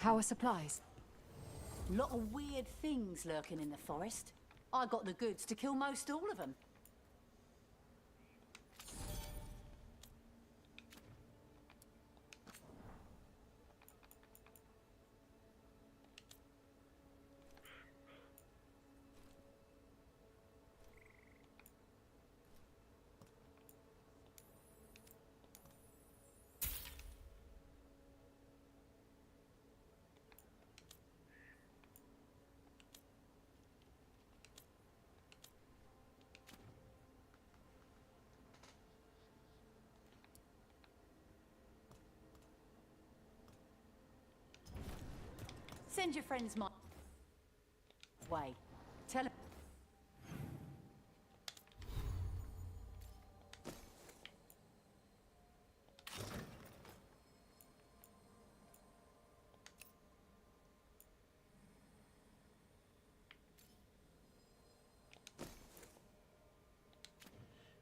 How are supplies? Lot of weird things lurking in the forest. I got the goods to kill most all of them. Send your friends my way. Tell them.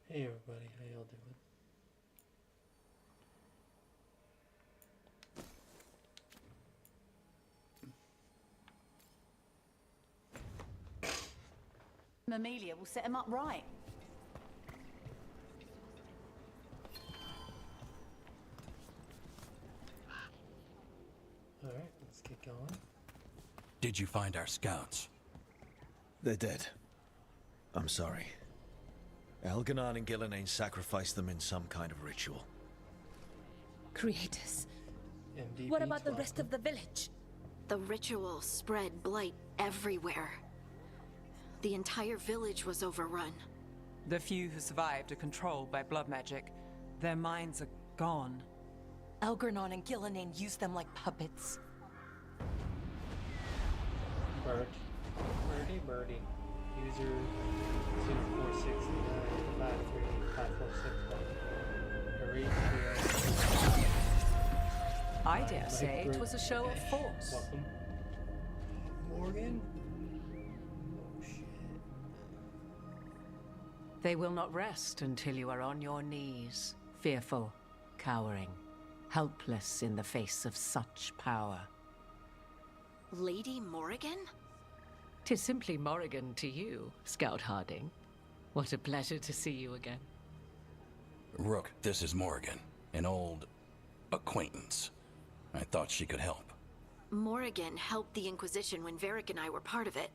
Hey everybody, how y'all doing? Amelia will set him up right. Alright, let's get going. Did you find our scouts? They're dead. I'm sorry. Elganon and Gillenane sacrificed them in some kind of ritual. Creators. MDP What about the rest of the village? The ritual spread blight everywhere. The entire village was overrun. The few who survived are controlled by blood magic. Their minds are gone. Elgernon and Gillenane used them like puppets. Bird. Birdie. User 246535651. I dare say it was a show of force. Welcome. Morgan? Oh shit. They will not rest until you are on your knees, fearful, cowering, helpless in the face of such power. Lady Morrigan? 'Tis simply Morrigan to you, Scout Harding. What a pleasure to see you again. Rook, this is Morrigan, an old acquaintance. I thought she could help. Morrigan helped the Inquisition when Varric and I were part of it.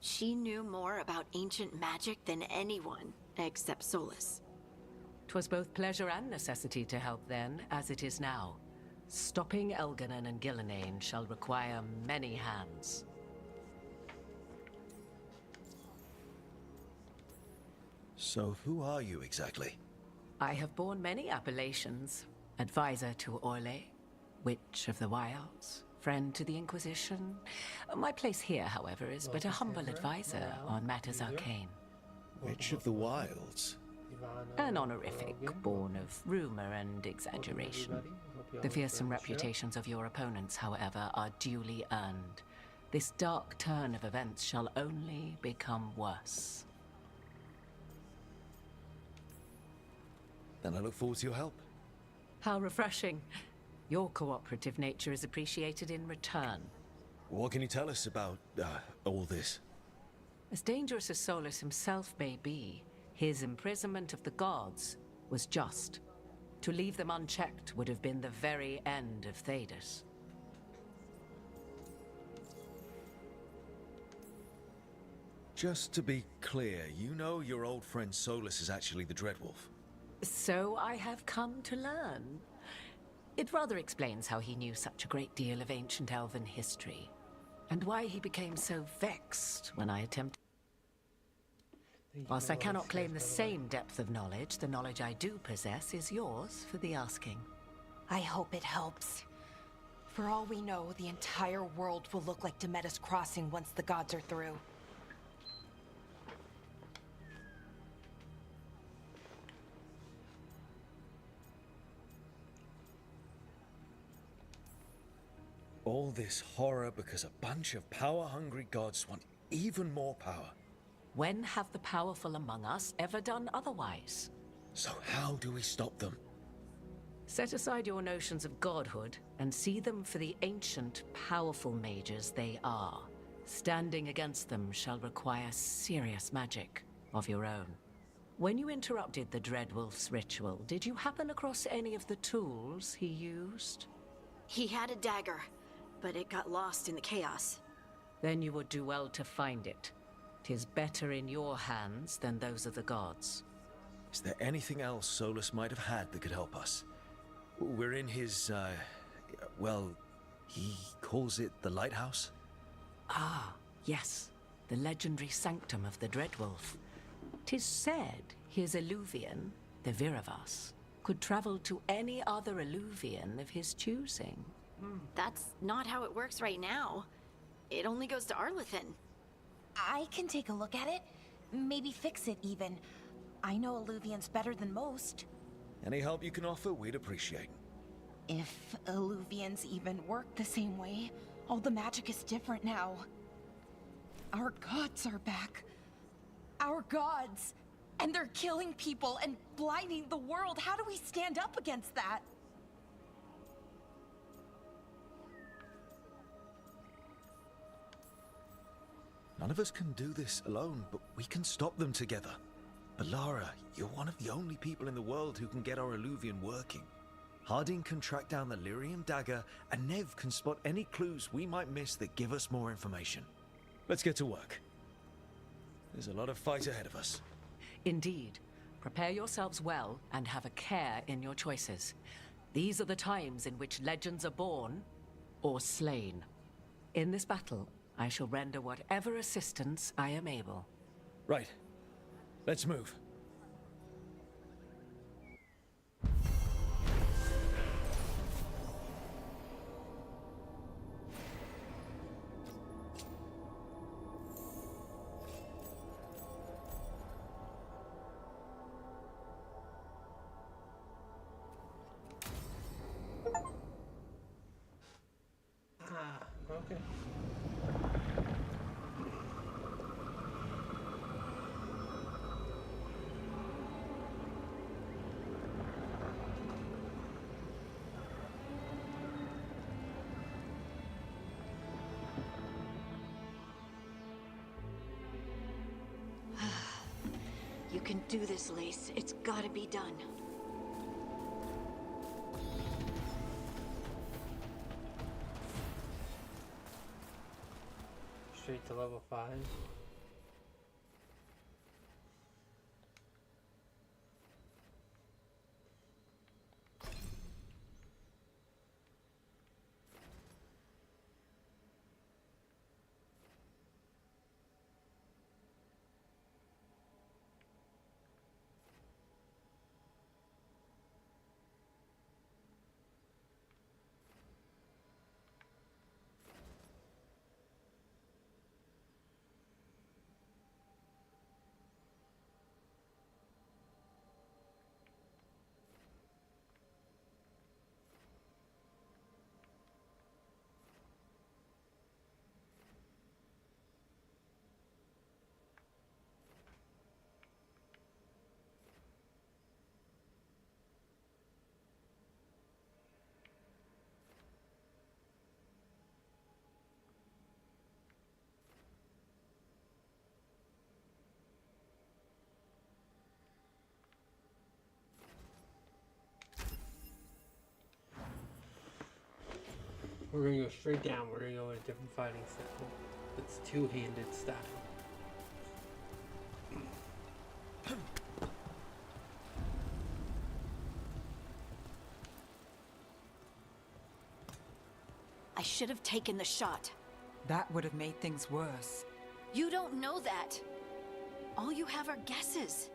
She knew more about ancient magic than anyone, except Solas. 'Twas both pleasure and necessity to help then, as it is now. Stopping Elganon and Gillenane shall require many hands. So who are you exactly? I have borne many appellations. Advisor to Orlais, Witch of the Wilds, friend to the Inquisition. My place here, however, is but a humble advisor on matters arcane. Witch of the Wilds? An honorific born of rumor and exaggeration. The fearsome reputations of your opponents, however, are duly earned. This dark turn of events shall only become worse. Then I look forward to your help. How refreshing. Your cooperative nature is appreciated in return. What can you tell us about, all this? As dangerous as Solas himself may be, his imprisonment of the gods was just. To leave them unchecked would have been the very end of Thedas. Just to be clear, you know your old friend Solas is actually the Dreadwolf. So I have come to learn. It rather explains how he knew such a great deal of ancient elven history, and why he became so vexed when I attempted. Whilst I cannot claim the same depth of knowledge, the knowledge I do possess is yours for the asking. I hope it helps. For all we know, the entire world will look like Demetus Crossing once the gods are through. All this horror because a bunch of power-hungry gods want even more power. When have the powerful among us ever done otherwise? So how do we stop them? Set aside your notions of godhood and see them for the ancient, powerful mages they are. Standing against them shall require serious magic of your own. When you interrupted the Dreadwolf's ritual, did you happen across any of the tools he used? He had a dagger, but it got lost in the chaos. Then you would do well to find it. 'Tis better in your hands than those of the gods. Is there anything else Solus might have had that could help us? We're in his, well, he calls it the lighthouse? Ah, yes. The legendary sanctum of the Dreadwolf. 'Tis said his Eluvian, the Viravas, could travel to any other Eluvian of his choosing. That's not how it works right now. It only goes to Arlethan. I can take a look at it. Maybe fix it, even. I know Illuvians better than most. Any help you can offer, we'd appreciate. If Illuvians even work the same way, all the magic is different now. Our gods are back. Our gods! And they're killing people and blinding the world. How do we stand up against that? None of us can do this alone, but we can stop them together. Alara, you're one of the only people in the world who can get our Eluvian working. Harding can track down the Lyrium dagger, and Nev can spot any clues we might miss that give us more information. Let's get to work. There's a lot of fight ahead of us. Indeed. Prepare yourselves well and have a care in your choices. These are the times in which legends are born or slain. In this battle, I shall render whatever assistance I am able. Right. Let's move. Okay. You can do this, Lace. It's gotta be done. Straight to level 5. We're gonna go straight down. We're gonna go in a different fighting style. It's two-handed style. I should have taken the shot. That would have made things worse. You don't know that. All you have are guesses.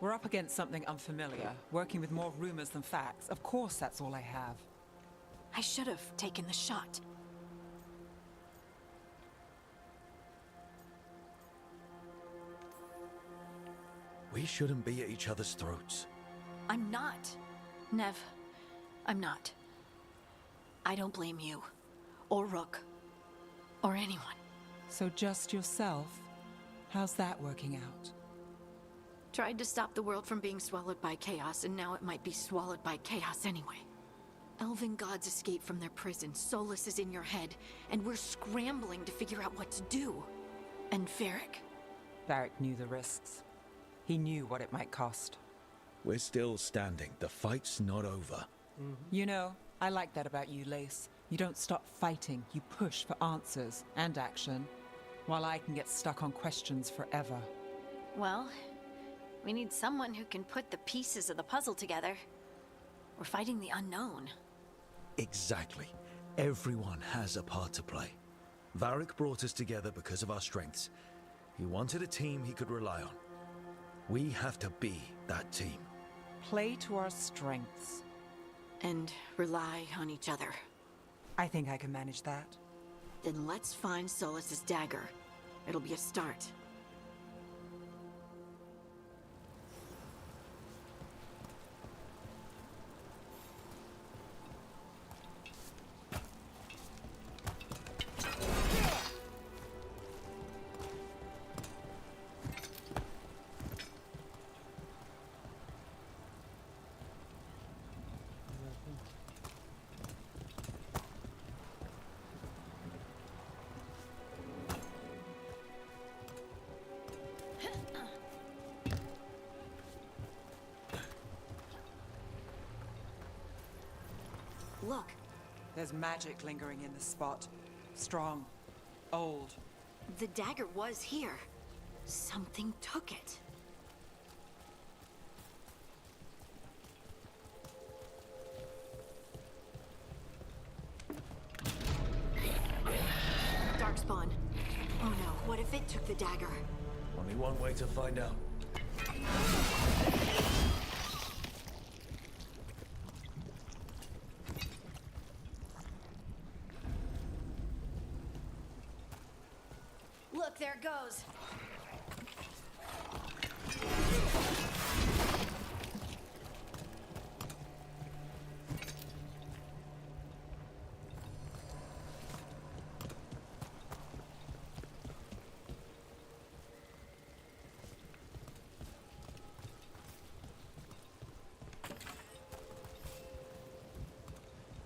We're up against something unfamiliar, working with more rumors than facts. Of course, that's all I have. I should have taken the shot. We shouldn't be at each other's throats. I'm not. Nev, I'm not. I don't blame you, or Rook, or anyone. So just yourself? How's that working out? Tried to stop the world from being swallowed by chaos, and now it might be swallowed by chaos anyway. Elven gods escaped from their prison, Solus is in your head, and we're scrambling to figure out what to do. And Varric? Varric knew the risks. He knew what it might cost. We're still standing. The fight's not over. You know, I like that about you, Lace. You don't stop fighting, you push for answers and action, while I can get stuck on questions forever. Well, we need someone who can put the pieces of the puzzle together. We're fighting the unknown. Exactly. Everyone has a part to play. Varric brought us together because of our strengths. He wanted a team he could rely on. We have to be that team. Play to our strengths. And rely on each other. I think I can manage that. Then let's find Solus's dagger. It'll be a start. Look, There's magic lingering in the spot. Strong. Old. the dagger was here. Something took it. Darkspawn. Oh no, what if it took the dagger? Only one way to find out. Look, there it goes.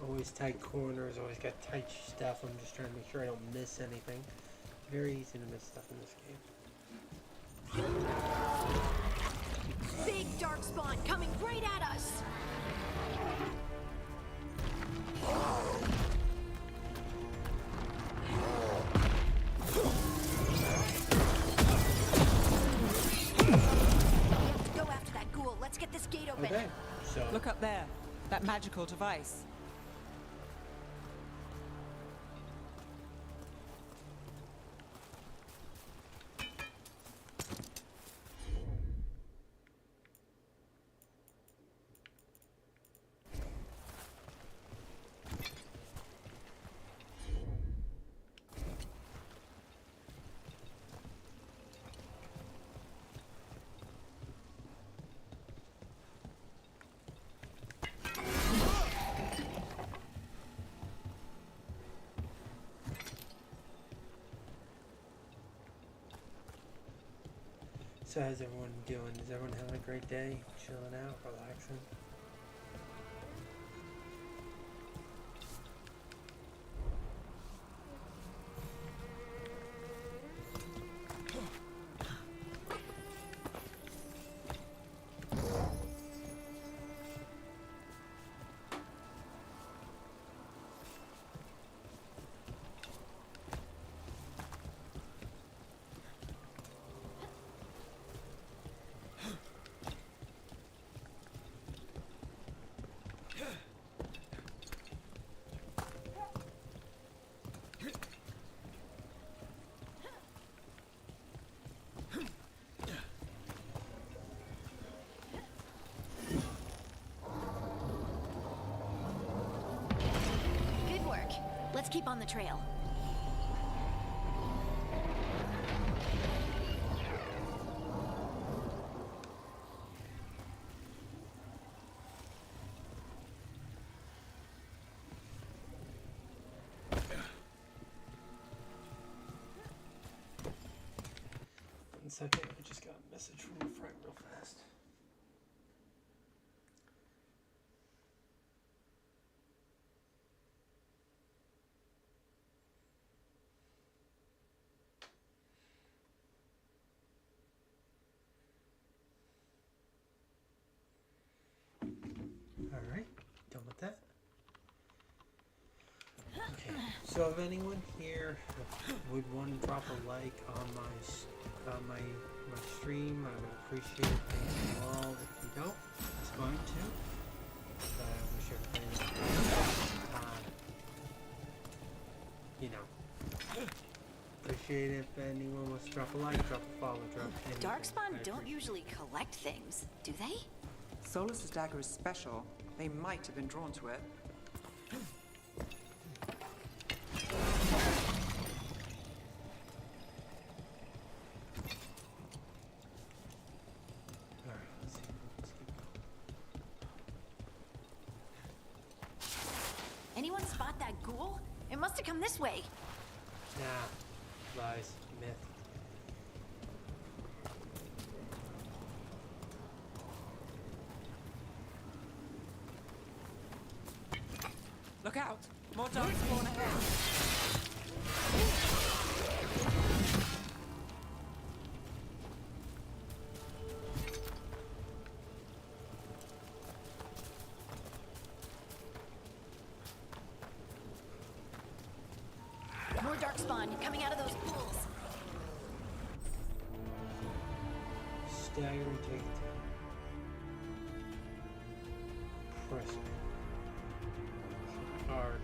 Always tight corners, always got tight stuff. I'm just trying to make sure I don't miss anything. It's very easy to miss stuff in this game. Big Darkspawn coming right at us! We have to go after that ghoul. Let's get this gate open. Okay, so Look up there. That magical device. So how's everyone doing? Is everyone having a great day? Chilling out, relaxing? Good work. Let's keep on the trail. One second, I just got a message from a friend real fast. So if anyone here would want to drop a like on my stream, I would appreciate it. Thank you all. If you don't, it's fine too. But I wish everybody, you know, appreciate it if anyone wants to drop a like, drop a follow, drop anything. Darkspawn don't usually collect things, do they? Solus's dagger is special. They might have been drawn to it. Alright, let's see. Let's keep going. Anyone spot that ghoul? It must have come this way. Nah, lies, myth. Look out! More dark spawn ahead! More darkspawn coming out of those pools. Staggering takedown. Press. Hard.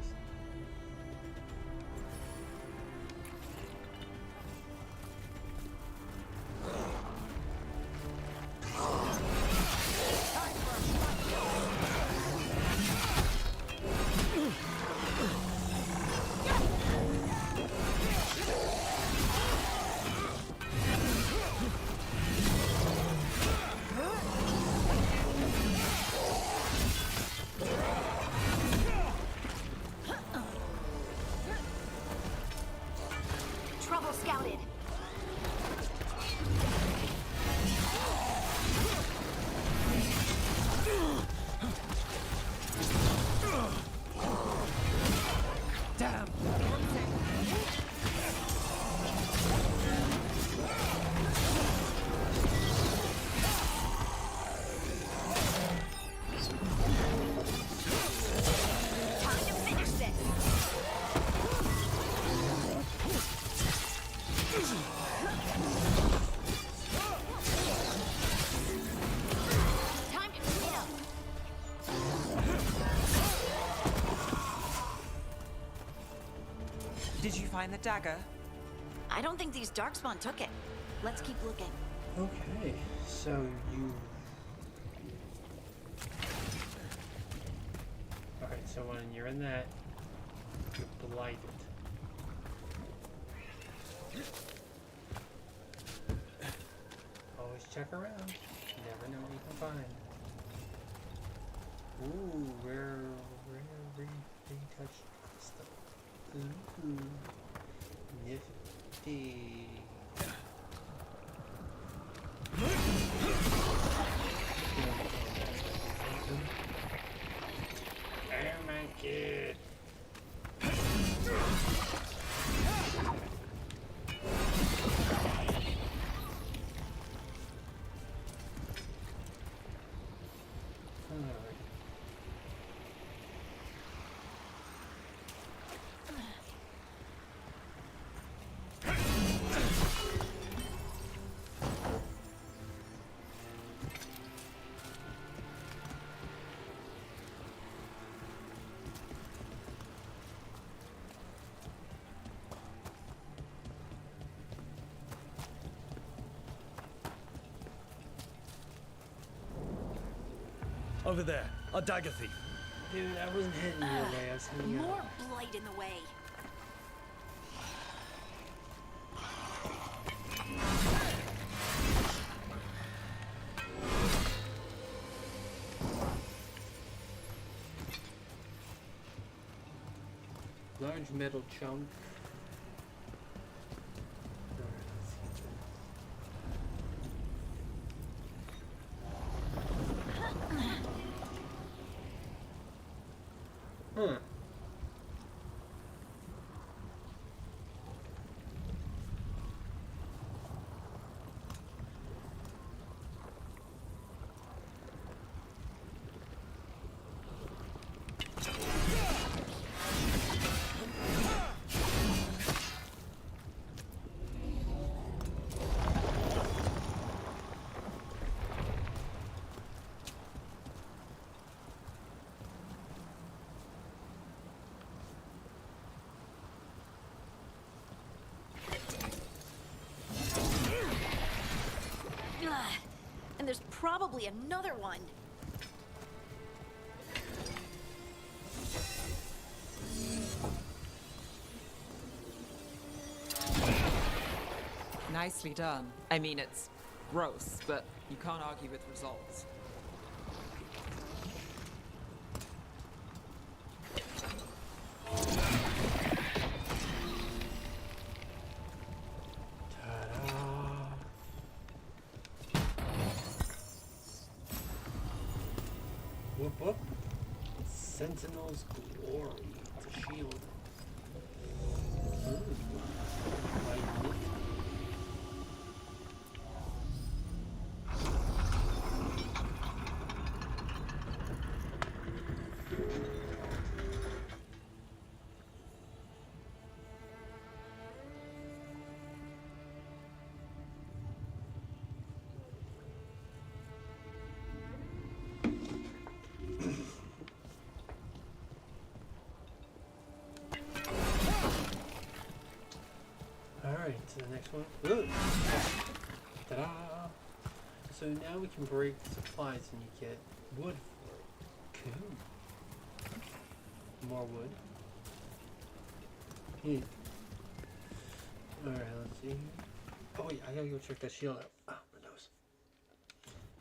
Trouble scouted. Damn! Time to finish this. Time to clean up. Did you find the dagger? I don't think these darkspawn took it. Let's keep looking. Okay, so you... Alright, so when you're in that, you're blighted. Always check around. You never know what you can find. Ooh, rare retouched crystal. Ooh, nifty. Oh my god. Alright. Over there, a dagger thief. Dude, I wasn't hitting your way, I was hitting your... More blight in the way. Large metal chunk. Alright, let's see. Huh. there's probably another one. Nicely done. I mean, it's gross, but you can't argue with results. Ta-da! Whoop whoop. Sentinel's Glory. It's a shield. Ooh. Quite nifty. Alright, to the next one. Ooh. Ta-da! So now we can break supplies and you get wood for it. Cool. More wood. Alright, let's see. Oh wait, I gotta go check that shield out. Ah, my nose.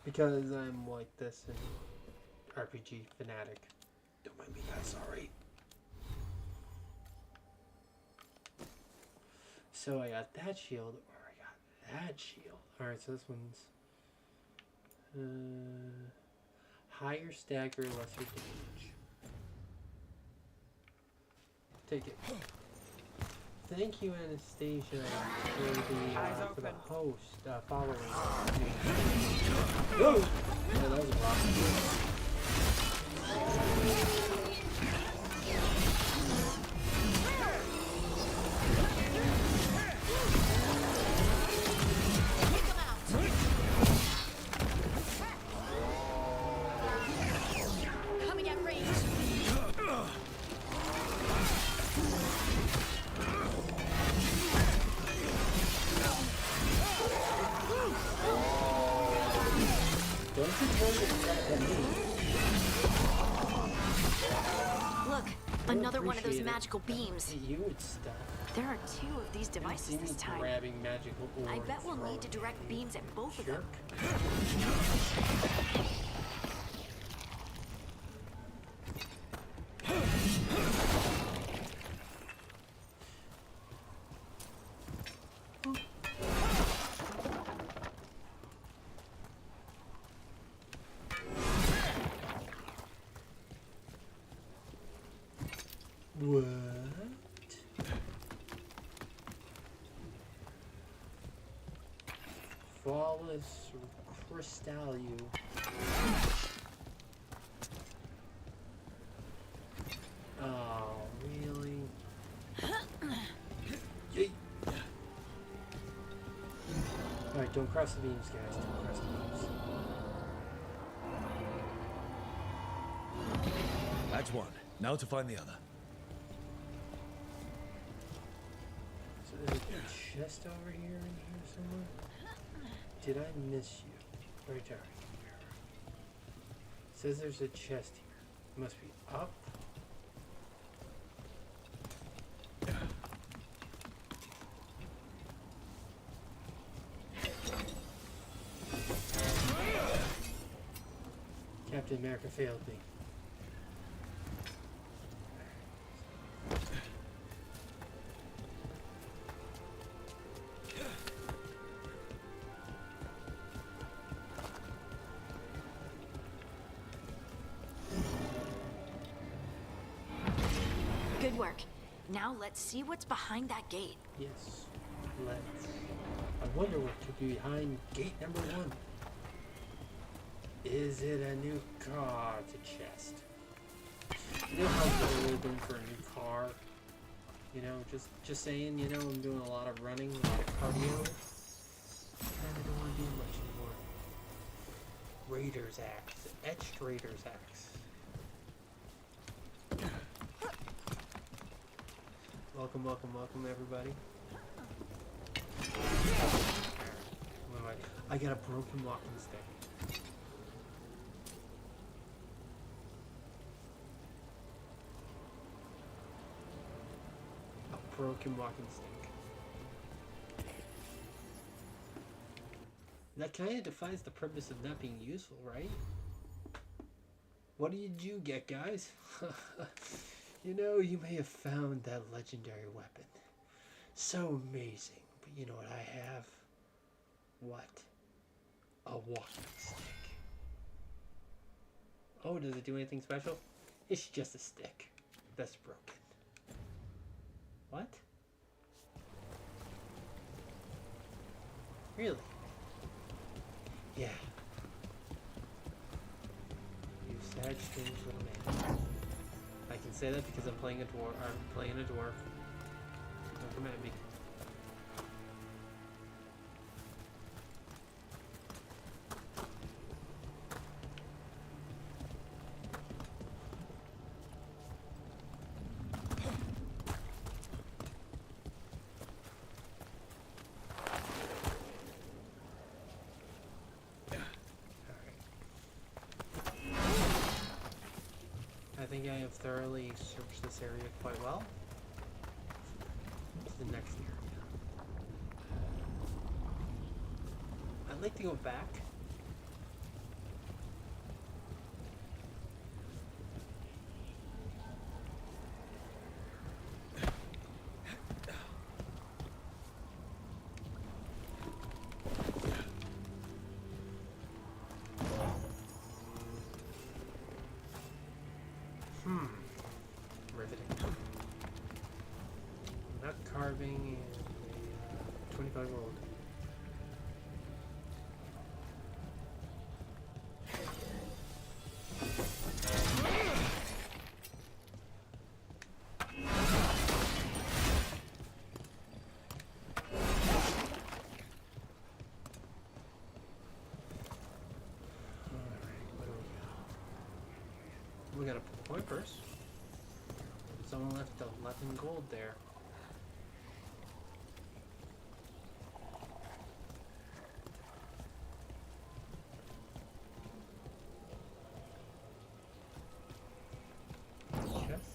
Because I'm like this and RPG fanatic. Don't mind me, guys, sorry. So I got that shield, or I got that shield. Alright, so this one's higher stagger, lesser damage. Take it. Thank you, Anastasia, for the host following me. Whoa! Yeah, that was a rock. Coming at range. Don't you try to attack at me. Look, another one of those Appreciate it. magical beams. Hey, you would stop. There are 2 of these devices See me this time. grabbing magical orbs. I bet we'll need to direct beams at both of them. What? Flawless Crystallu. Oh, really? Yeet. Alright, don't cross the beams, guys. Don't cross the beams. That's one. Now to find the other. So there's a chest over here in here somewhere? Did I miss you? Right there. It says there's a chest here. It must be up. Captain America failed me. Good work. Now let's see what's behind that gate. Yes, let's. I wonder what could be behind gate number 1. Is it a new car? It's a chest. You know how good it would have been for a new car? You know, just saying, you know, I'm doing a lot of running, a lot of cardio. Kinda don't want to do much anymore. Raider's Axe. Etched Raider's Axe. Welcome, welcome, welcome, everybody. What am I got a broken walking stick. broken walking stick. That kind of defies the purpose of not being useful, right? What did you get, guys? You know, you may have found that legendary weapon. So amazing. But you know what I have? What? A walking stick. Oh, does it do anything special? It's just a stick that's broken. What? Really? Yeah. You sad, strange little man. I can say that because I'm playing a dwarf. I'm playing a dwarf. Don't come at me. I think I have thoroughly searched this area quite well. To the next area. I'd like to go back. Riveting. Nut carving and a 25 gold. We got a point purse. Someone left 11 gold there. Chest.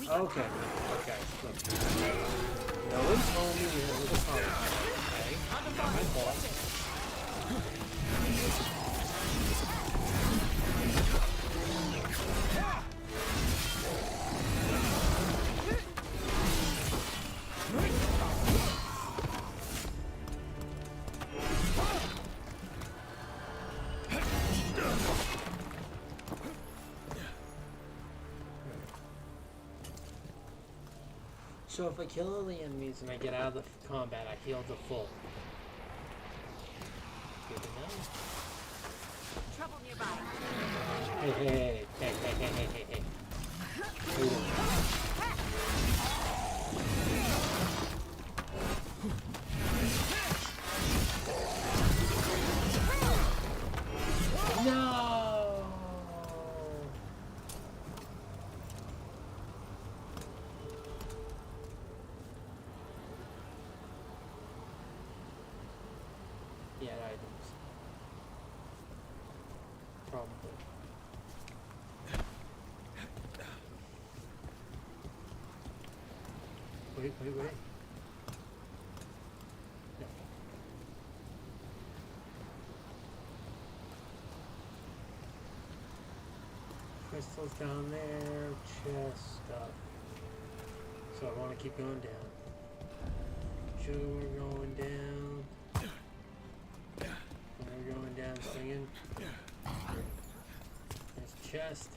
Okay, okay, look. No one told me we had a little problem. Okay, not my fault. So if I kill all the enemies and I get out of the combat, I heal the full. Good to know. Trouble nearby. Hey, hey, hey, hey, hey, hey, hey, hey, hey. How you doing? No! Yeah, items. Probably. Wait. No. Crystals down there, chest stuff. So I want to keep going down. Sugar, we're going down. We're going down swinging. There's chest.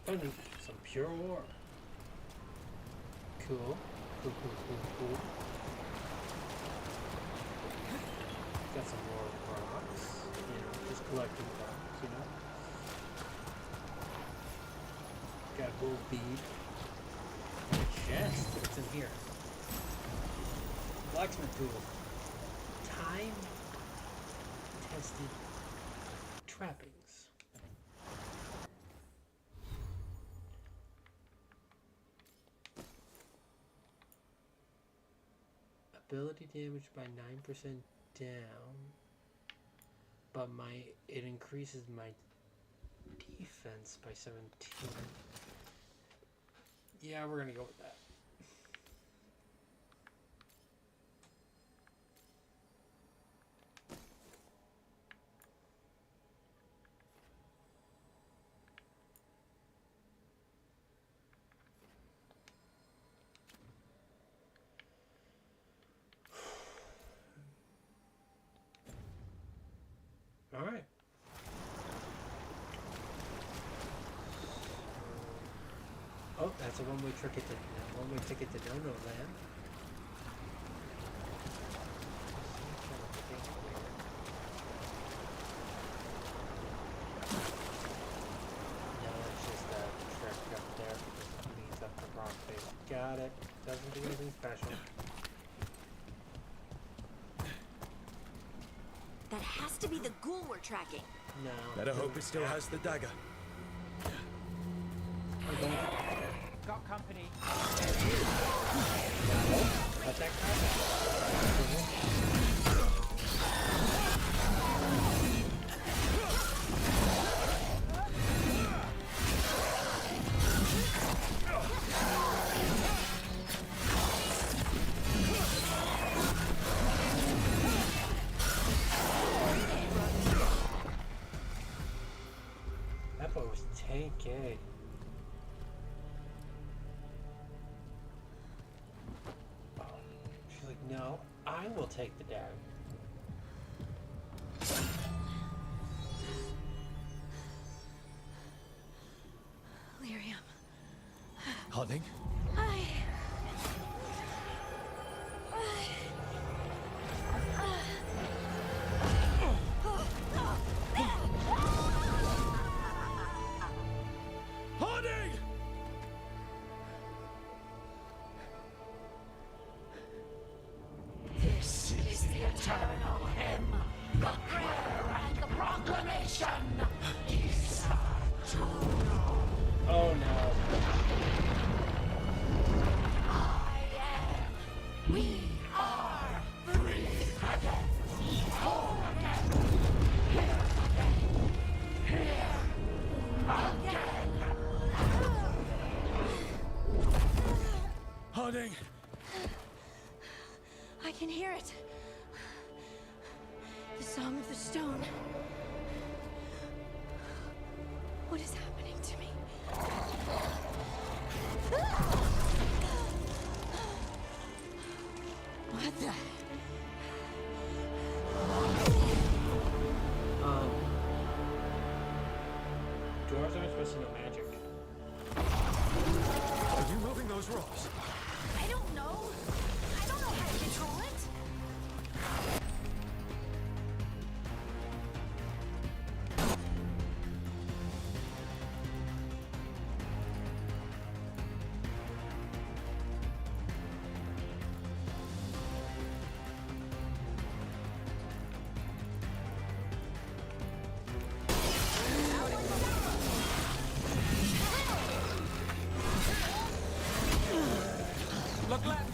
Finding some pure ore. Cool. Cool. Got some more rocks. You know, just collecting rocks, you know. Got a gold bead. And a chest. What's in here? Blacksmith tool. Time-tested trappings. Ability damage by 9% down, but it increases my defense. defense by 17. Yeah, we're gonna go with that. All right. Oh, that's a one-way ticket to No-No Land. No, it's just a trick up there because it leads up the rock face. Got it. Doesn't do anything special. That has to be the ghoul we're tracking. No. Better hope it still has the dagger. Got company. Let that guy That boy was tanky. She's like, no, I will take the dagger. Lyrium. Harding? Harding! This is the eternal hymn, the prayer and the proclamation. Oh no. We are free again. Whole again. Here again. Here again. Harding! I can hear it. The Song of the Stone. What is happening to me? What the? Dwarves aren't supposed to know magic. Are you moving those rocks? I don't know. I don't know how to control it. Look left.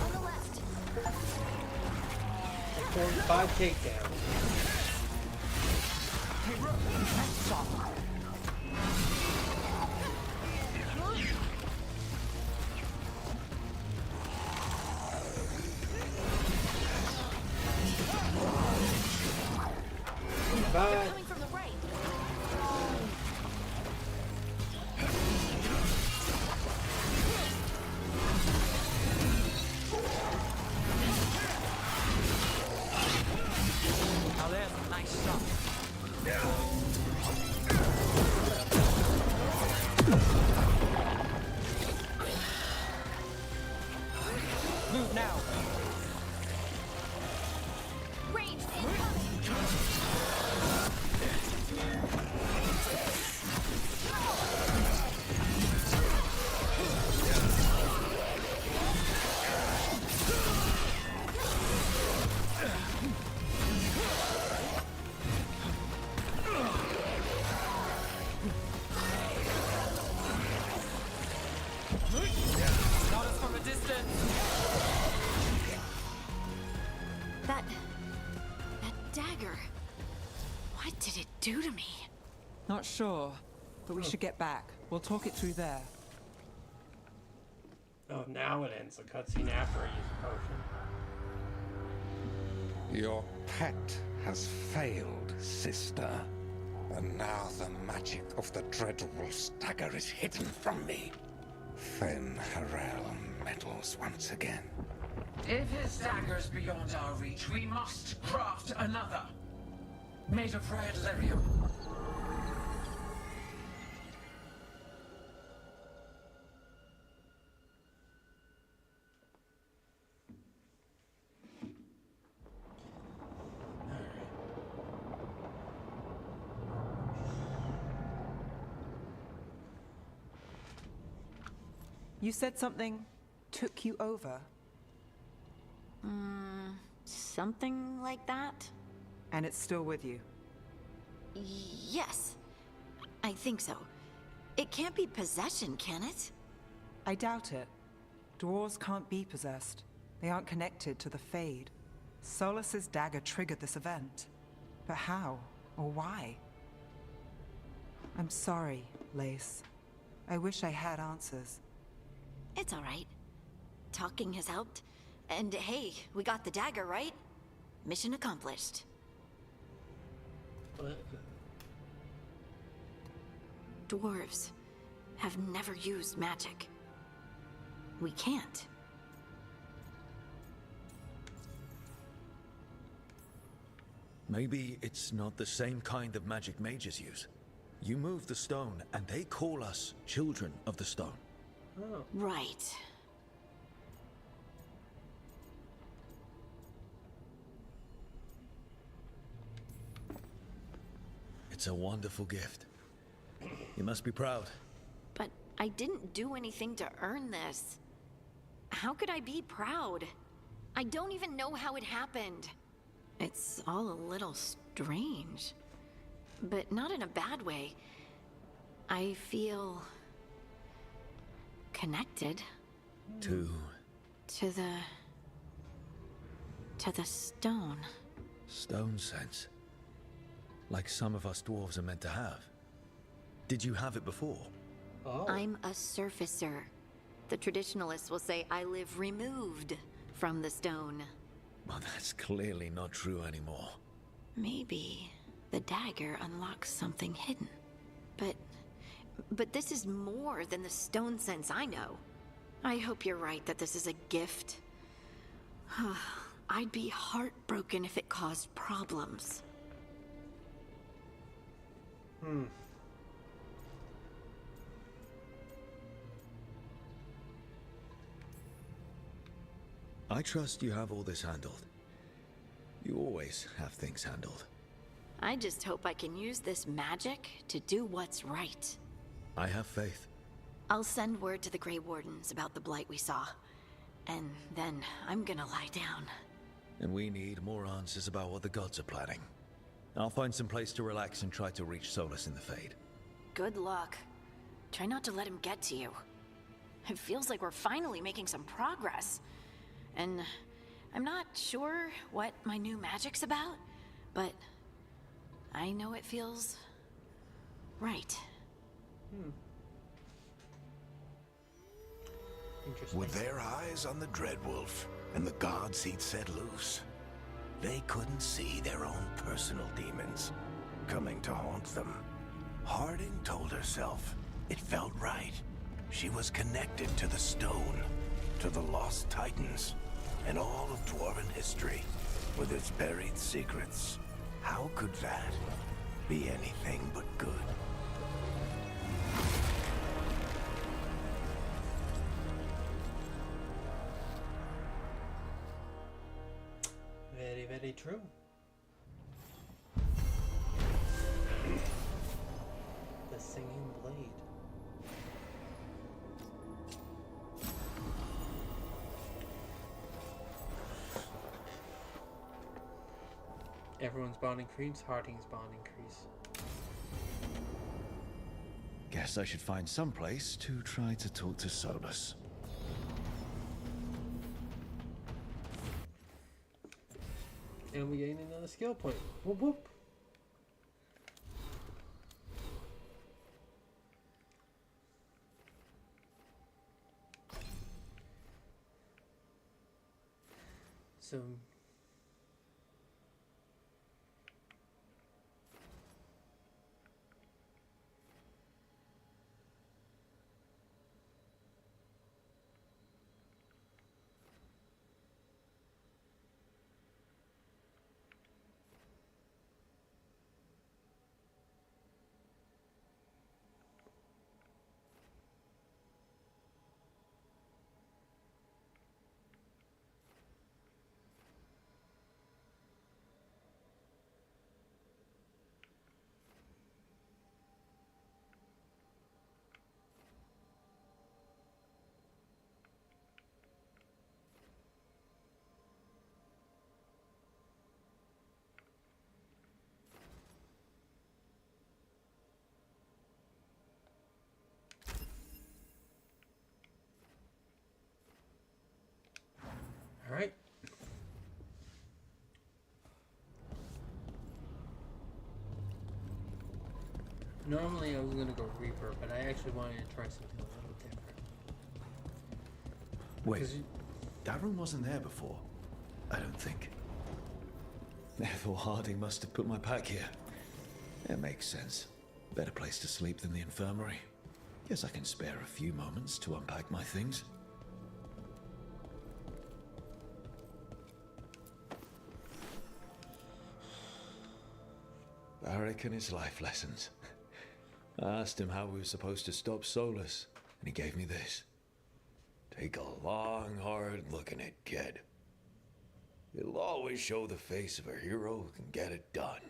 On the left. 5 takedowns. Hey, Rook. Nice shot. Bye. Coming from the right. Now there's a nice shot. Move now. Range incoming. That dagger. What did it do to me? Not sure, but we should get back. We'll talk it through there. Oh, now it ends the cutscene after I use the potion. Your pet has failed, sister. And now the magic of the Dreadwolf's dagger is hidden from me. Fen Harel meddles once again. If his dagger's beyond our reach, we must craft another. Made of red lyrium. You said something took you over, Something like that? and it's still with you. Yes. I think so. It can't be possession, can it? I doubt it. Dwarves can't be possessed. They aren't connected to the Fade. Solus's dagger triggered this event. But how? Or why? I'm sorry, Lace. I wish I had answers. It's all right. Talking has helped. And hey, we got the dagger, right? Mission accomplished. What? Dwarves have never used magic. We can't. Maybe it's not the same kind of magic mages use. You move the stone, and they call us children of the stone. Oh. Right. It's a wonderful gift. You must be proud. But I didn't do anything to earn this. How could I be proud? I don't even know how it happened. It's all a little strange. But not in a bad way. I feel... connected. To To the stone. stone sense. Like some of us dwarves are meant to have. Did you have it before? Oh. I'm a surfacer. The traditionalists will say I live removed from the stone. Well, that's clearly not true anymore. Maybe the dagger unlocks something hidden. But this is more than the stone sense I know. I hope you're right that this is a gift. I'd be heartbroken if it caused problems. I trust you have all this handled. You always have things handled. I just hope I can use this magic to do what's right. I have faith. I'll send word to the Grey Wardens about the blight we saw. And then I'm gonna lie down. And we need more answers about what the gods are planning. I'll find some place to relax and try to reach Solus in the Fade. Good luck. Try not to let him get to you. It feels like we're finally making some progress. And I'm not sure what my new magic's about, but I know it feels right. Interesting. With their eyes on the Dreadwolf and the gods he'd set loose, they couldn't see their own personal demons coming to haunt them. Harding told herself it felt right. She was connected to the stone, to the lost titans, and all of Dwarven history, with its buried secrets. How could that be anything but good? Very, very true. The Singing Blade. Everyone's bond increase, Harding's bond increase. Guess I should find some place to try to talk to Solus. And we gain another skill point. Whoop whoop. So alright. Normally I was gonna go Reaper, but I actually wanted to try something a little different. Wait, that room wasn't there before? I don't think. Therefore, Harding must have put my pack here. It makes sense. Better place to sleep than the infirmary. Guess I can spare a few moments to unpack my things. Varric and his life lessons. I asked him how we were supposed to stop Solus, and he gave me this. Take a long, hard look at it, kid. It'll always show the face of a hero who can get it done.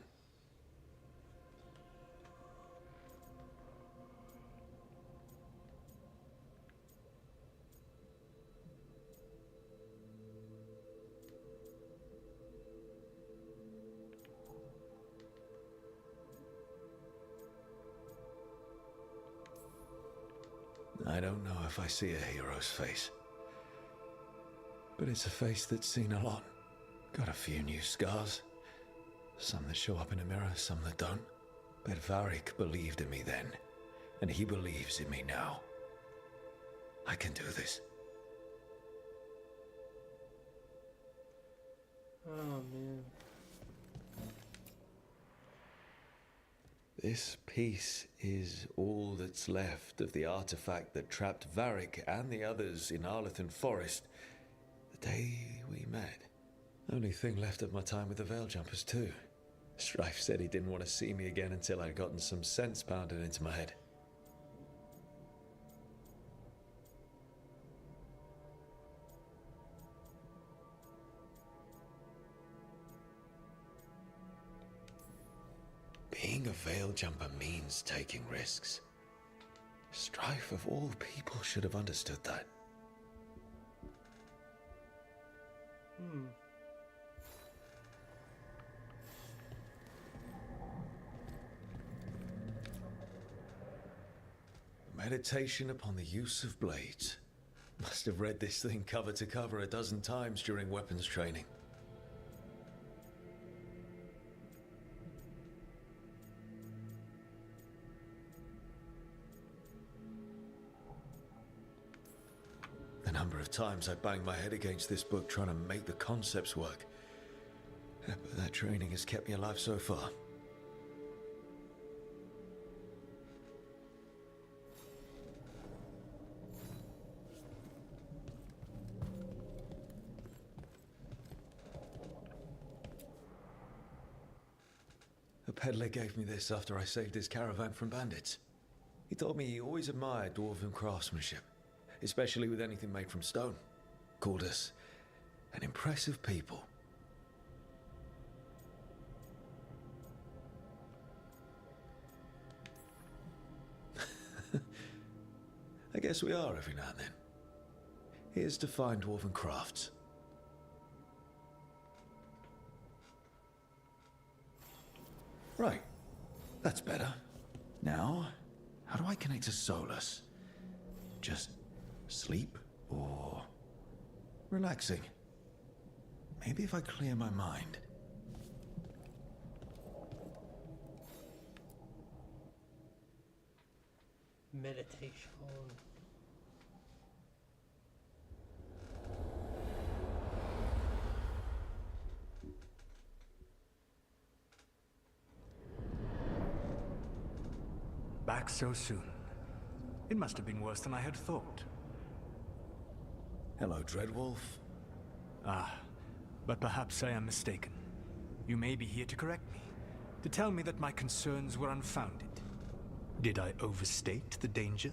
I don't know if I see a hero's face, but it's a face that's seen a lot. Got a few new scars. Some that show up in a mirror, some that don't. But Varric believed in me then, and he believes in me now. I can do this. Oh, man. This piece is all that's left of the artifact that trapped Varric and the others in Arlathan Forest the day we met. Only thing left of my time with the Veil Jumpers, too. Strife said he didn't want to see me again until I'd gotten some sense pounded into my head. Being a Veil Jumper means taking risks. Strife, of all people, should have understood that. Meditation upon the use of blades. Must have read this thing cover to cover a dozen times during weapons training. The number of times I banged my head against this book trying to make the concepts work. But that training has kept me alive so far. A peddler gave me this after I saved his caravan from bandits. He told me he always admired dwarven craftsmanship, especially with anything made from stone. Called us an impressive people. I guess we are every now and then. Here's to fine dwarven crafts. Right. That's better. Now, how do I connect to Solus? Just sleep or relaxing? Maybe if I clear my mind. meditation. Back so soon. It must have been worse than I had thought. Hello, Dreadwolf. Ah, but perhaps I am mistaken. You may be here to correct me, to tell me that my concerns were unfounded. Did I overstate the danger?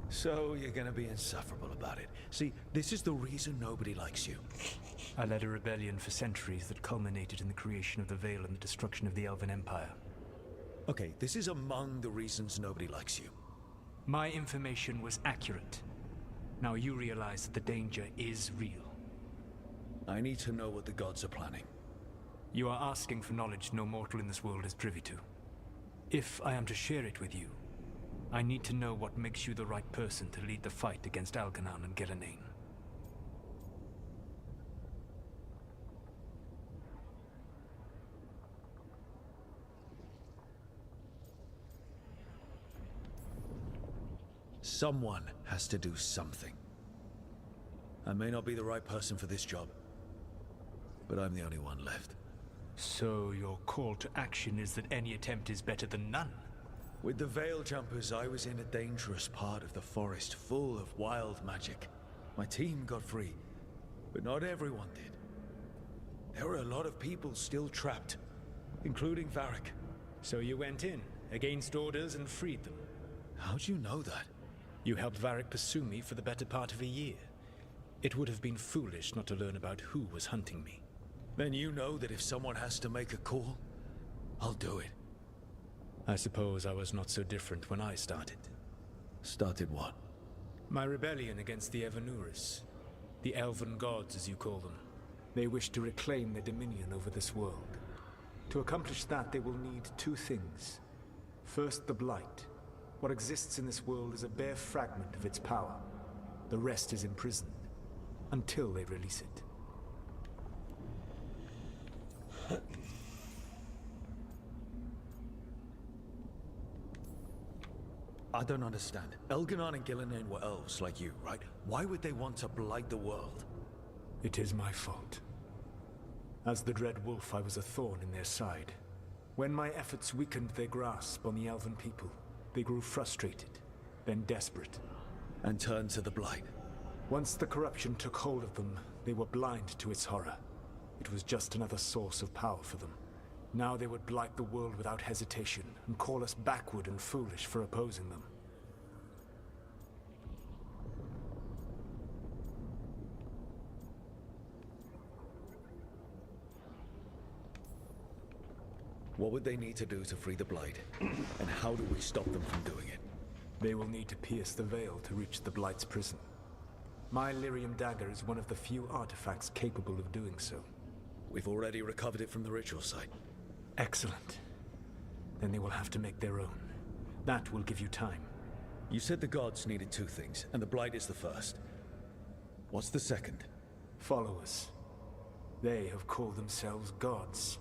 So you're gonna be insufferable about it. See, this is the reason nobody likes you. I led a rebellion for centuries that culminated in the creation of the Veil and the destruction of the Elven Empire. Okay, this is among the reasons nobody likes you. My information was accurate. Now you realize that the danger is real. I need to know what the gods are planning. You are asking for knowledge no mortal in this world is privy to. If I am to share it with you, I need to know what makes you the right person to lead the fight against Algernon and Gillenane. Someone has to do something. I may not be the right person for this job, but I'm the only one left. So your call to action is that any attempt is better than none? With the Veil Jumpers, I was in a dangerous part of the forest full of wild magic. My team got free, but not everyone did. There were a lot of people still trapped, including Varric. So you went in, against orders, and freed them? How'd you know that? You helped Varric pursue me for the better part of a year. It would have been foolish not to learn about who was hunting me. Then you know that if someone has to make a call, I'll do it. I suppose I was not so different when I started. Started what? My rebellion against the Evanuris. The Elven Gods, as you call them. They wish to reclaim their dominion over this world. To accomplish that, they will need two things. First, the Blight. What exists in this world is a bare fragment of its power. The rest is imprisoned, until they release it. I don't understand. Elgernon and Gillenane were elves like you, right? Why would they want to blight the world? It is my fault. As the Dread Wolf, I was a thorn in their side. When my efforts weakened their grasp on the Elven people, they grew frustrated, then desperate. And turned to the Blight. Once the corruption took hold of them, they were blind to its horror. It was just another source of power for them. Now they would blight the world without hesitation, and call us backward and foolish for opposing them. What would they need to do to free the Blight? And how do we stop them from doing it? They will need to pierce the veil to reach the Blight's prison. My Lyrium dagger is one of the few artifacts capable of doing so. We've already recovered it from the ritual site. Excellent. Then they will have to make their own. That will give you time. You said the gods needed two things, and the Blight is the first. What's the second? Followers. They have called themselves gods.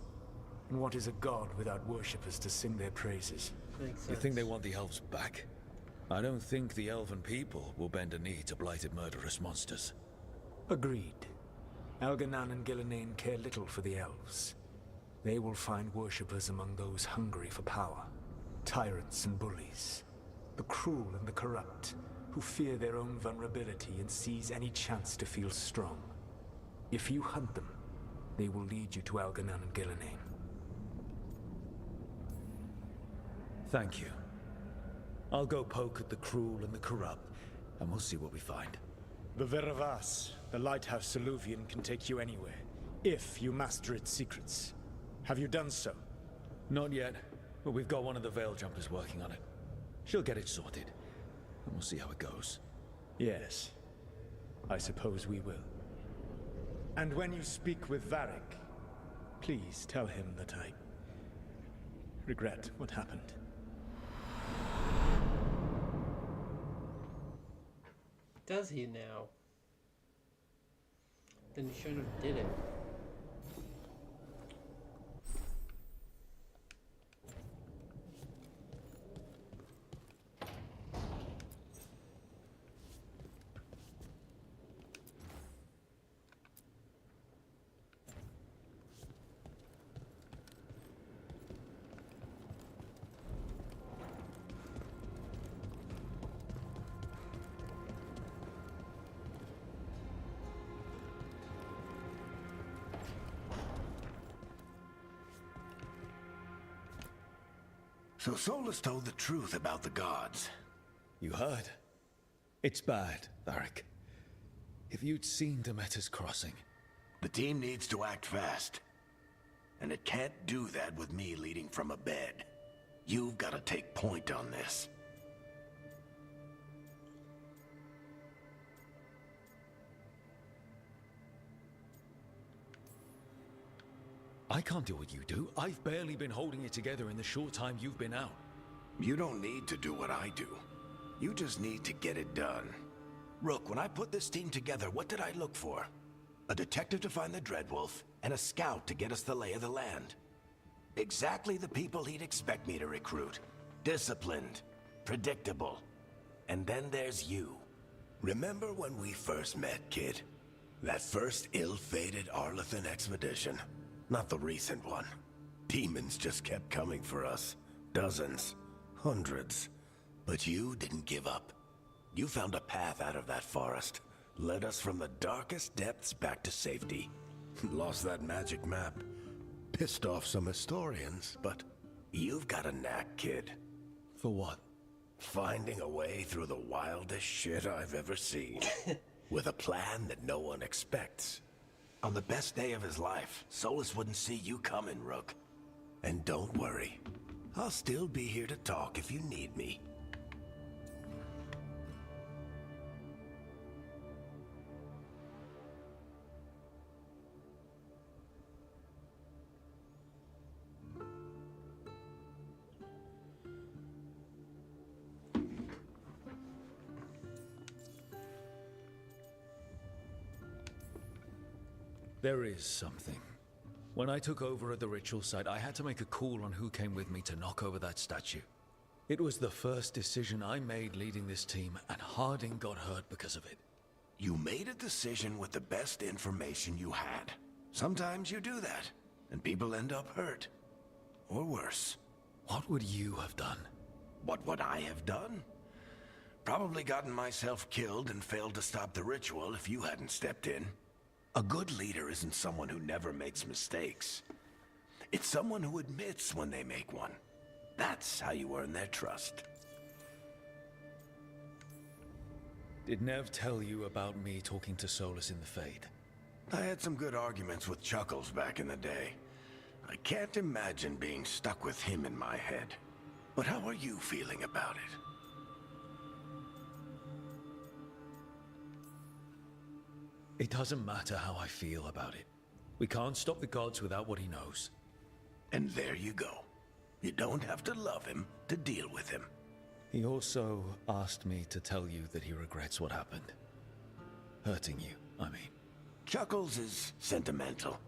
And what is a god without worshippers to sing their praises? You think they want the elves back? I don't think the elven people will bend a knee to blighted murderous monsters. Agreed. Elgernon and Gillenane care little for the elves. They will find worshippers among those hungry for power. Tyrants and bullies. The cruel and the corrupt, who fear their own vulnerability and seize any chance to feel strong. If you hunt them, they will lead you to Elgernon and Gillenane. Thank you. I'll go poke at the cruel and the corrupt, and we'll see what we find. The Veravas, the lighthouse Soluvian, can take you anywhere, if you master its secrets. Have you done so? Not yet, but we've got one of the Veil Jumpers working on it. She'll get it sorted, and we'll see how it goes. Yes, I suppose we will. And when you speak with Varric, please tell him that I regret what happened. Does he now? Then he shouldn't have did it. So Solus told the truth about the gods. You heard? It's bad, Varric. If you'd seen Demeter's Crossing... The team needs to act fast. And it can't do that with me leading from a bed. You've got to take point on this. I can't do what you do. I've barely been holding it together in the short time you've been out. You don't need to do what I do. You just need to get it done. Rook, when I put this team together, what did I look for? A detective to find the Dreadwolf, and a scout to get us the lay of the land. Exactly the people he'd expect me to recruit. Disciplined, predictable. And then there's you. Remember when we first met, kid? That first ill-fated Arlathan expedition. Not the recent one. Demons just kept coming for us. Dozens. Hundreds. But you didn't give up. You found a path out of that forest. Led us from the darkest depths back to safety. Lost that magic map. Pissed off some historians, but you've got a knack, kid. For what? Finding a way through the wildest shit I've ever seen. With a plan that no one expects. On the best day of his life, Solus wouldn't see you coming, Rook. And don't worry. I'll still be here to talk if you need me. There is something. When I took over at the ritual site, I had to make a call on who came with me to knock over that statue. It was the first decision I made leading this team, and Harding got hurt because of it. You made a decision with the best information you had. Sometimes you do that, and people end up hurt. Or worse. What would you have done? What would I have done? Probably gotten myself killed and failed to stop the ritual if you hadn't stepped in. A good leader isn't someone who never makes mistakes. It's someone who admits when they make one. That's how you earn their trust. Did Nev tell you about me talking to Solus in the Fade? I had some good arguments with Chuckles back in the day. I can't imagine being stuck with him in my head. But how are you feeling about it? It doesn't matter how I feel about it. We can't stop the gods without what he knows. And there you go. You don't have to love him to deal with him. He also asked me to tell you that he regrets what happened. Hurting you, I mean. Chuckles is sentimental.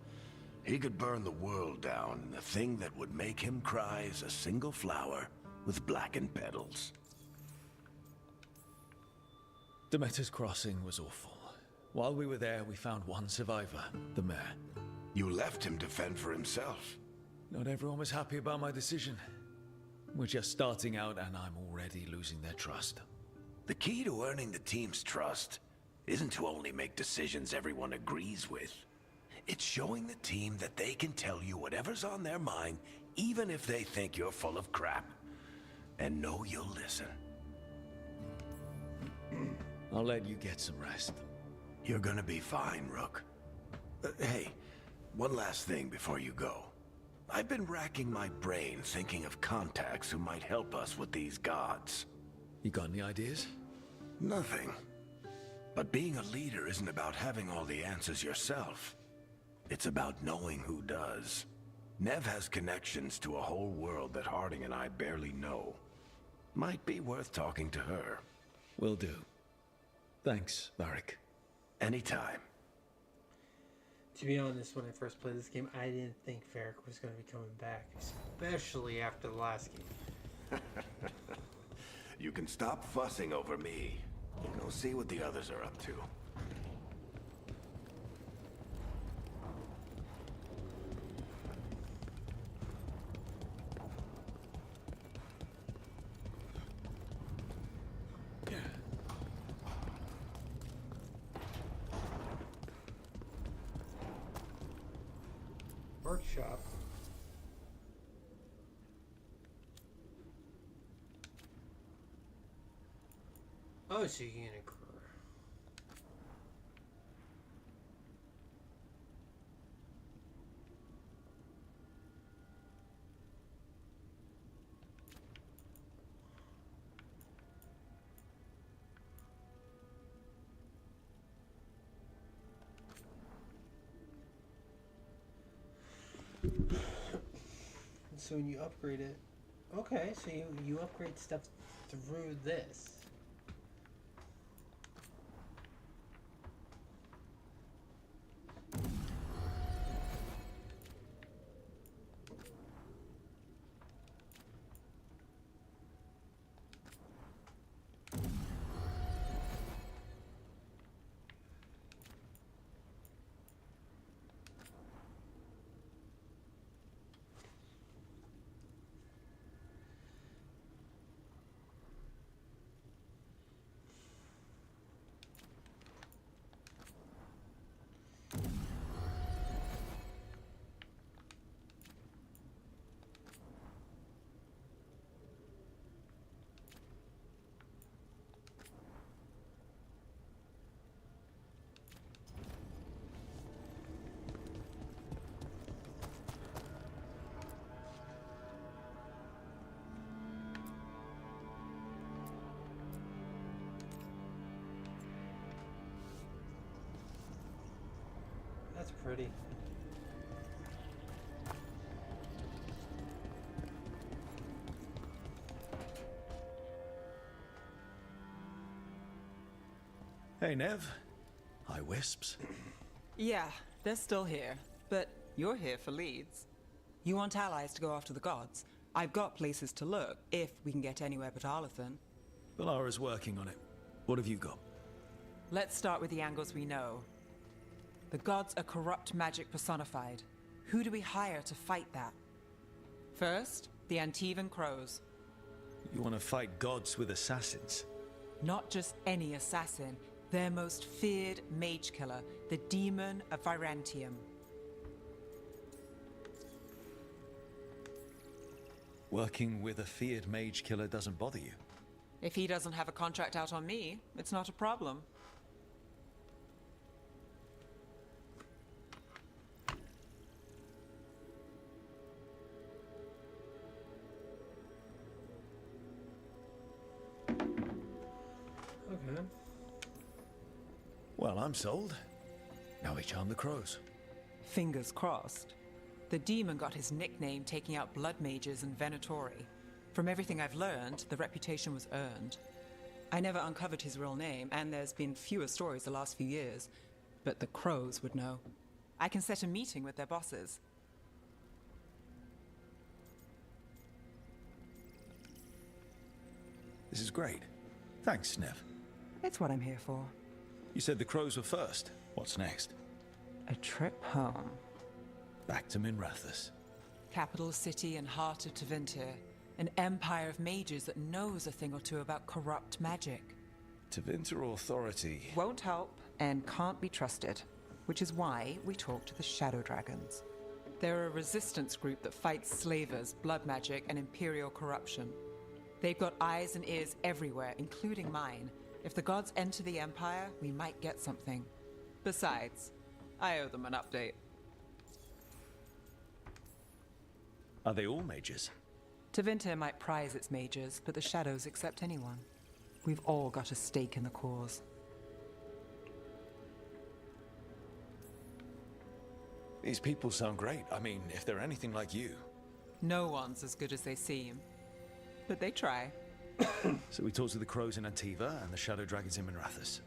He could burn the world down, and the thing that would make him cry is a single flower with blackened petals. Demeter's Crossing was awful. While we were there, we found one survivor, the mayor. You left him to fend for himself. Not everyone was happy about my decision. We're just starting out, and I'm already losing their trust. The key to earning the team's trust isn't to only make decisions everyone agrees with. It's showing the team that they can tell you whatever's on their mind, even if they think you're full of crap. And know you'll listen. I'll let you get some rest. You're gonna be fine, Rook. Hey, one last thing before you go. I've been racking my brain thinking of contacts who might help us with these gods. You got any ideas? Nothing. But being a leader isn't about having all the answers yourself. It's about knowing who does. Nev has connections to a whole world that Harding and I barely know. Might be worth talking to her. Will do. Thanks, Varric. Anytime. To be honest, when I first played this game, I didn't think Varric was going to be coming back, especially after the last game. You can stop fussing over me. Go see what the others are up to. Workshop. Oh, so you can occur. So when you upgrade it, okay, so you upgrade stuff through this. That's pretty. Hey, Nev. Hi, Wisps. Yeah, they're still here, but you're here for leads. You want allies to go after the gods? I've got places to look, if we can get anywhere but Arlathan. Valara's working on it. What have you got? Let's start with the angles we know. The gods are corrupt magic personified. Who do we hire to fight that? First, the Antivan Crows. You want to fight gods with assassins? Not just any assassin, their most feared mage killer, the Demon of Virantium. Working with a feared mage killer doesn't bother you? If he doesn't have a contract out on me, it's not a problem. Okay. Well, I'm sold. Now we charm the crows. Fingers crossed. The demon got his nickname taking out blood mages and Venatori. From everything I've learned, the reputation was earned. I never uncovered his real name, and there's been fewer stories the last few years, but the crows would know. I can set a meeting with their bosses. This is great. Thanks, Nev. It's what I'm here for. You said the crows were first. What's next? A trip home. Back to Minrathous. Capital city and heart of Tevinter. An empire of mages that knows a thing or two about corrupt magic. Tevinter Authority. Won't help and can't be trusted, which is why we talk to the Shadow Dragons. They're a resistance group that fights slavers, blood magic, and imperial corruption. They've got eyes and ears everywhere, including mine. If the gods enter the Empire, we might get something. Besides, I owe them an update. Are they all mages? Tevinter might prize its mages, but the Shadows accept anyone. We've all got a stake in the cause. These people sound great. I mean, if they're anything like you. No one's as good as they seem. But they try. So we talked to the crows in Antiva and the Shadow Dragons in Minrathous.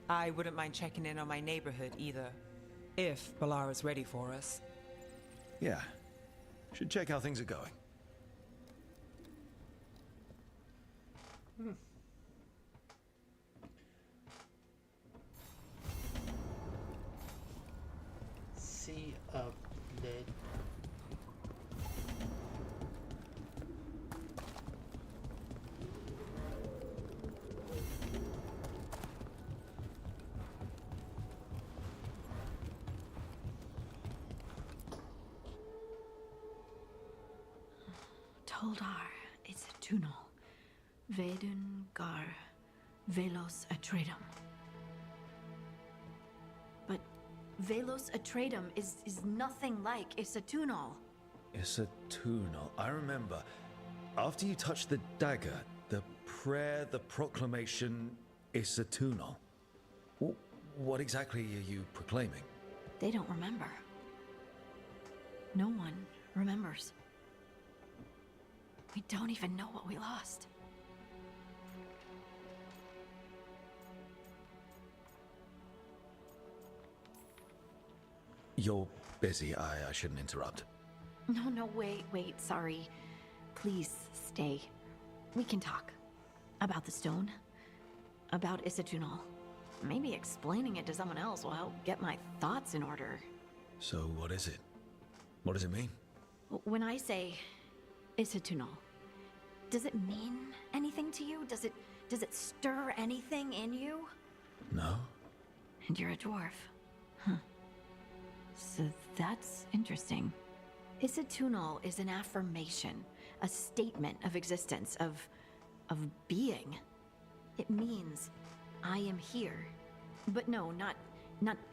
I wouldn't mind checking in on my neighborhood either. If Balara's ready for us. Yeah. Should check how things are going. See up lid. Toldar, it's a Tunal. Vedun Gar. Velos Atreides. But Velos Atreides is nothing like Isatunal. Isatunal. I remember. After you touched the dagger, the prayer, the proclamation, Isatunal. What exactly are you proclaiming? They don't remember. No one remembers. We don't even know what we lost. You're busy. I shouldn't interrupt. No, wait, sorry. Please stay. We can talk. About the stone. About Isatunal. Maybe explaining it to someone else will help get my thoughts in order. So what is it? What does it mean? When I say Isatunal, does it mean anything to you? Does it stir anything in you? No. And you're a dwarf. Huh. So that's interesting. Isatunal is an affirmation, a statement of existence, of being. It means I am here. But no, not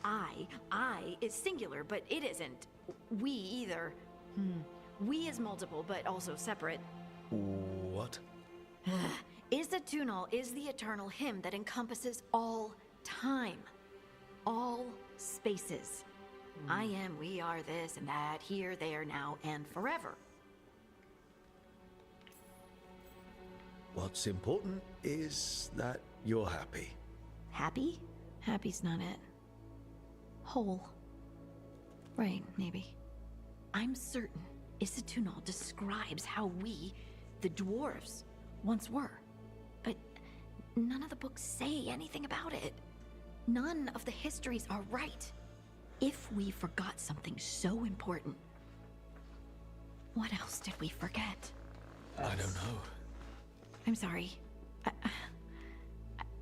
I. I is singular, but it isn't. We either. We is multiple, but also separate. What? Isatunal is the eternal hymn that encompasses all time. All spaces. I am, we are, this and that, here, there, now, and forever. What's important is that you're happy. Happy? Happy's not it. Whole. Right, maybe. I'm certain Isatunal describes how we, the dwarves, once were. But none of the books say anything about it. None of the histories are right. If we forgot something so important, what else did we forget? I don't know. I'm sorry.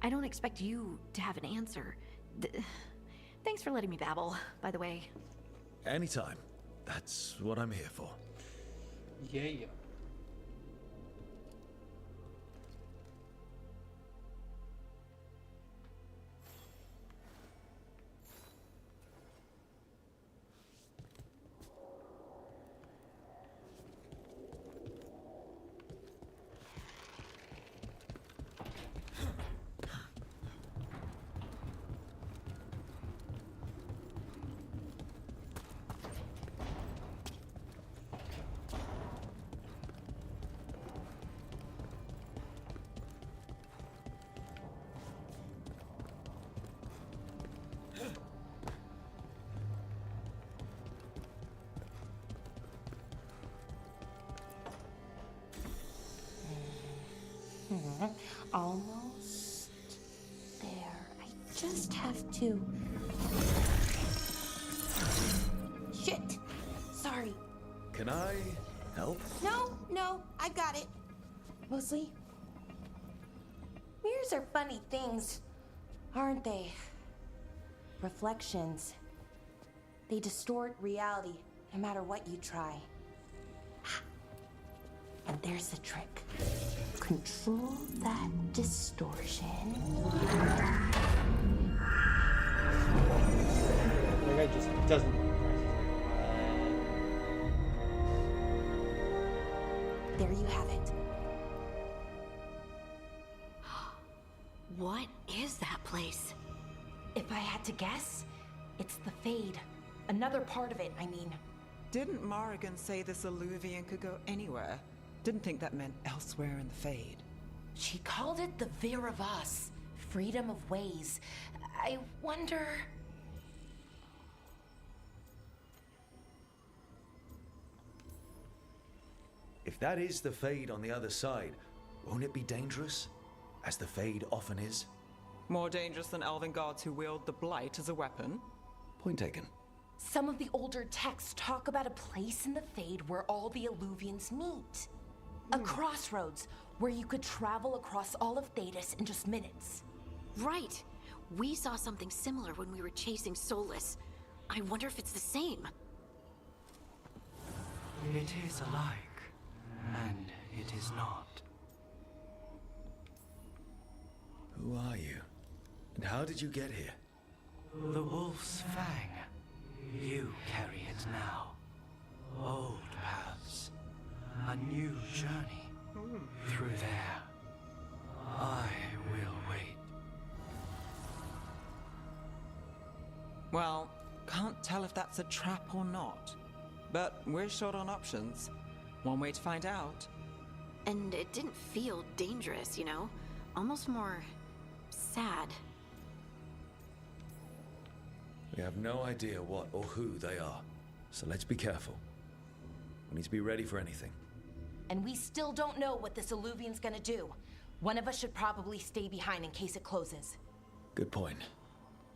I don't expect you to have an answer. Thanks for letting me babble, by the way. Anytime. That's what I'm here for. Yeah. Almost there. I just have to... Shit! Sorry. Can I help? No, I got it. Mostly. Mirrors are funny things, aren't they? Reflections. They distort reality, no matter what you try. And there's the trick. Control that distortion. The guy just doesn't. There you have it. What is that place? If I had to guess, it's the Fade. Another part of it, I mean. Didn't Morrigan say this Illuvian could go anywhere? Didn't think that meant elsewhere in the Fade. She called it the Vir of Us, freedom of ways. I wonder... If that is the Fade on the other side, won't it be dangerous? As the Fade often is? More dangerous than elven gods who wield the Blight as a weapon? Point taken. Some of the older texts talk about a place in the Fade where all the Illuvians meet. A crossroads where you could travel across all of Thedas in just minutes. Right. We saw something similar when we were chasing Solus. I wonder if it's the same. It is alike, and it is not. Who are you? And how did you get here? The Wolf's Fang. You carry it now. Old paths. A new journey. Through there. I will wait. Well, can't tell if that's a trap or not. But we're short on options. One way to find out. And it didn't feel dangerous, you know? Almost more sad. We have no idea what or who they are, so let's be careful. We need to be ready for anything. And we still don't know what this Illuvian's gonna do. One of us should probably stay behind in case it closes. Good point.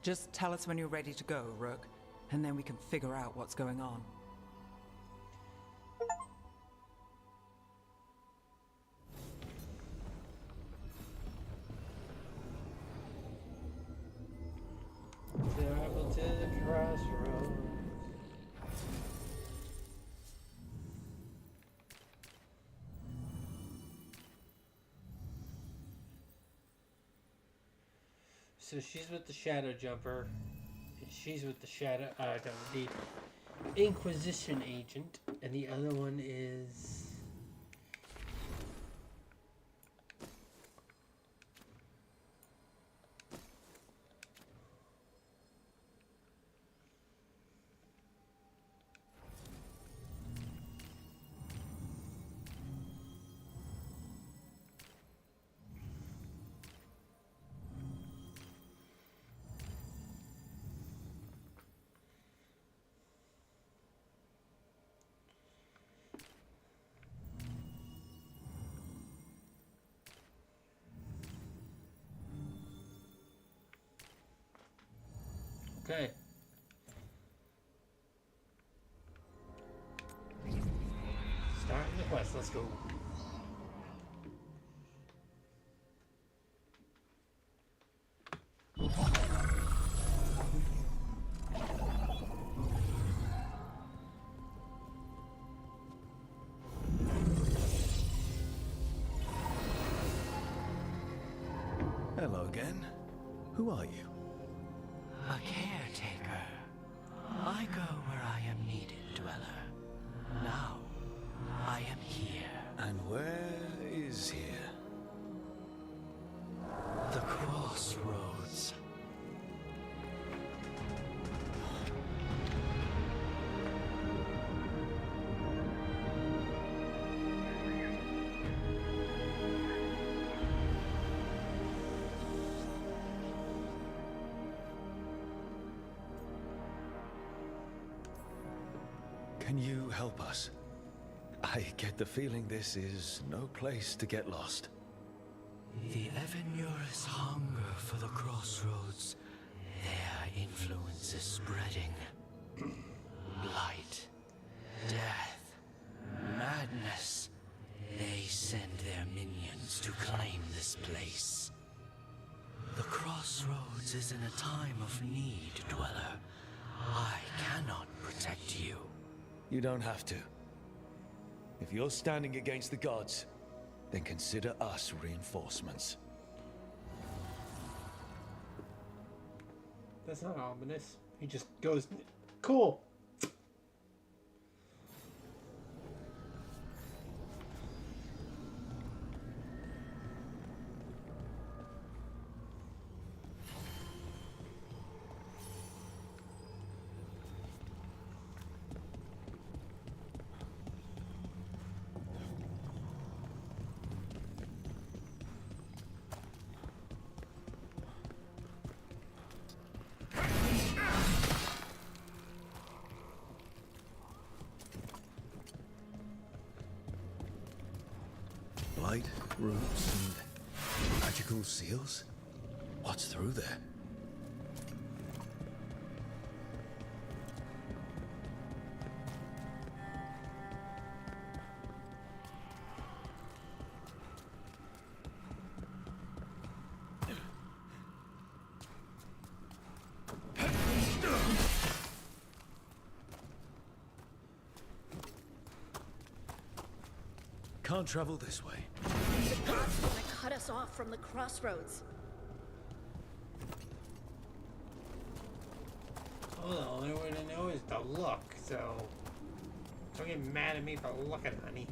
Just tell us when you're ready to go, Rook, and then we can figure out what's going on. Travel to the crossroads. So she's with the Shadow Jumper, and she's with the the Inquisition agent, and the other one is. Okay. Starting the quest, let's go. Hello again. Who are you? A caretaker. I go where I am needed, Dweller. Now, I am here. And where is here? The crossroads. Can you help us? I get the feeling this is no place to get lost. The Evenurus hunger for the crossroads. Their influence is spreading. Blight, death, madness. They send their minions to claim this place. The crossroads is in a time of need, Dweller. I cannot protect you. You don't have to. If you're standing against the gods, then consider us reinforcements. That's not ominous. He just goes, cool. Blight, roots, and magical seals? What's through there? Can't travel this way. The gods want to cut us off from the crossroads. Well, the only way to know is to look, so don't get mad at me for looking, honey.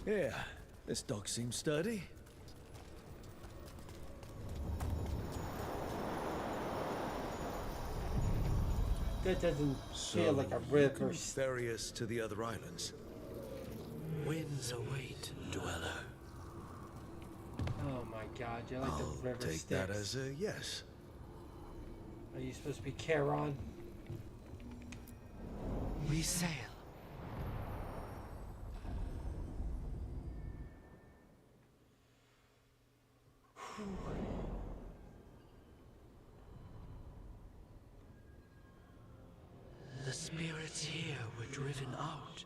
Yeah, this dog seems sturdy. That doesn't feel like a river. Ferry us to the other islands. Winds await, dweller. Oh my god, you're like I'll the river take Styx. that as a yes. Are you supposed to be Charon? We sail. The spirits here were driven out,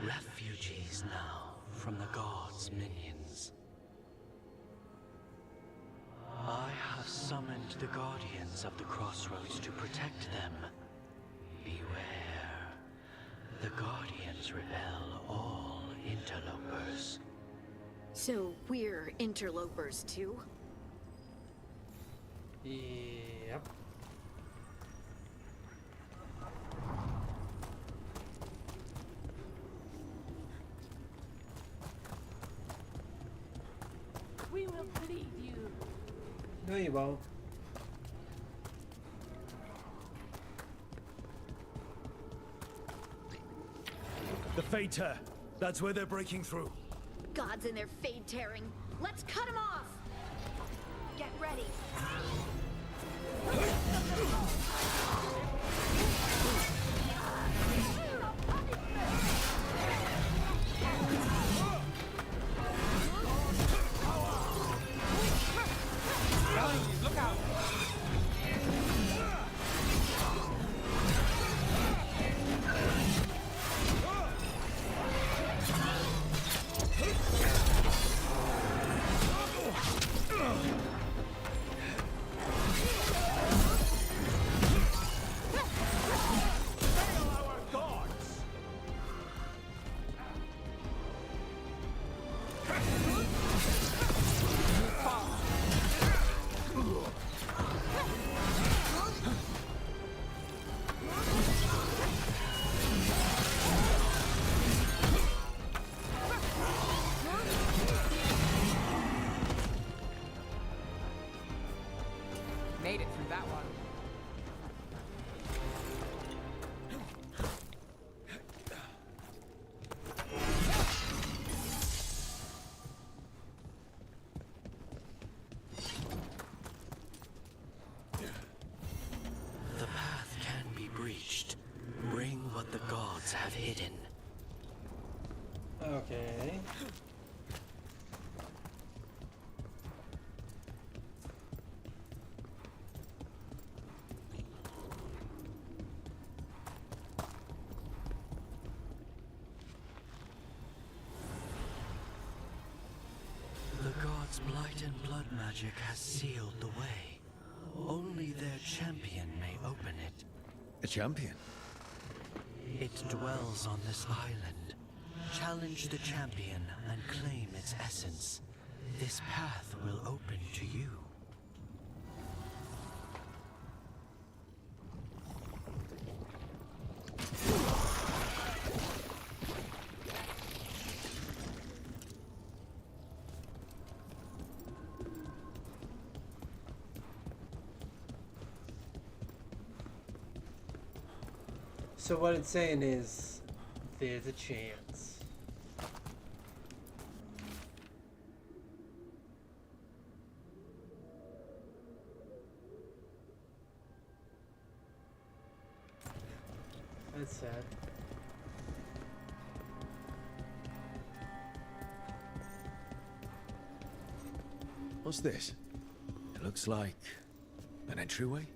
refugees now from the gods' minions. I have summoned the guardians of the crossroads to protect them. Beware. The guardians repel all interlopers. So we're interlopers too? Yep. We will bleed you. No, you won't. The Fater! That's where they're breaking through. Gods and their fade tearing. Let's cut them off! Get ready. Look out! Made it through that one. The path can be breached. Bring what the gods have hidden. Okay. The gods' blight and blood magic has sealed the way. Only their champion may open it. A champion? It dwells on this island. Challenge the champion and claim its essence. This path will open to you. So what it's saying is, there's a chance. That's sad. What's this? It looks like an entryway.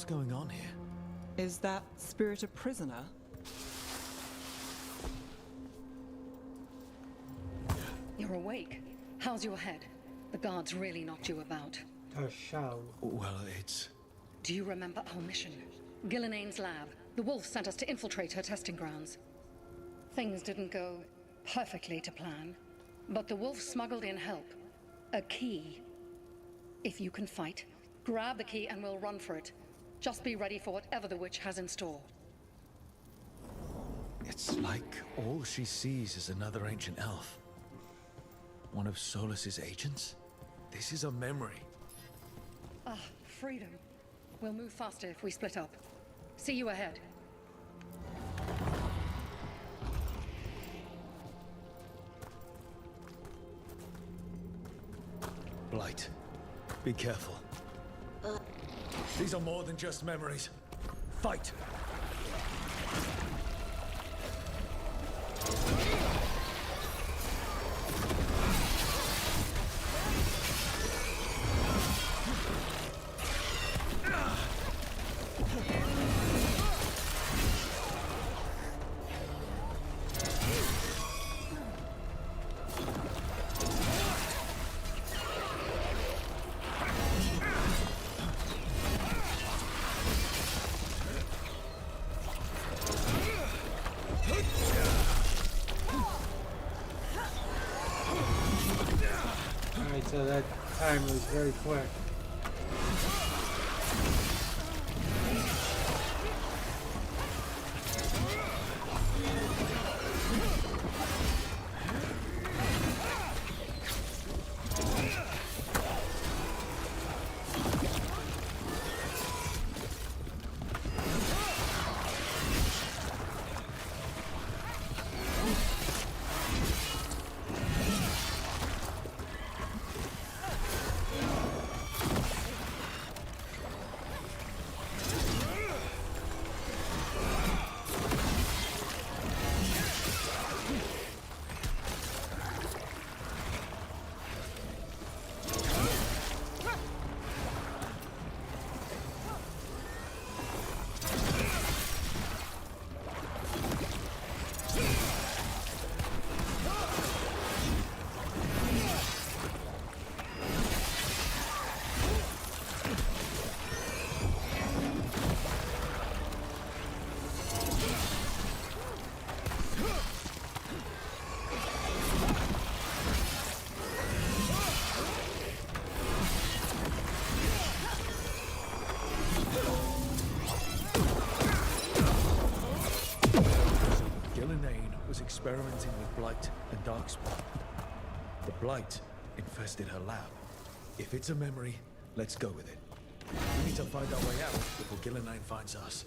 What's going on here? Is that spirit a prisoner? You're awake. How's your head? The guards really knocked you about. Well, it's... Do you remember our mission? Gillenane's lab. The wolf sent us to infiltrate her testing grounds. Things didn't go perfectly to plan, but the wolf smuggled in help. A key. If you can fight, grab the key and we'll run for it. Just be ready for whatever the witch has in store. It's like all she sees is another ancient elf. One of Solus's agents? This is a memory. Ah, freedom. We'll move faster if we split up. See you ahead. Blight, be careful. These are more than just memories. Fight! Alright, so that time was very quick. Experimenting with Blight and Darkspawn. The Blight infested her lab. If it's a memory, let's go with it. We need to find our way out before Gillenane finds us.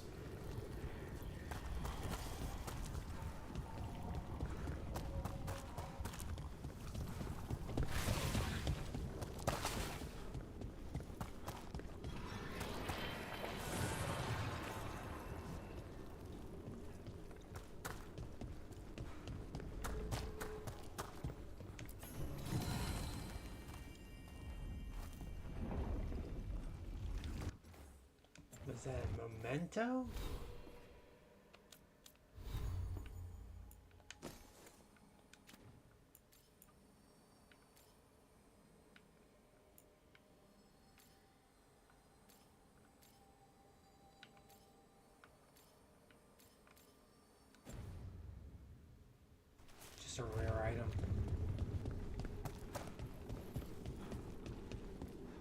Was that Memento? Just a rare item.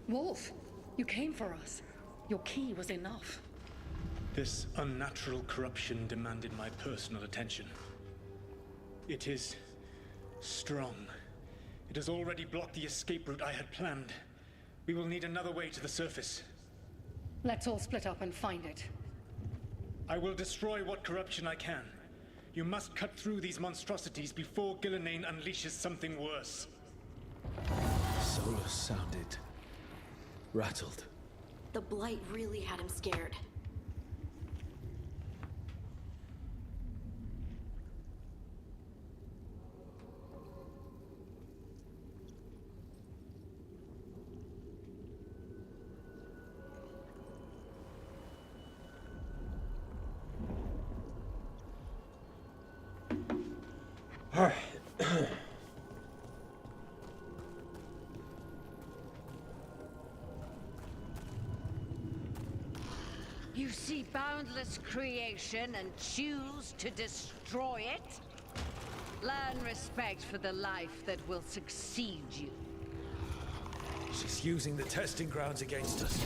Wolf, you came for us. Your key was enough. This unnatural corruption demanded my personal attention. It is strong. It has already blocked the escape route I had planned. We will need another way to the surface. Let's all split up and find it. I will destroy what corruption I can. You must cut through these monstrosities before Gillenane unleashes something worse. Solus sounded rattled. The Blight really had him scared. Alright. You see boundless creation and choose to destroy it? Learn respect for the life that will succeed you. She's using the testing grounds against us.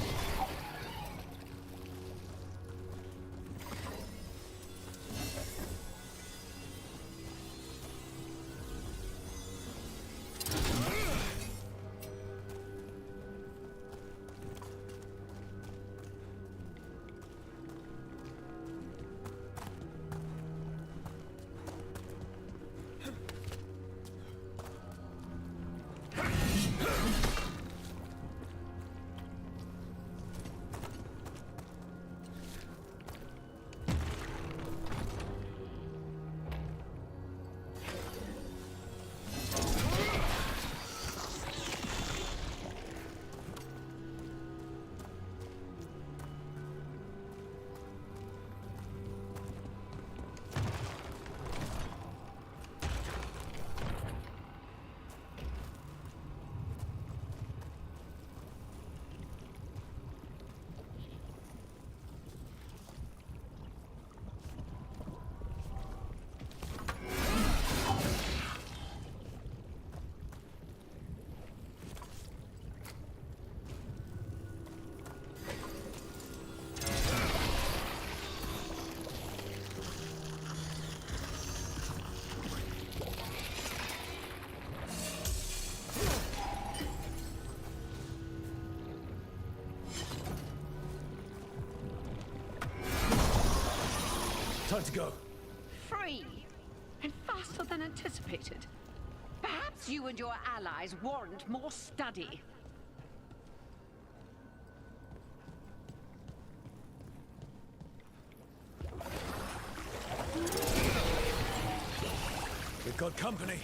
Time to go. Free! And faster than anticipated. Perhaps you and your allies warrant more study. We've got company.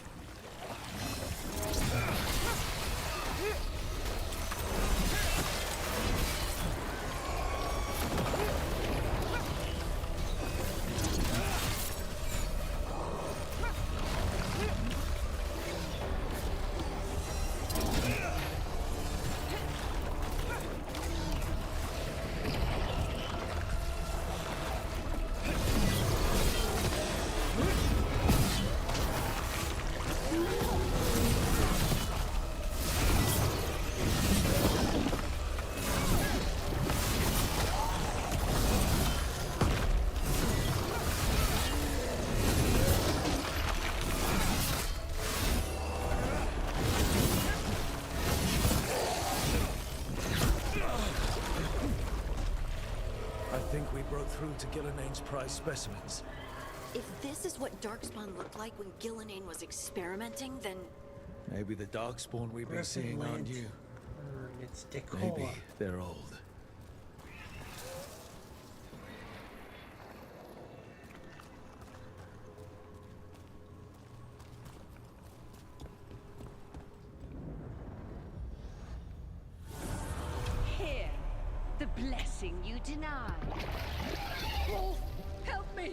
I think we broke through to Gilnenane's prize specimens. If this is what Darkspawn looked like when Gillenane was experimenting, then... Maybe the Darkspawn we've been seeing aren't new. It's decor. Maybe they're old. Here, the blessing you denied. Wolf, help me!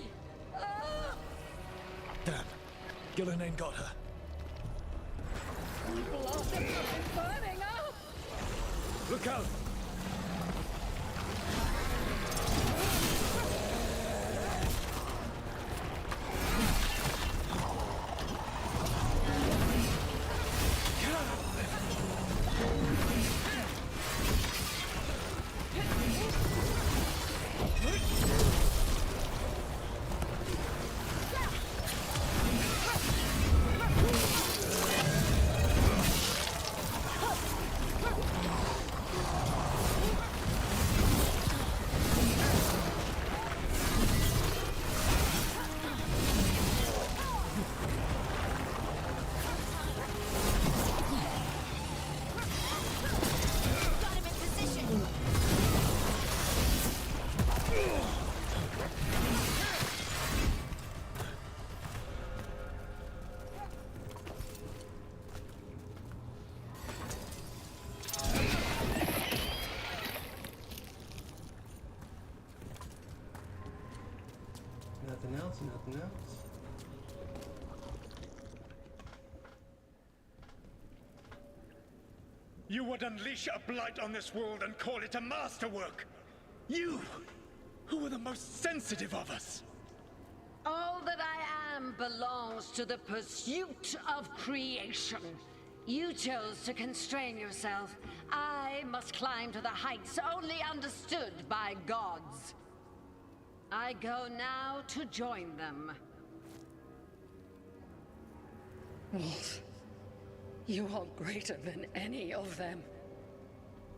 Ah! Damn. Gillenane got her. Blossom is burning up! Look out! Nothing else, nothing else. You would unleash a blight on this world and call it a masterwork! You, who are the most sensitive of us! All that I am belongs to the pursuit of creation. You chose to constrain yourself. I must climb to the heights only understood by gods. I go now to join them. Wolf, you are greater than any of them.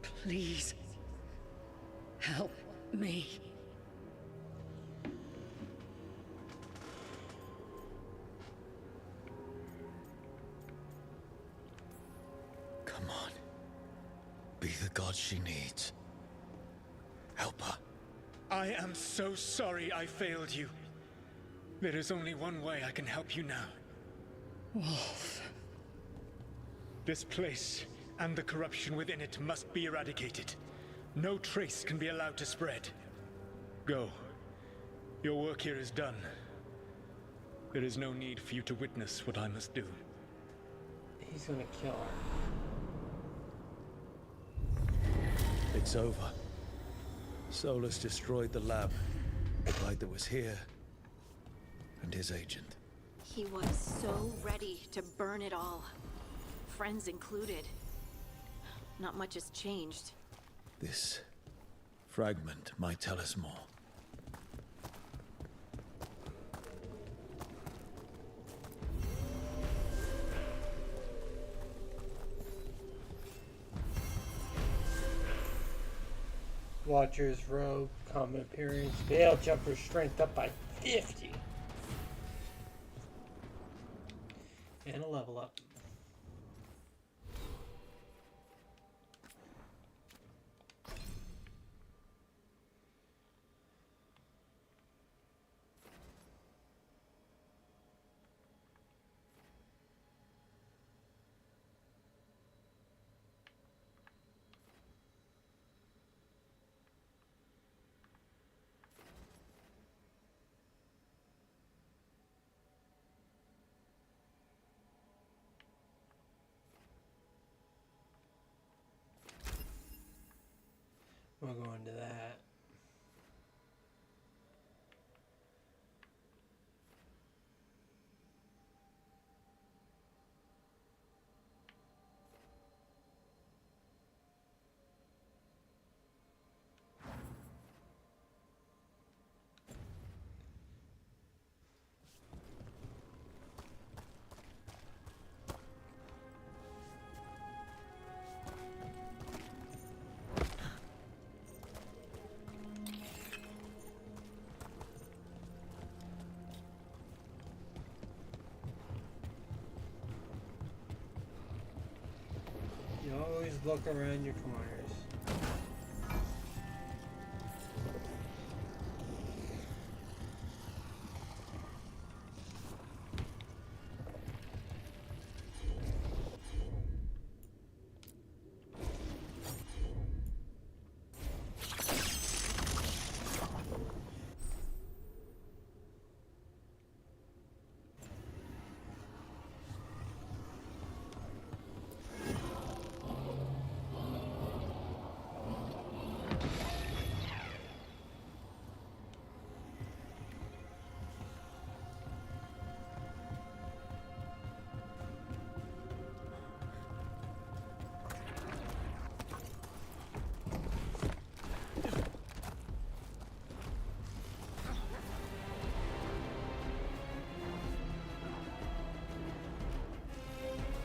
Please, help me. Come on. Be the god she needs. Help her. I am so sorry I failed you. There is only one way I can help you now. Wolf. This place and the corruption within it must be eradicated. No trace can be allowed to spread. Go. Your work here is done. There is no need for you to witness what I must do. He's gonna kill her. It's over. Solus destroyed the lab. The light that was here. And his agent. He was so ready to burn it all. Friends included. Not much has changed. This fragment might tell us more. Watcher's robe, common appearance, Veil Jumper strength up by 50. And a level up. We'll go into that. You always look around your corners.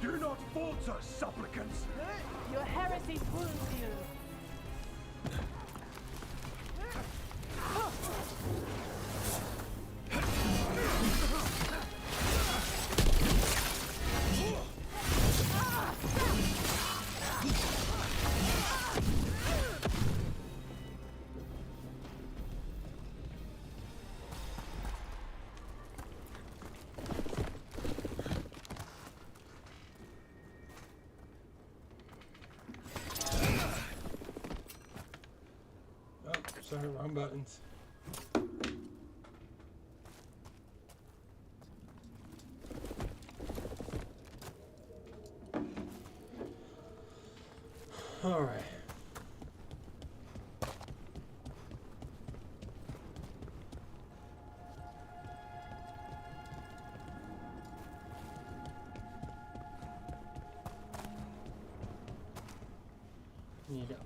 Do not falter, supplicants! Your heresy wounds you. Sorry, wrong buttons.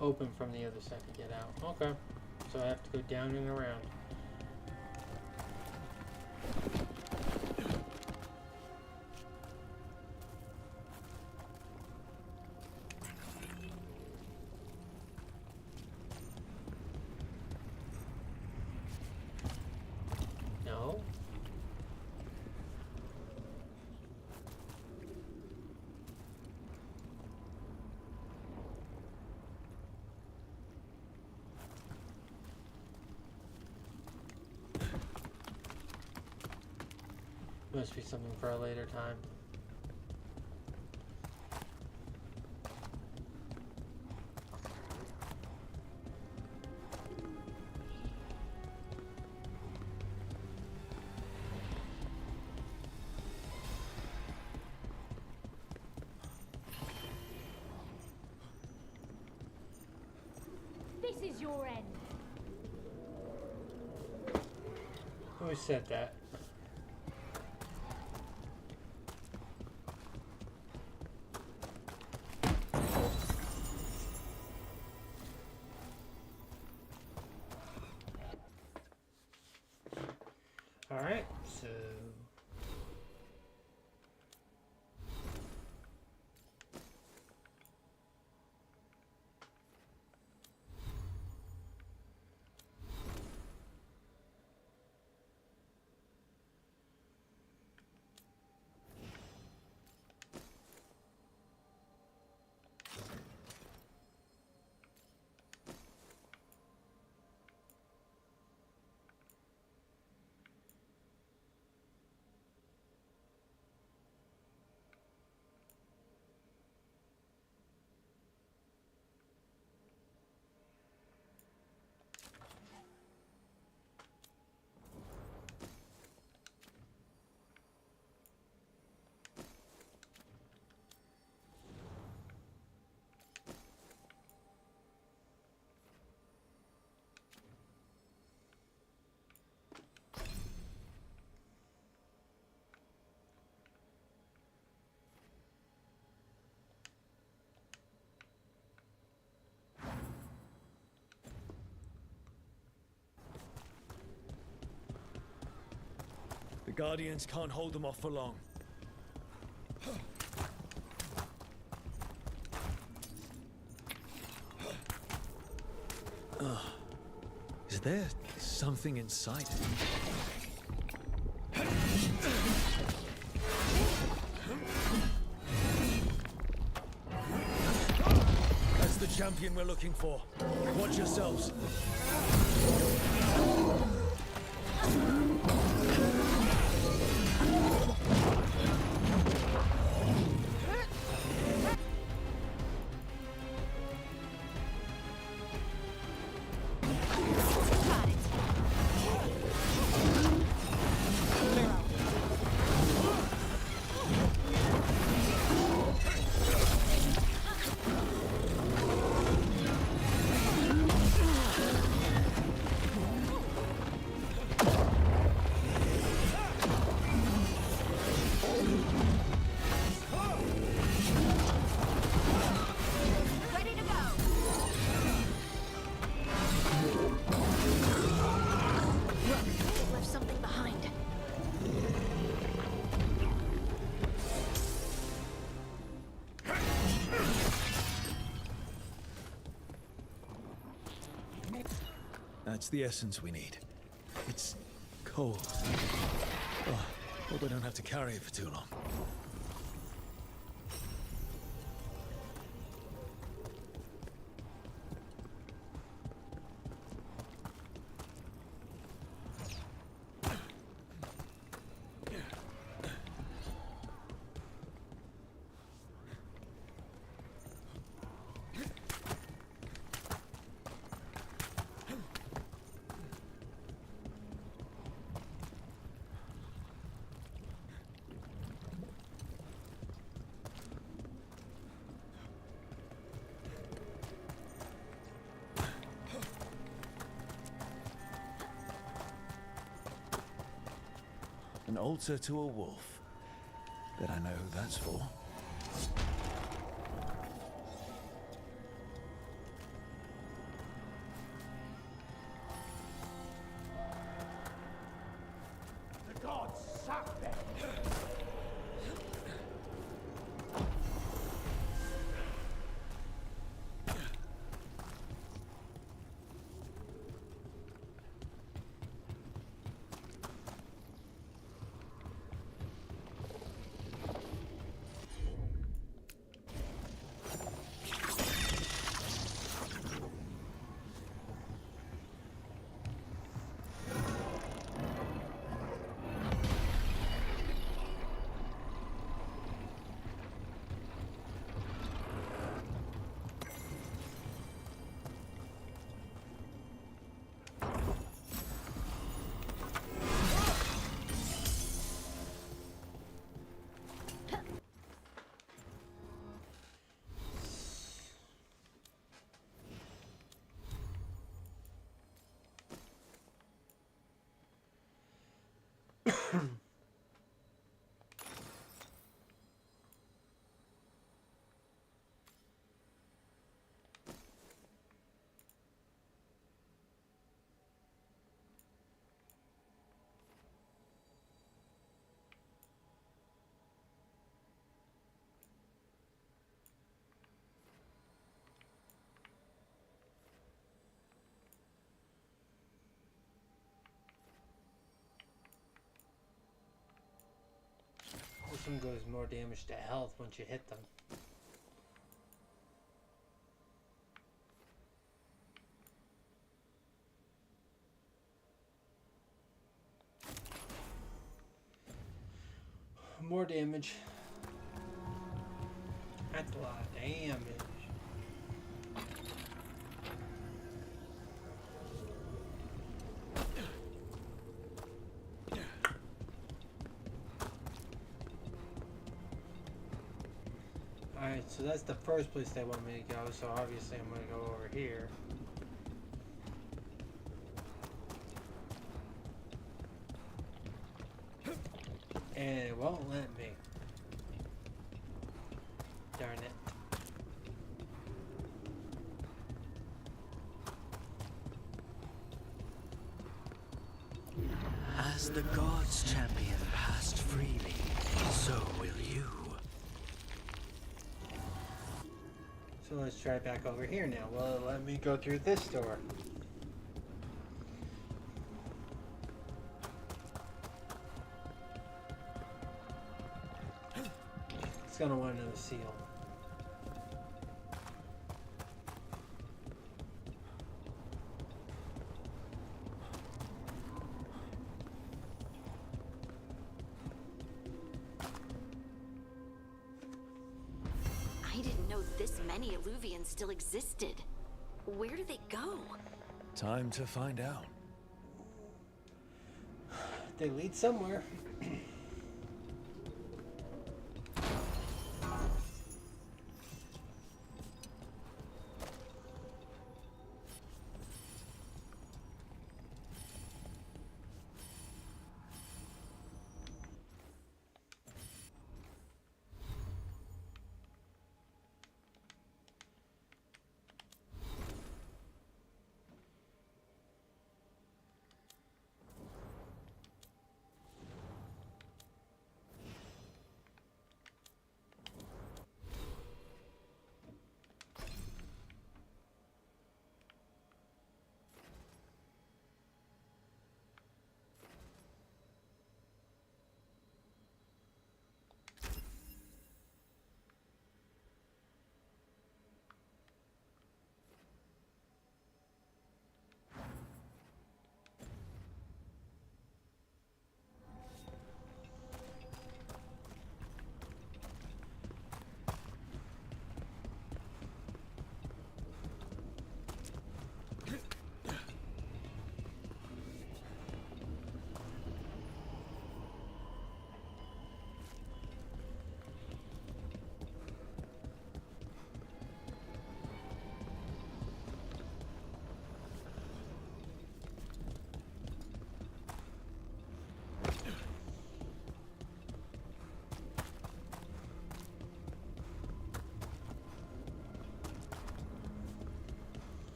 open from the other side to get out. Okay. So I have to go down and around. No. Must be something for a later time. This is your end. Who said that? Alright, so... The Guardians can't hold them off for long. Is there something inside? That's the champion we're looking for. Watch yourselves. That's the essence we need. It's cold. Oh, hope I don't have to carry it for too long. An altar to a wolf. Bet I know who that's for. This one goes more damage to health once you hit them. More damage. That's a lot of damage. Alright, so that's the first place they want me to go, so obviously I'm going to go over here. And it won't let me. Darn it. As the gods' champion passed freely, so will you. So let's try back over here now. Well, let me go through this door. It's gonna want another seal. I didn't know this many Illuvians still existed. Where do they go? Time to find out. They lead somewhere.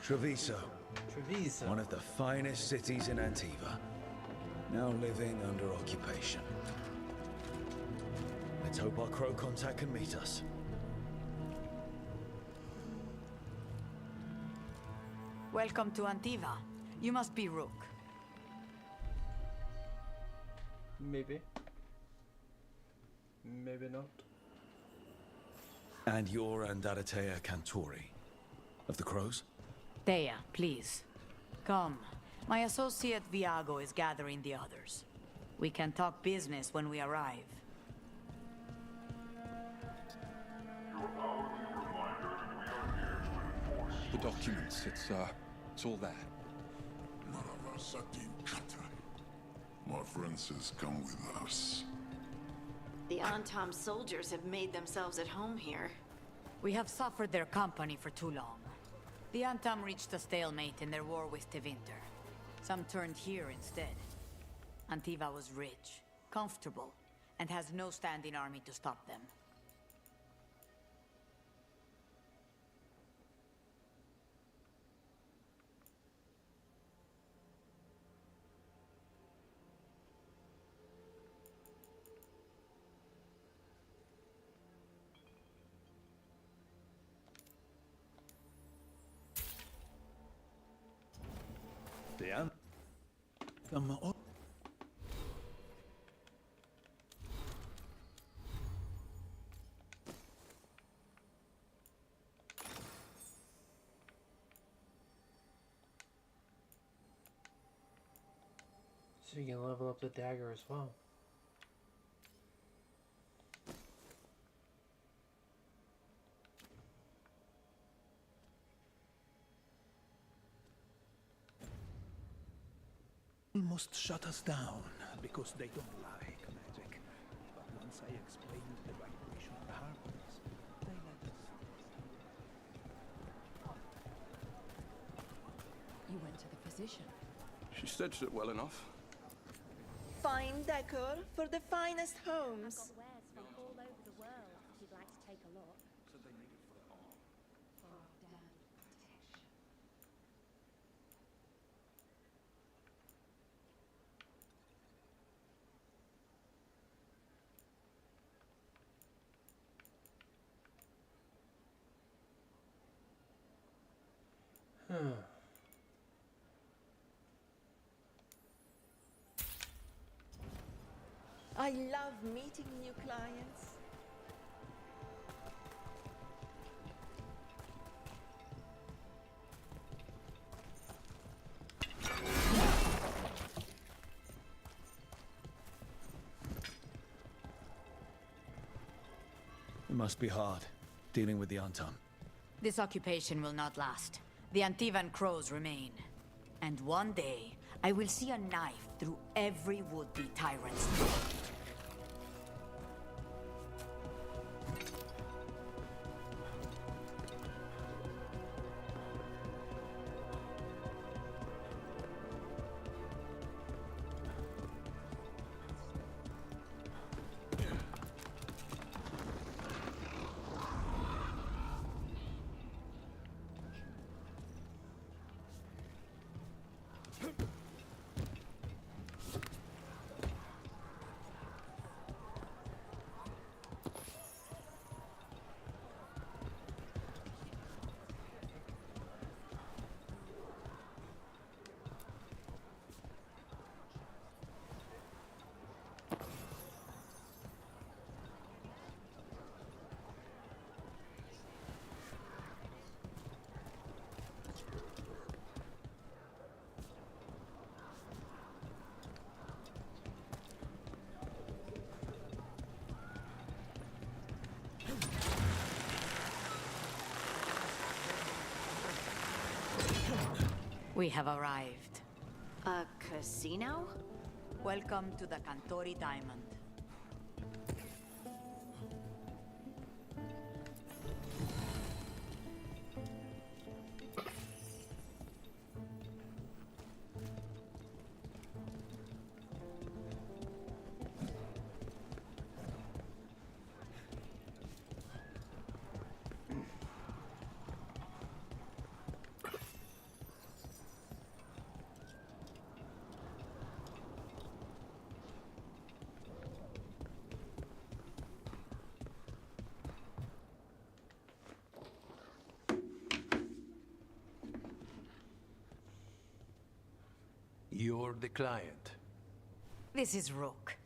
Treviso. Treviso. One of the finest cities in Antiva. Now living under occupation. Let's hope our crow contact can meet us. Welcome to Antiva. You must be Rook. Maybe. Maybe not. And you're Andaratea Cantori. Of the Crows? Thea, please. Come. My associate Viago is gathering the others. We can talk business when we arrive. The documents, it's all there. My friend says come with us. The Antam soldiers have made themselves at home here. We have suffered their company for too long. The Antam reached a stalemate in their war with Tevinter. Some turned here instead. Antiva was rich, comfortable, and has no standing army to stop them. So you can level up the dagger as well. Must shut us down because they don't like magic. But once I explained the vibration of the harpies, they let us. You went to the physician. She stitched it well enough. Fine decor for the finest homes. I've got wares from all over the world if you'd like to take a look. So they need it for the arm. Oh, damn. I love meeting new clients. It must be hard, dealing with the Antam. This occupation will not last. The Antivan crows remain. And one day, I will see a knife through every would-be tyrant's throat. We have arrived. A casino? Welcome to the Cantori Diamond. You're the client. This is Rook.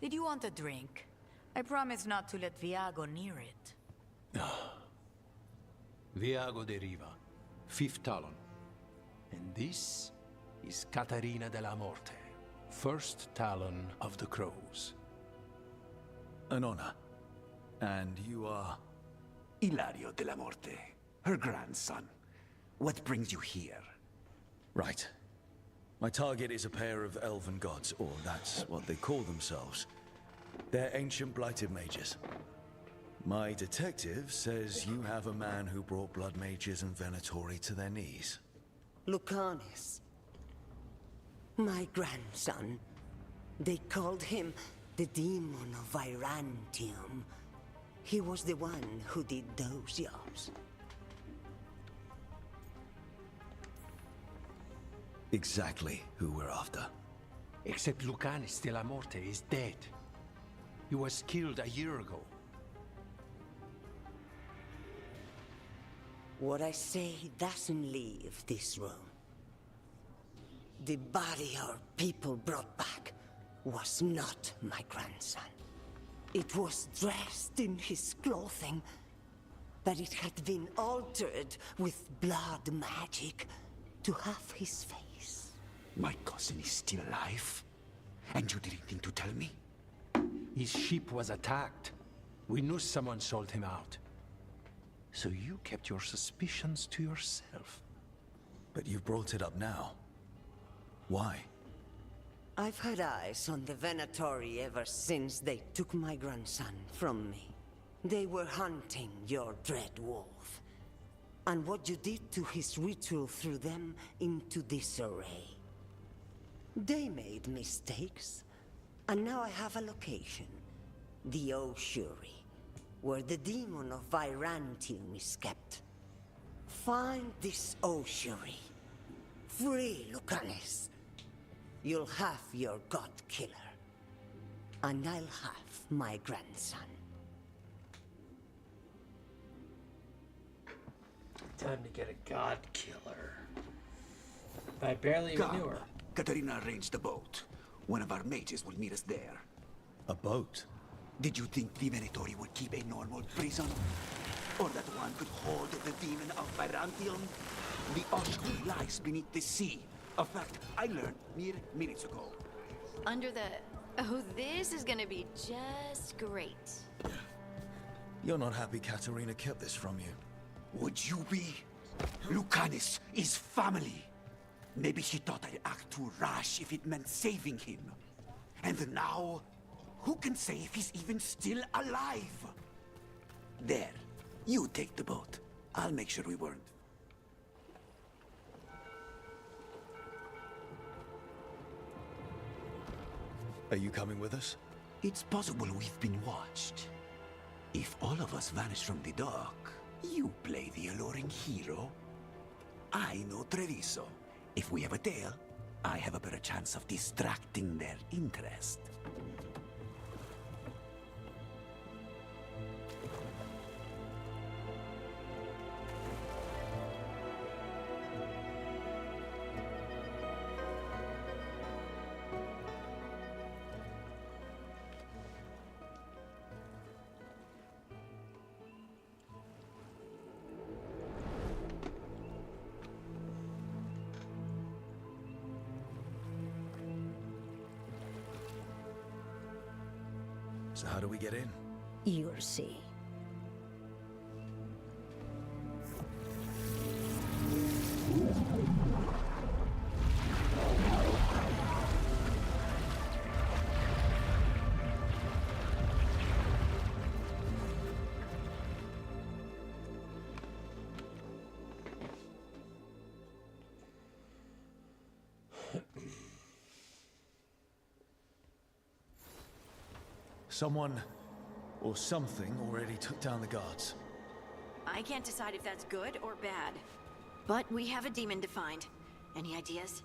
Did you want a drink? I promise not to let Viago near it. Viago de Riva, 5th Talon. And this is Catarina de la Morte, first Talon of the Crows. An honor. And you are? Ilario de la Morte, her grandson. What brings you here? Right. My target is a pair of elven gods, or that's what they call themselves. They're ancient blighted mages. My detective says you have a man who brought blood mages and Venatori to their knees. Lucanus. My grandson. They called him the Demon of Virantium. He was the one who did those jobs. Exactly who we're after. Except Lucanus de la Morte is dead. He was killed a year ago. What I say doesn't leave this room. The body our people brought back was not my grandson. It was dressed in his clothing, but it had been altered with blood magic to have his face. My cousin is still alive? And you didn't think to tell me? His ship was attacked. We knew someone sold him out. So you kept your suspicions to yourself. But you've brought it up now. Why? I've had eyes on the Venatori ever since they took my grandson from me. They were hunting your dread wolf. And what you did to his ritual threw them into disarray. They made mistakes, and now I have a location. The Ossuary, where the demon of Virantium is kept. Find this Ossuary. Free Lucanus. You'll have your god killer. And I'll have my grandson. Time to get a god killer. I barely even knew her. Catarina arranged a boat. One of our mages will meet us there. A boat? Did you think the Venatori would keep a normal prison? Or that one could hold the demon of Virantium? The Ossuary lies beneath the sea. A fact I learned mere minutes ago. Under the... Oh, this is gonna be just great. You're not happy Catarina kept this from you. Would you be? Lucanus is family. Maybe she thought I'd act too rash if it meant saving him. And now, who can say if he's even still alive? There, you take the boat. I'll make sure we weren't. Are you coming with us? It's possible we've been watched. If all of us vanish from the dock, you play the alluring hero. I know Treviso. If we have a tail, I have a better chance of distracting their interest. So how do we get in? You'll see. Someone or something already took down the guards. I can't decide if that's good or bad. But we have a demon to find. Any ideas?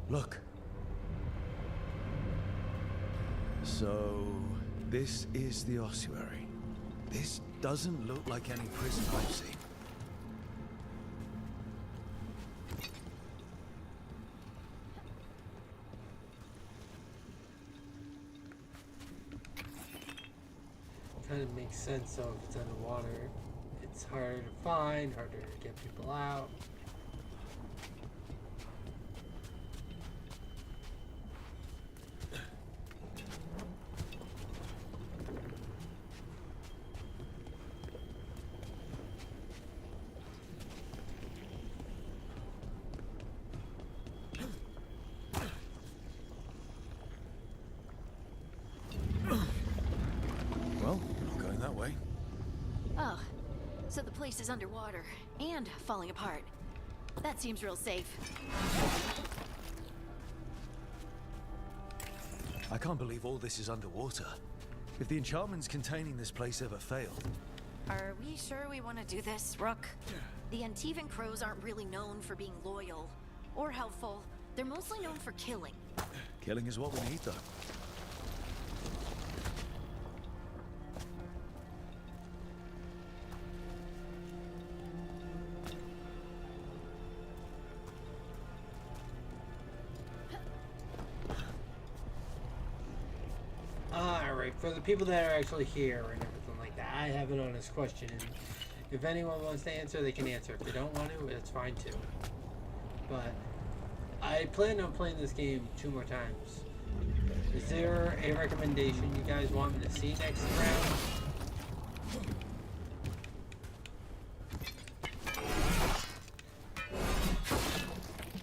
Look. So, this is the ossuary. This doesn't look like any prison I've seen. kind of makes sense though if it's underwater. It's harder to find, harder to get people out. Well, not going that way. Oh, so the place is underwater and falling apart. That seems real safe. I can't believe all this is underwater. If the enchantments containing this place ever failed... Are we sure we want to do this, Rook? The Antivan Crows aren't really known for being loyal or helpful. They're mostly known for killing. Killing is what we need, though. Alright, for the people that are actually here and everything like that, I have an honest question. And if anyone wants to answer, they can answer. If they don't want to, it's fine too. But I plan on playing this game 2 more times. Is there a recommendation you guys want me to see next round?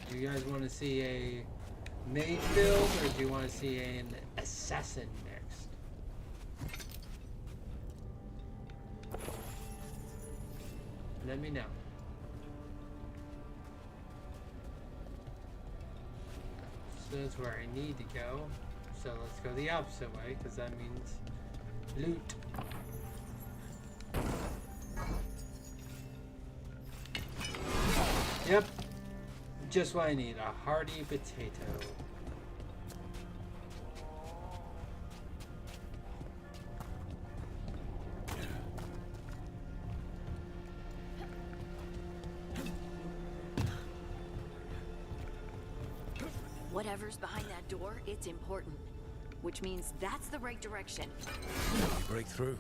Do you guys want to see a mage build, or do you want to see an assassin next? Let me know. So that's where I need to go. So let's go the opposite way, because that means loot. Yep. Just what I need, a hearty potato. Whatever's behind that door, it's important. Which means that's the right direction. You break through.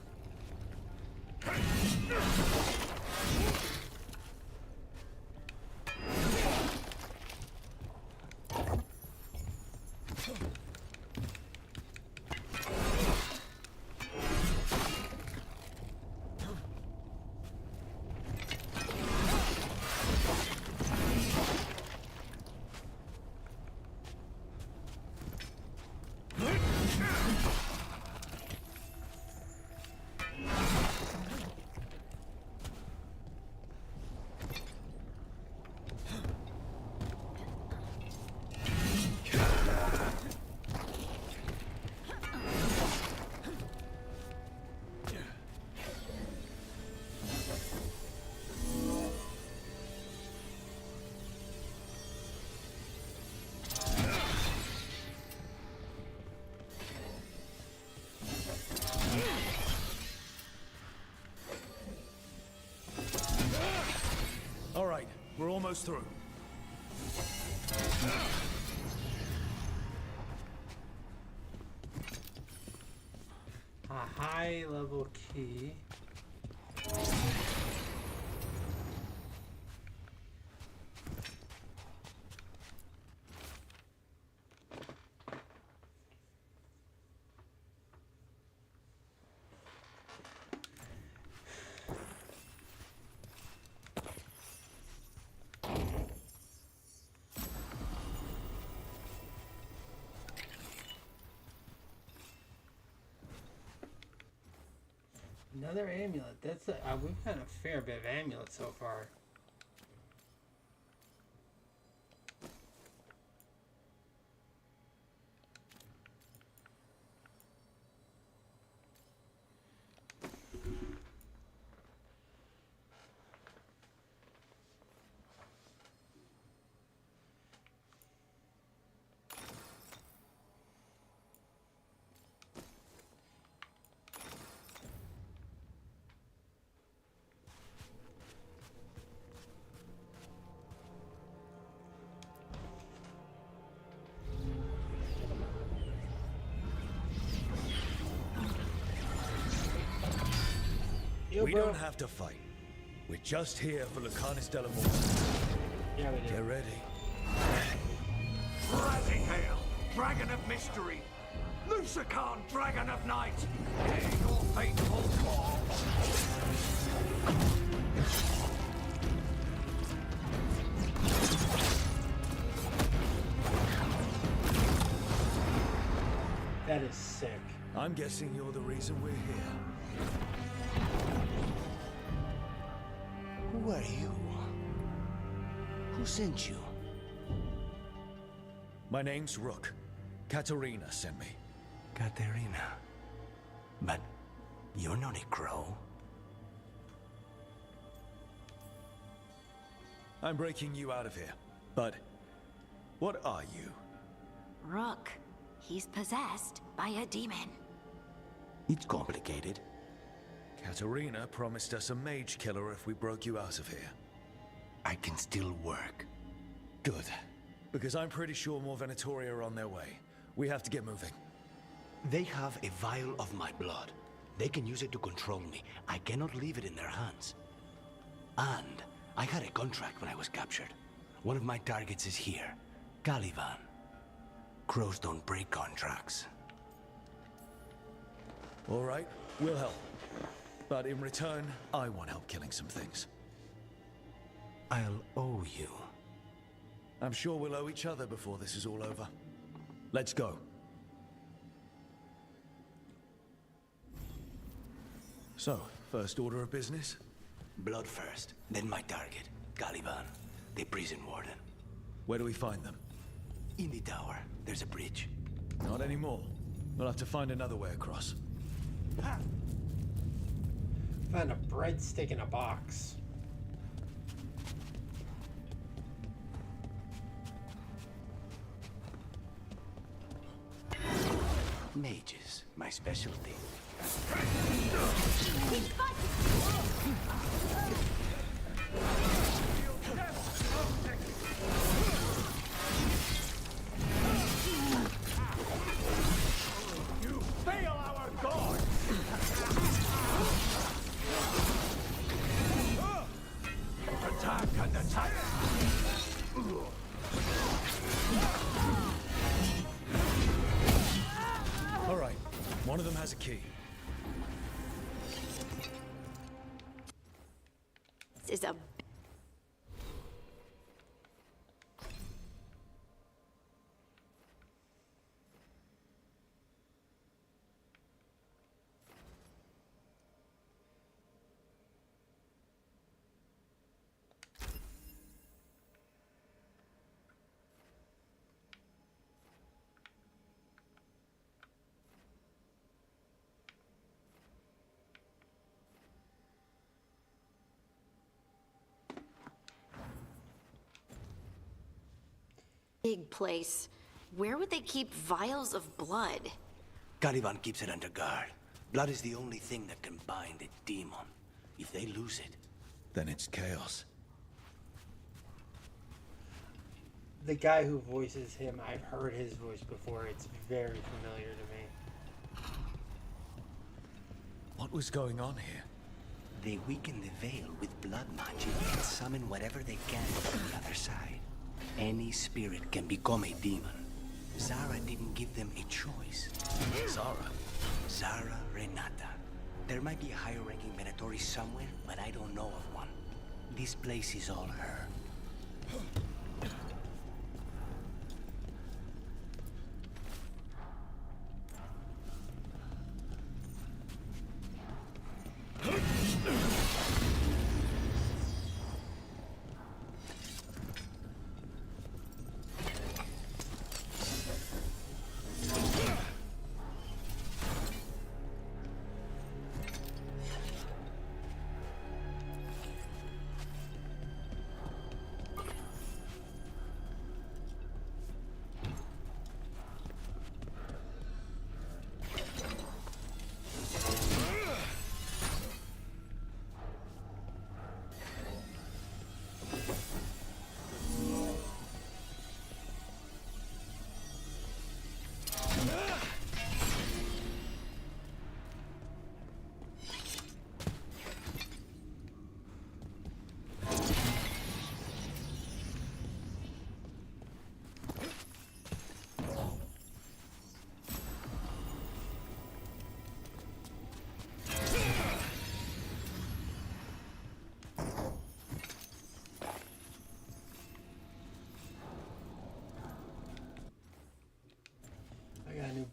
All right, we're almost through. A high level key. Another amulet. That's we've got a fair bit of amulets so far. Yo, we bro. don't have to fight. We're just here for Lucanus Delamorte. Yeah, we do. Get ready. Rising Hail, Dragon of Mystery, Lucican, Dragon of Night, in your faithful call. That is sick. I'm guessing you're the reason we're here. Who are you? Who sent you? My name's Rook. Katerina sent me. Katerina. But you're not a crow. I'm breaking you out of here. But what are you? Rook. He's possessed by a demon. It's complicated. Katerina promised us a mage killer if we broke you out of here. I can still work. Good. Because I'm pretty sure more Venatori are on their way. We have to get moving. They have a vial of my blood. They can use it to control me. I cannot leave it in their hands. And I had a contract when I was captured. One of my targets is here. Caliban. Crows don't break contracts. All right, we'll help. But in return, I want help killing some things. I'll owe you. I'm sure we'll owe each other before this is all over. Let's go. So, first order of business? Blood first, then my target, Caliban, the prison warden. Where do we find them? In the tower. There's a bridge. Not anymore. We'll have to find another way across. Found a breadstick in a box. Mages, my specialty. You fail our god! Attack and attack! All right, one of them has a key. This is a... big place. Where would they keep vials of blood? Caliban keeps it under guard. Blood is the only thing that can bind a demon. If they lose it, then it's chaos. The guy who voices him, I've heard his voice before. It's very familiar to me. What was going on here? they weaken the veil with blood magic and summon whatever they can from the other side. Any spirit can become a demon. Zara didn't give them a choice. Zara? Zara Renata. There might be a higher-ranking Venatori somewhere, but I don't know of one. This place is all her.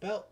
belt.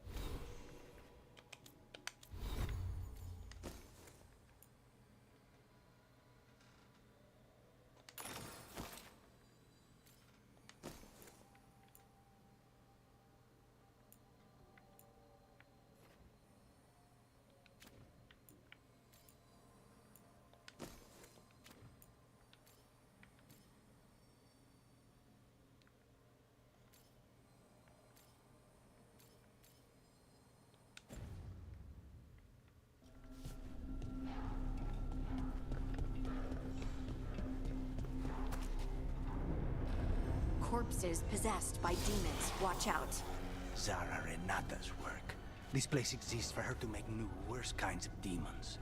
Corpses possessed by demons. Watch out. Zara Renata's work. This place exists for her to make new, worse kinds of demons.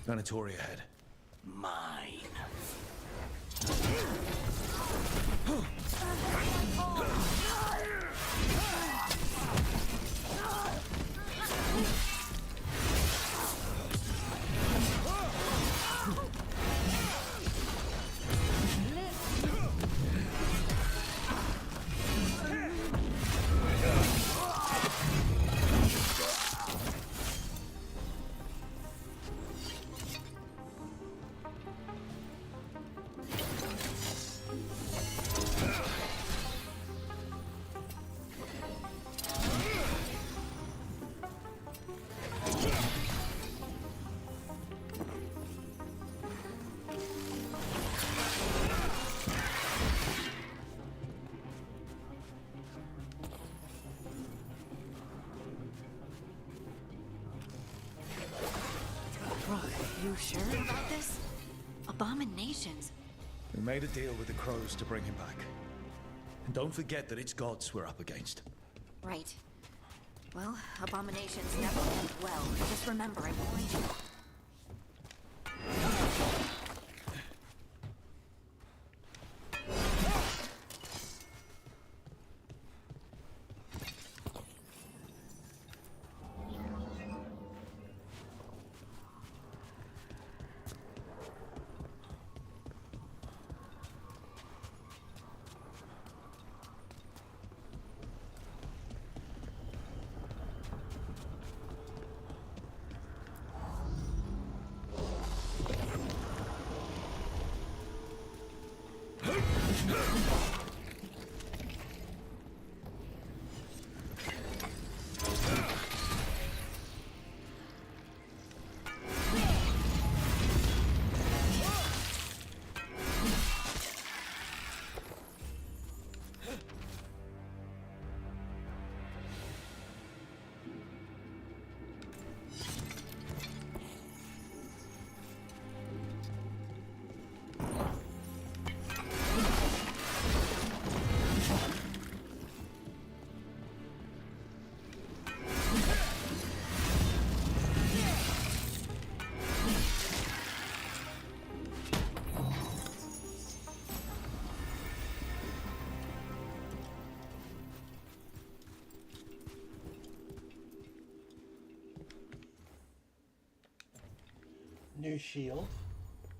Venatori ahead. Mine. You sure about this? Abominations. We made a deal with the crows to bring him back. And don't forget that it's gods we're up against. Right. Well, abominations never end well. Just remember, I warned you. New shield.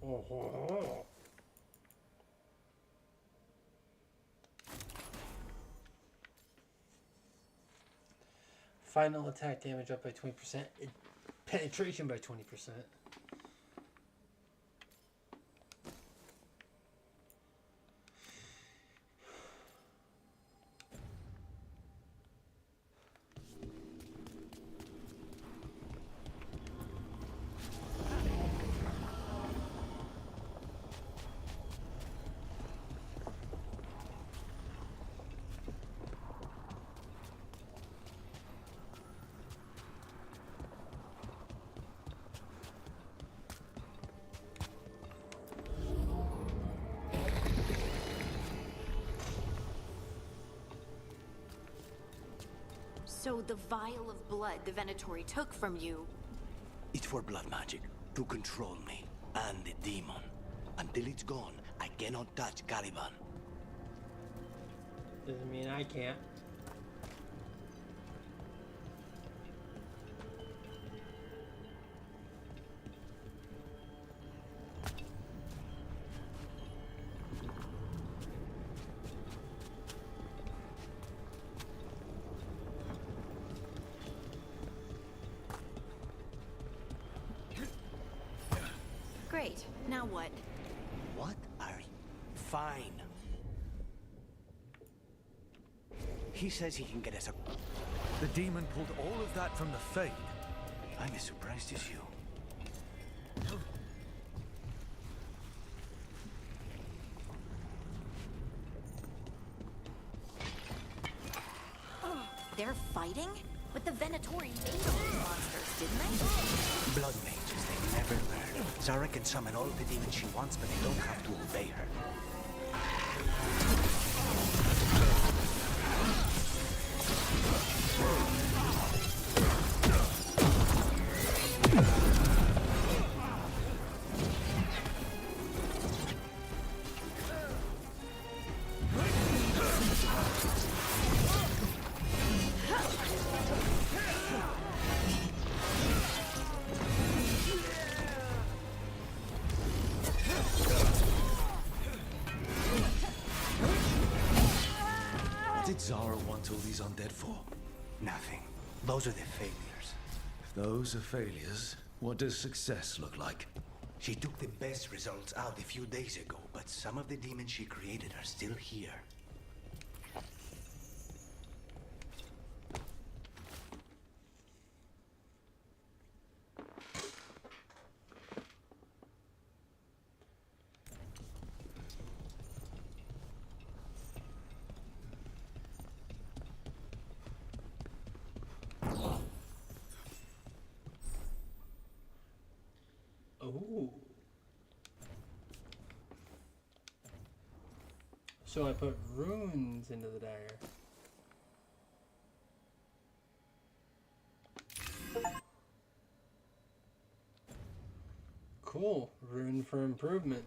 Oh. Final attack damage up by 20%. Penetration by 20%. So the vial of blood the Venatori took from you... It's for blood magic, to control me, and the demon. Until it's gone, I cannot touch Caliban. Doesn't mean I can't. Great. Now what? What are you? Fine. He says he can get us a... The demon pulled all of that from the Fade. I'm as surprised as you. They're fighting? But the Venatori made all these monsters, didn't they? Blood mages, they never learn. Zara can summon all the demons she wants, but they don't have to obey her. What did Zara want all these undead for? Nothing. Those are the failures. If those are failures, what does success look like? She took the best results out a few days ago, but some of the demons she created are still here. Oh. So I put runes into the dagger. Cool. Rune for improvement.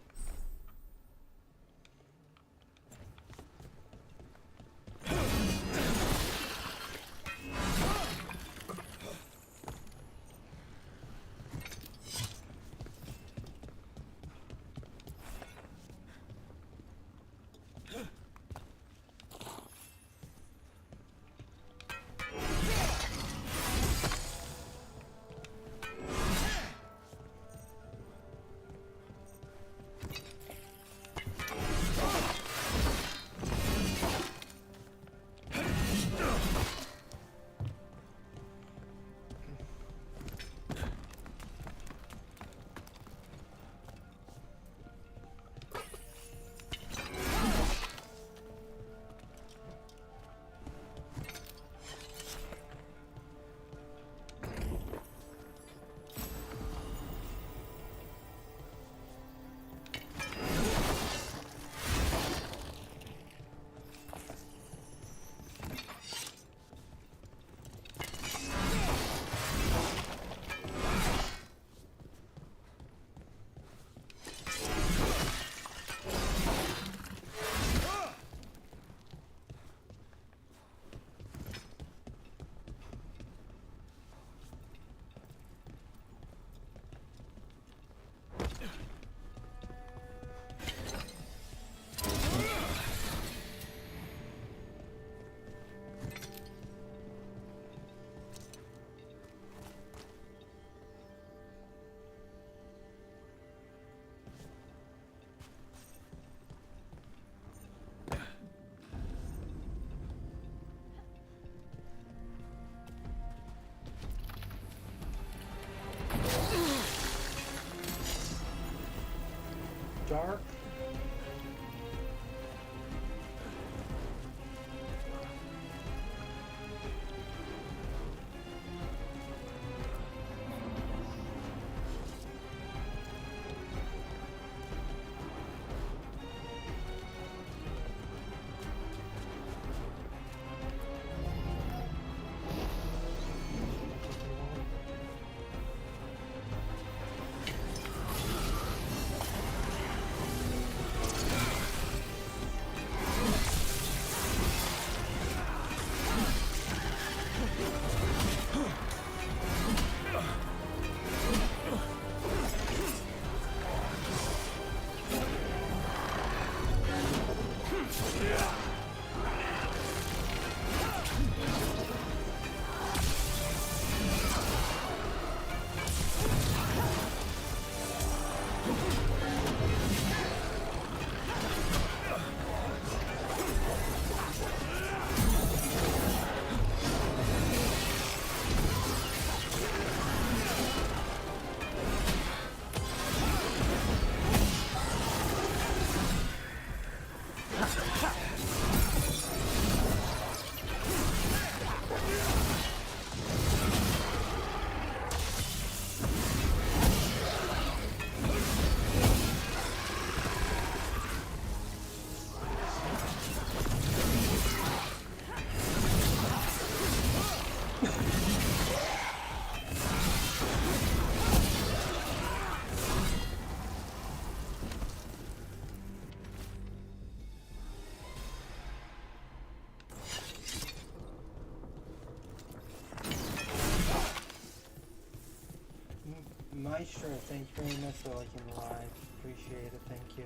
Maestro, thank you very much for liking the live. Appreciate it, thank you.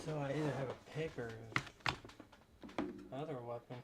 So I either have a pick or other weapon.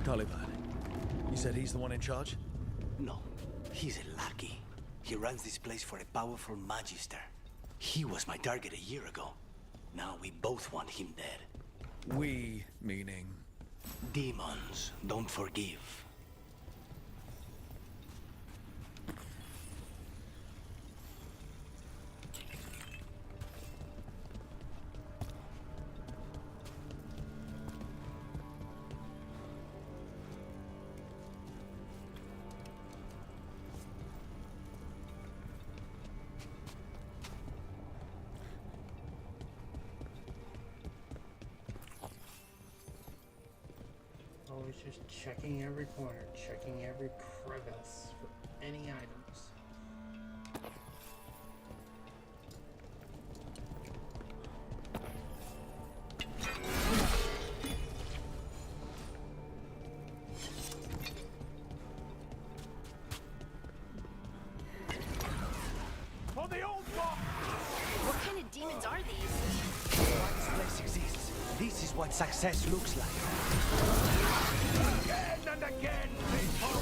Taliban. You said he's the one in charge? No, he's a lackey. He runs this place for a powerful magister. He was my target a year ago. Now we both want him dead. We, meaning? Demons don't forgive. Always just checking every corner, checking every crevice for any items. For the old box! What kind of demons are these? Why this place exists. This is what success looks like. Again and again, people!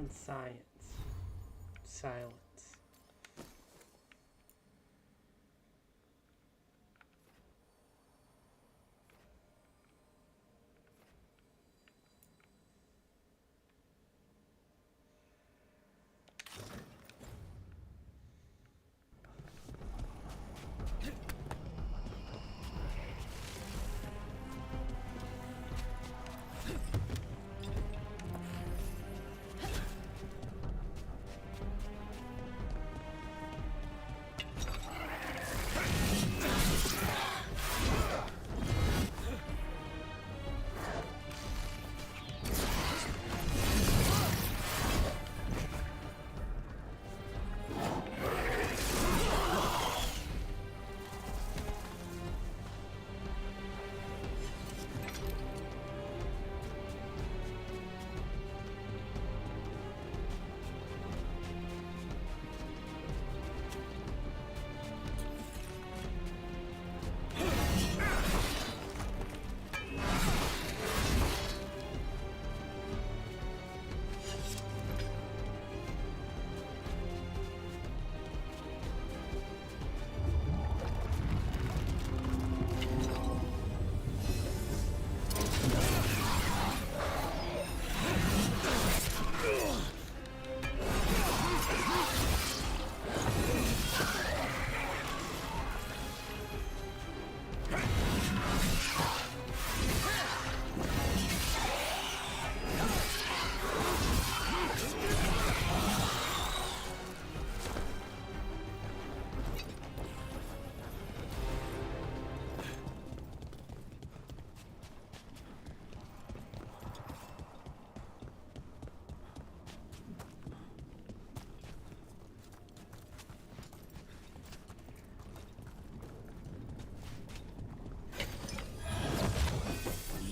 on science. Silence.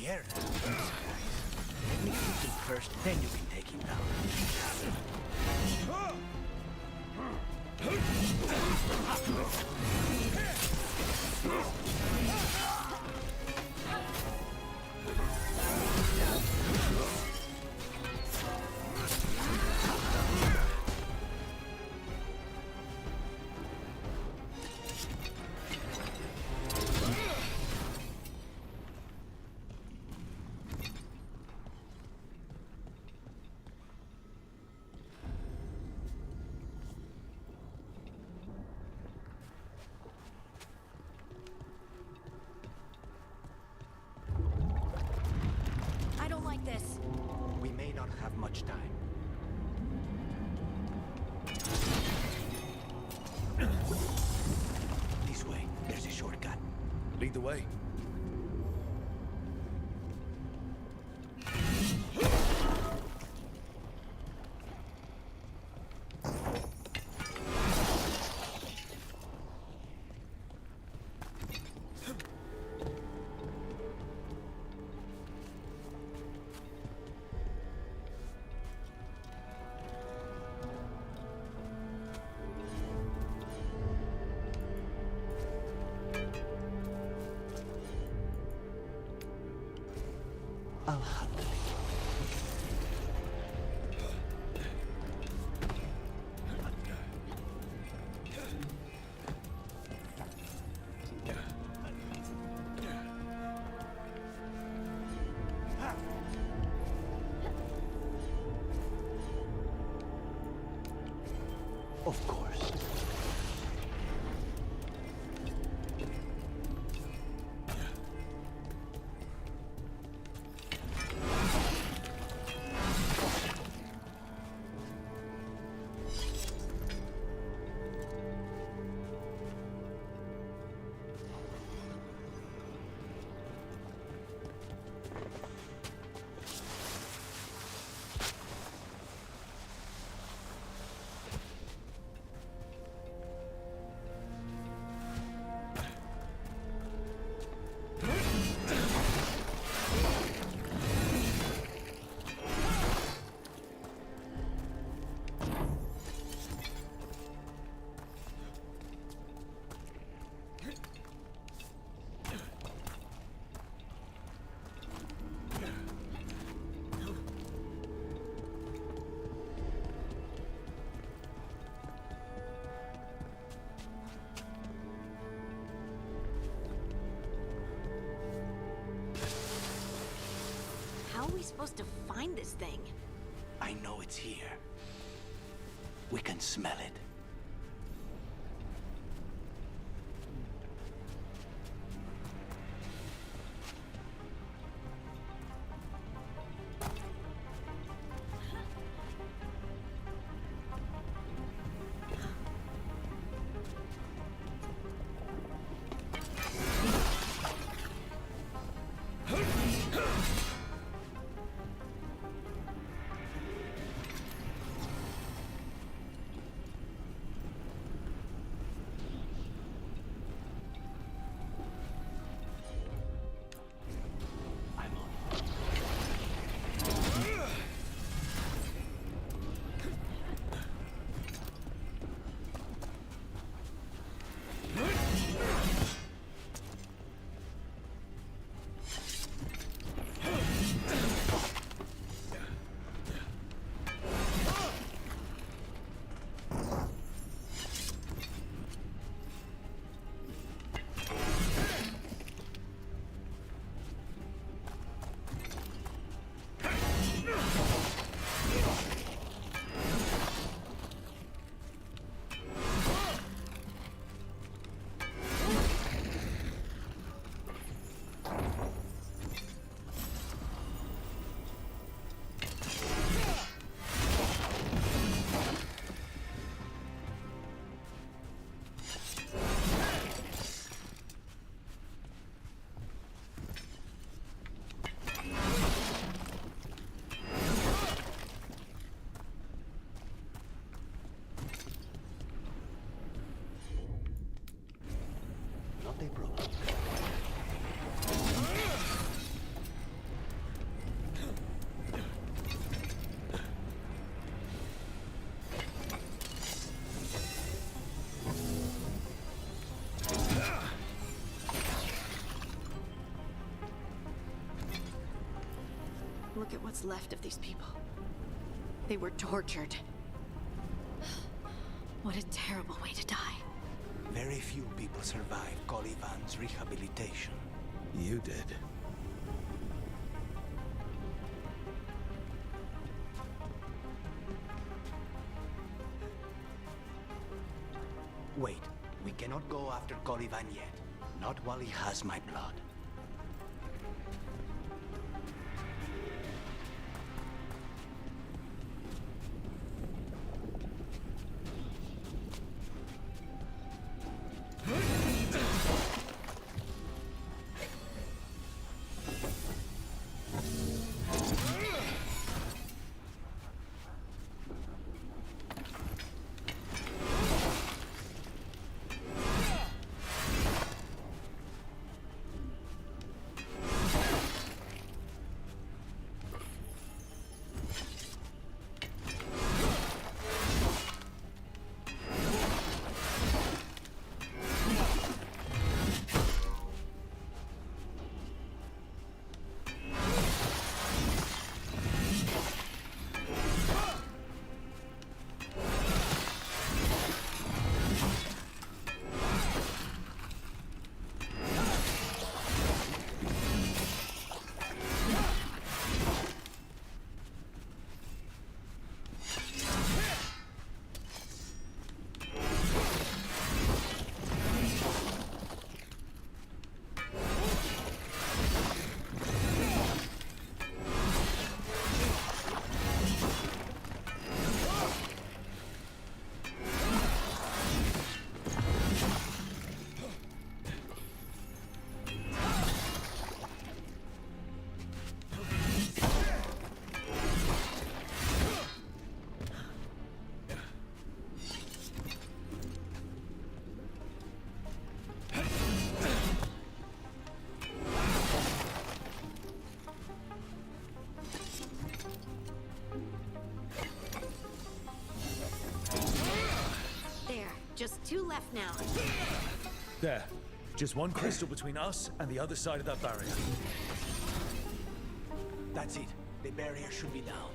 Let me shoot him first, then you can take him down. I don't like this. We may not have much time. This way. There's a shortcut. Lead the way. I'll handle it. Of course. we supposed to find this thing? I know it's here. We can smell it. Not a problem. Look at what's left of these people. They were tortured. What a terrible way to die. Very few people survived Colivan's rehabilitation. You did. Wait, we cannot go after Colivan yet. Not while he has my blood. Just two left now. There. Just one crystal between us and the other side of that barrier. That's it. The barrier should be down.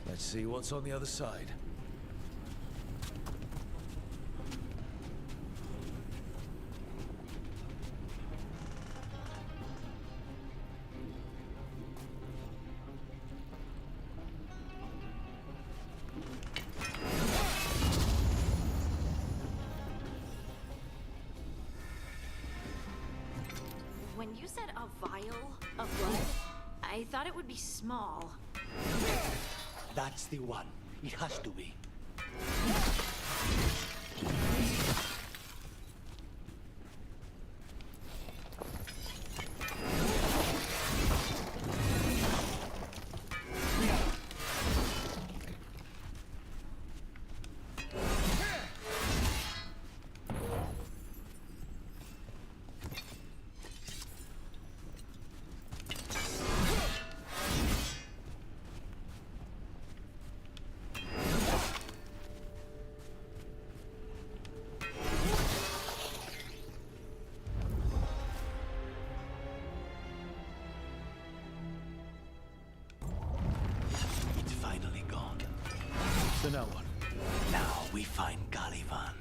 Let's see what's on the other side. when you said a vial of blood, I thought it would be small. That's the one. It has to be. So now what? Now we find Caliban.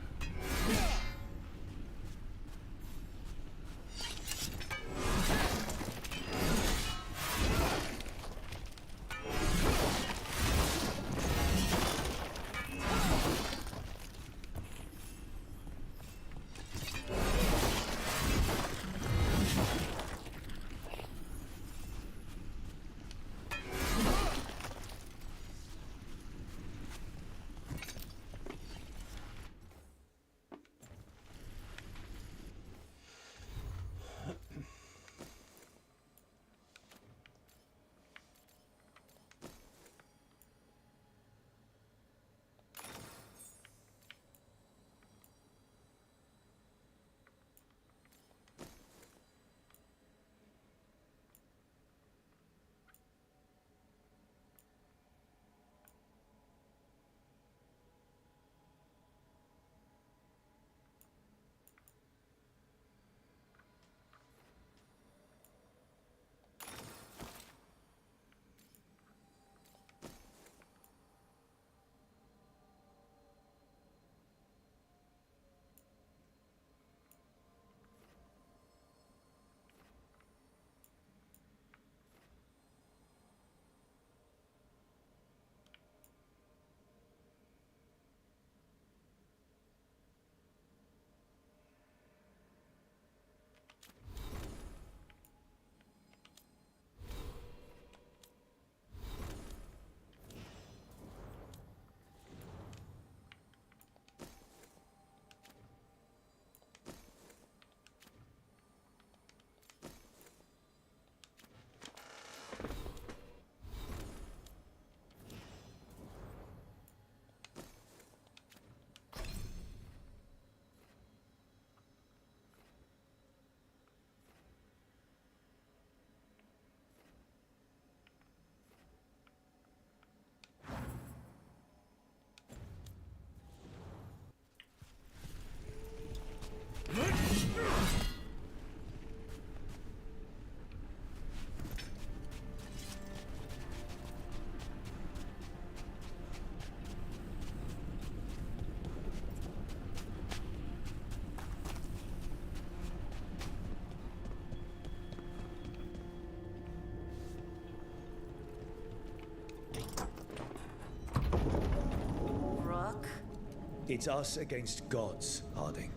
It's us against gods, Harding.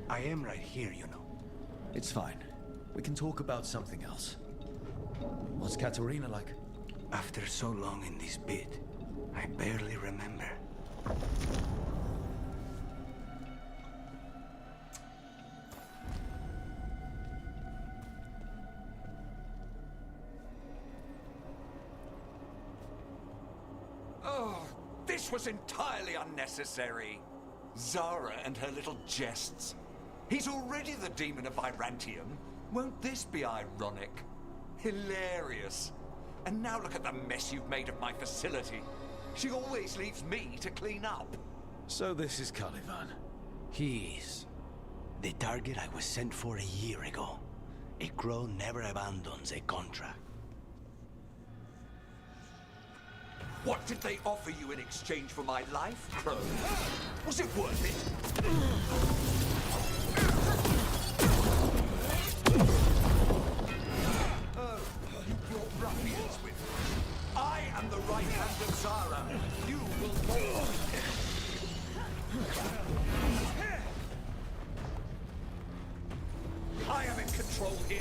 I am right here, you know. It's fine. We can talk about something else. What's Katerina like? After so long in this bit, I barely remember. Oh, this was entirely unnecessary. Zara and her little jests. He's already the demon of Byrantium. Won't this be ironic? Hilarious. And now look at the mess you've made of my facility. She always leaves me to clean up. So this is Caliban. He is. The target I was sent for a year ago. A crow never abandons a contract. What did they offer you in exchange for my life, Crow? Was it worth it? Oh, you're ruffians with me. I am the right hand of Zara. You will fall. I am in control here.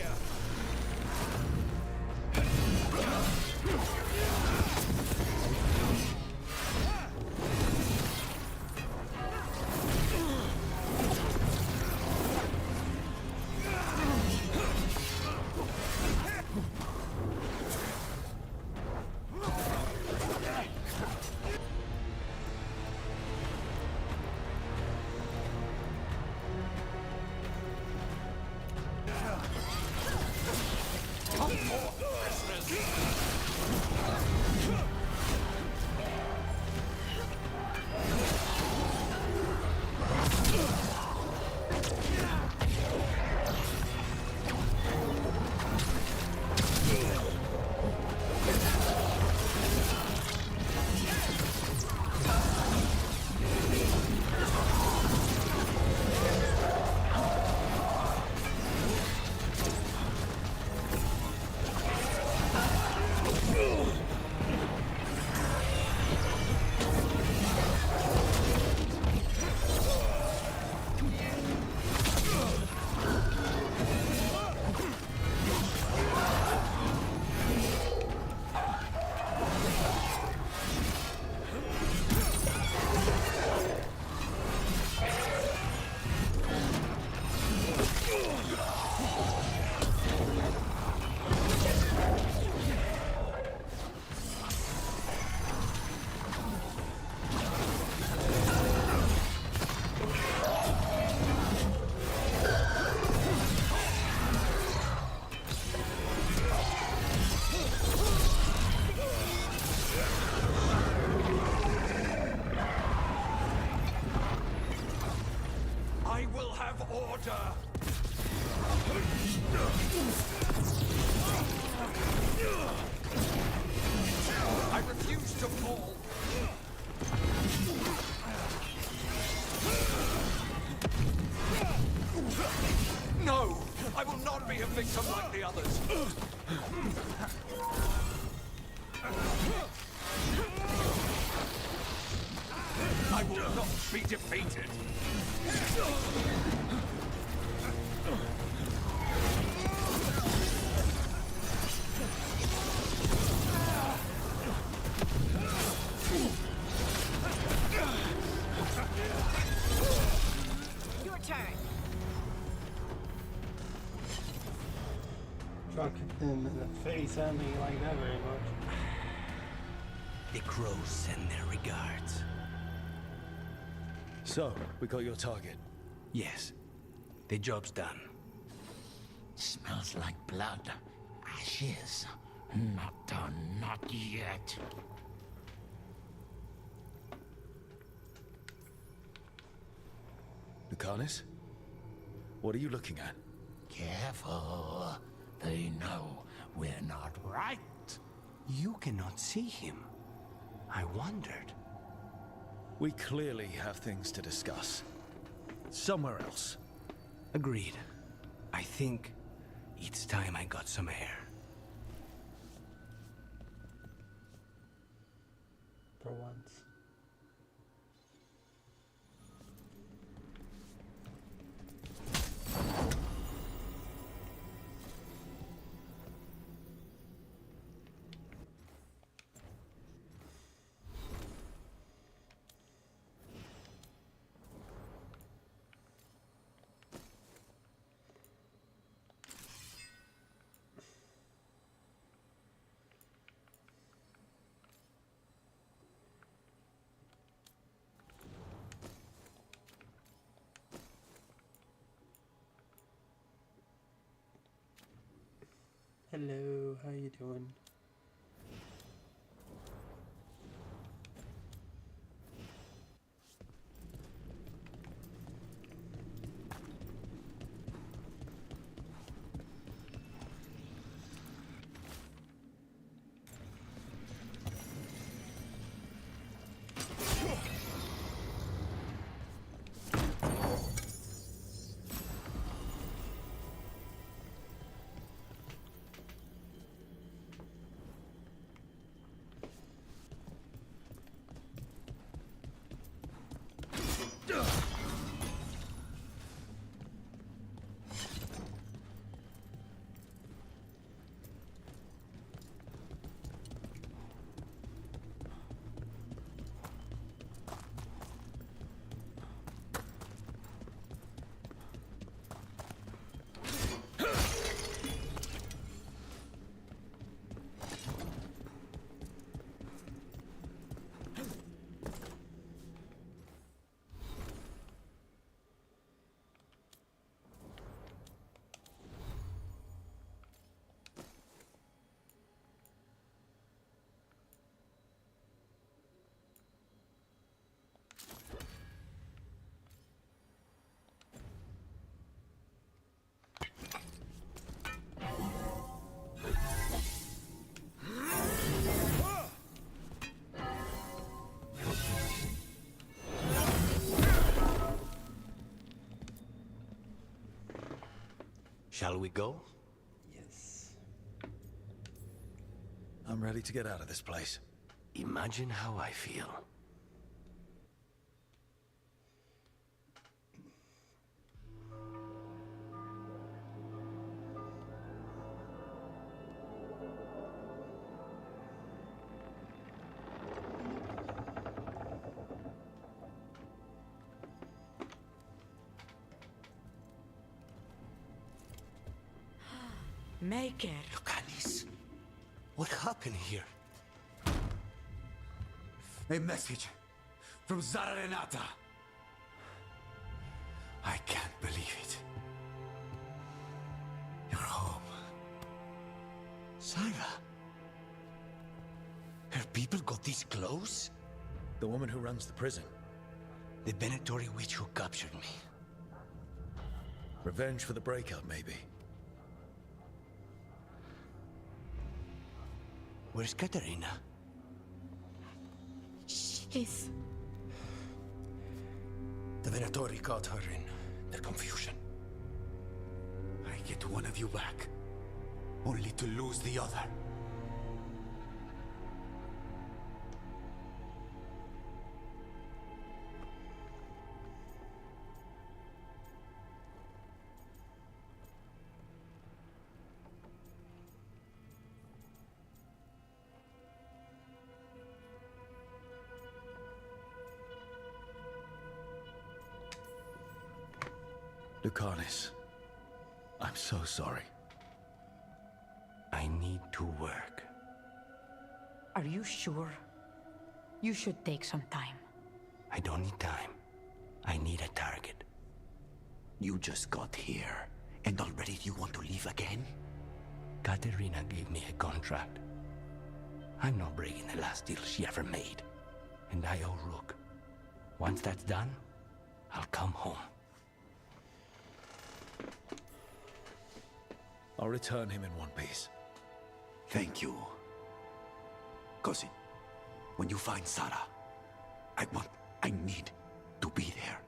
I will have order! I refuse to fall! No! I will not be a victim like the others! I will not be defeated! Your turn. Try to kick them in the face. I don't think you like that very much. The crows send their regards. So, we got your target. Yes. The job's done. Smells like blood. Ashes. Not done, not yet. Lucanus? What are you looking at? Careful. They know we're not right. You cannot see him. I wondered. We clearly have things to discuss. Somewhere else. Agreed. I think it's time I got some air. For once. Hello, how you doing? Shall we go? Yes. I'm ready to get out of this place. Imagine how I feel. Make it. Lucanis, what happened here? A message from Zara Renata. I can't believe it. You're home. Sarah? Her people got this close? The woman who runs the prison. The Venatori witch who captured me. Revenge for the breakup, maybe. Where's Katerina? She's... The Venatori caught her in their confusion. I get one of you back, only to lose the other. Lucanis, I'm so sorry. I need to work. Are you sure? You should take some time. I don't need time. I need a target. You just got here, and already you want to leave again? Katerina gave me a contract. I'm not breaking the last deal she ever made. And I owe Rook. Once that's done, I'll come home. I'll return him in one piece. Thank you. Cousin, when you find Sarah, I need to be there.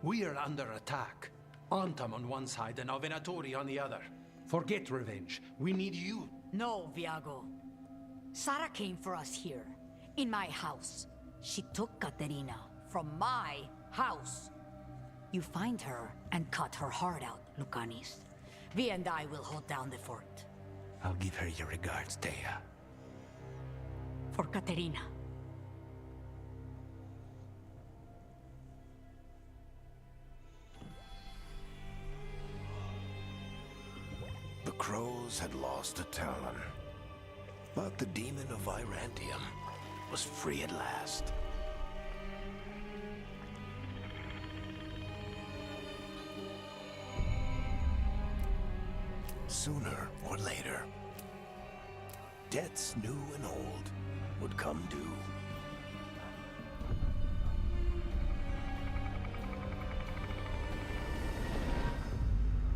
We are under attack. Antam on one side and Venatori on the other. Forget revenge. We need you. No, Viago. Sarah came for us here, in my house. She took Katerina from my house. You find her and cut her heart out, Lucanis. Vi and I will hold down the fort. I'll give her your regards, Thea. For Katerina. The crows had lost a talon, but the demon of Irantium was free at last. Sooner or later, debts new and old would come due.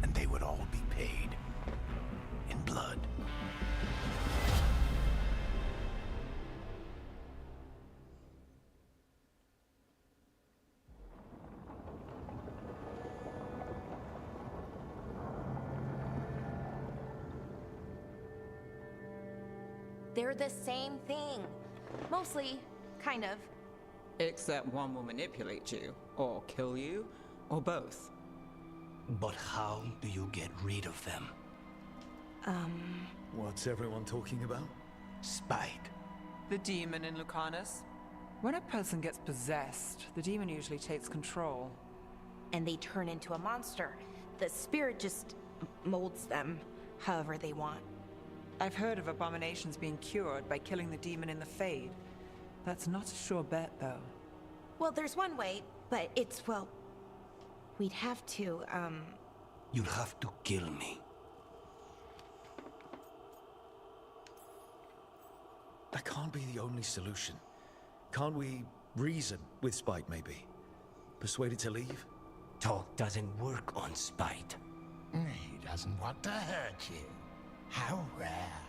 And they would all be paid in blood. They're the same thing. Mostly, kind of. Except one will manipulate you, or kill you, or both. But how do you get rid of them? What's everyone talking about? Spite. The demon in Lucanus. When a person gets possessed, the demon usually takes control. And they turn into a monster. The spirit just molds them however they want. I've heard of abominations being cured by killing the demon in the Fade. That's not a sure bet, though. Well, there's one way, but it's, well... We'd have to, You'll have to kill me. That can't be the only solution. Can't we reason with Spite, maybe? Persuade it to leave? Talk doesn't work on Spite. He doesn't want to hurt you. How rare.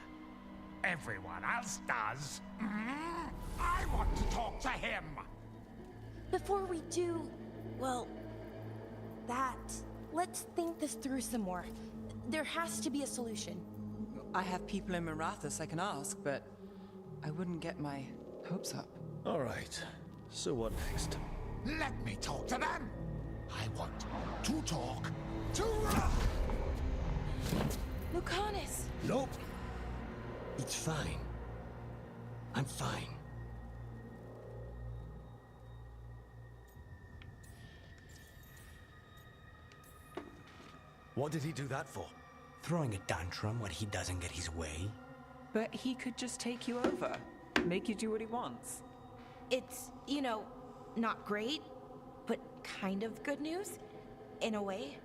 Everyone else does. I want to talk to him. Before we do, well, that, let's think this through some more. There has to be a solution. I have people in Marathas I can ask, but I wouldn't get my hopes up. All right. So what next? Let me talk to them! I want to talk to Lucanus! Nope. It's fine. I'm fine. What did he do that for? Throwing a tantrum when he doesn't get his way? But he could just take you over, make you do what he wants. It's, you know, not great, but kind of good news, in a way.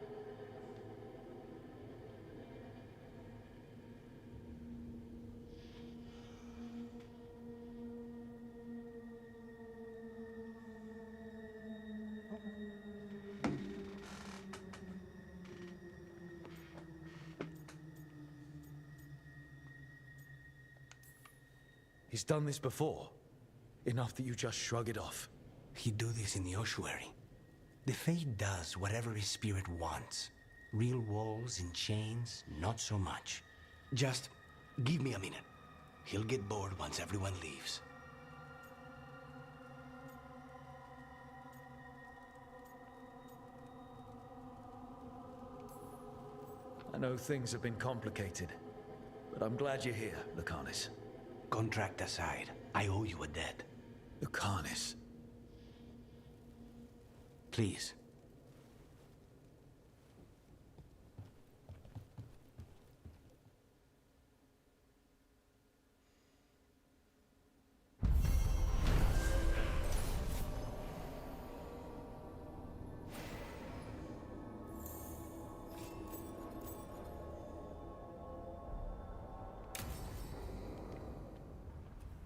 He's done this before. Enough that you just shrug it off. He'd do this in the ossuary. The Fade does whatever his spirit wants. Real walls and chains, not so much. Just give me a minute. He'll get bored once everyone leaves. I know things have been complicated, but I'm glad you're here, Lucanus. Contract aside, I owe you a debt. Lucanus. Please.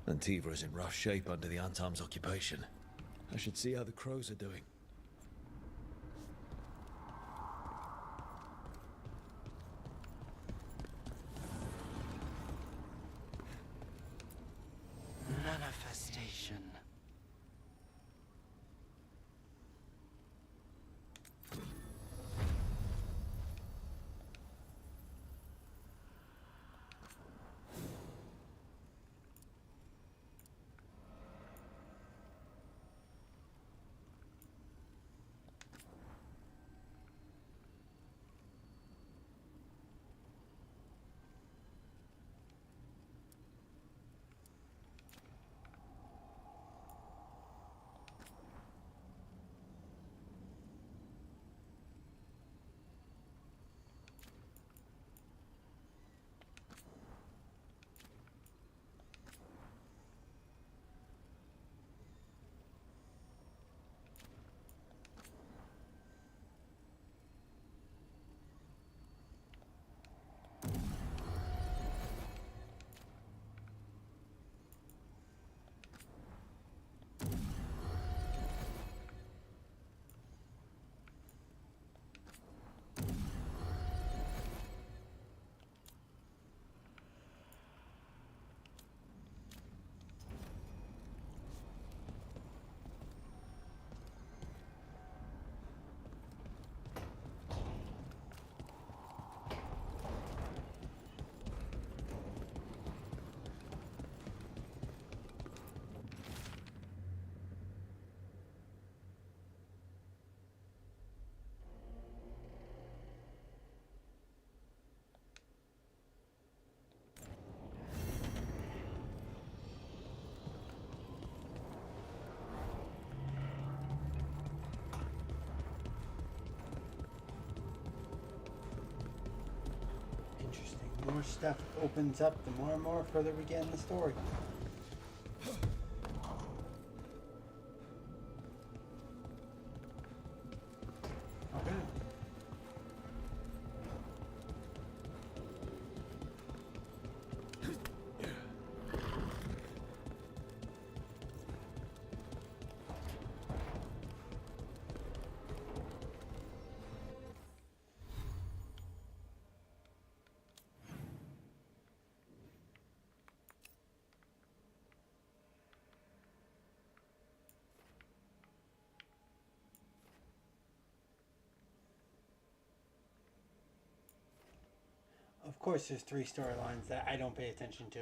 Antiva is in rough shape under the Antam's occupation. I should see how the crows are doing. Manifestation. The more stuff opens up, the more and more further we get in the story. Okay. Of course, there's 3 storylines that I don't pay attention to.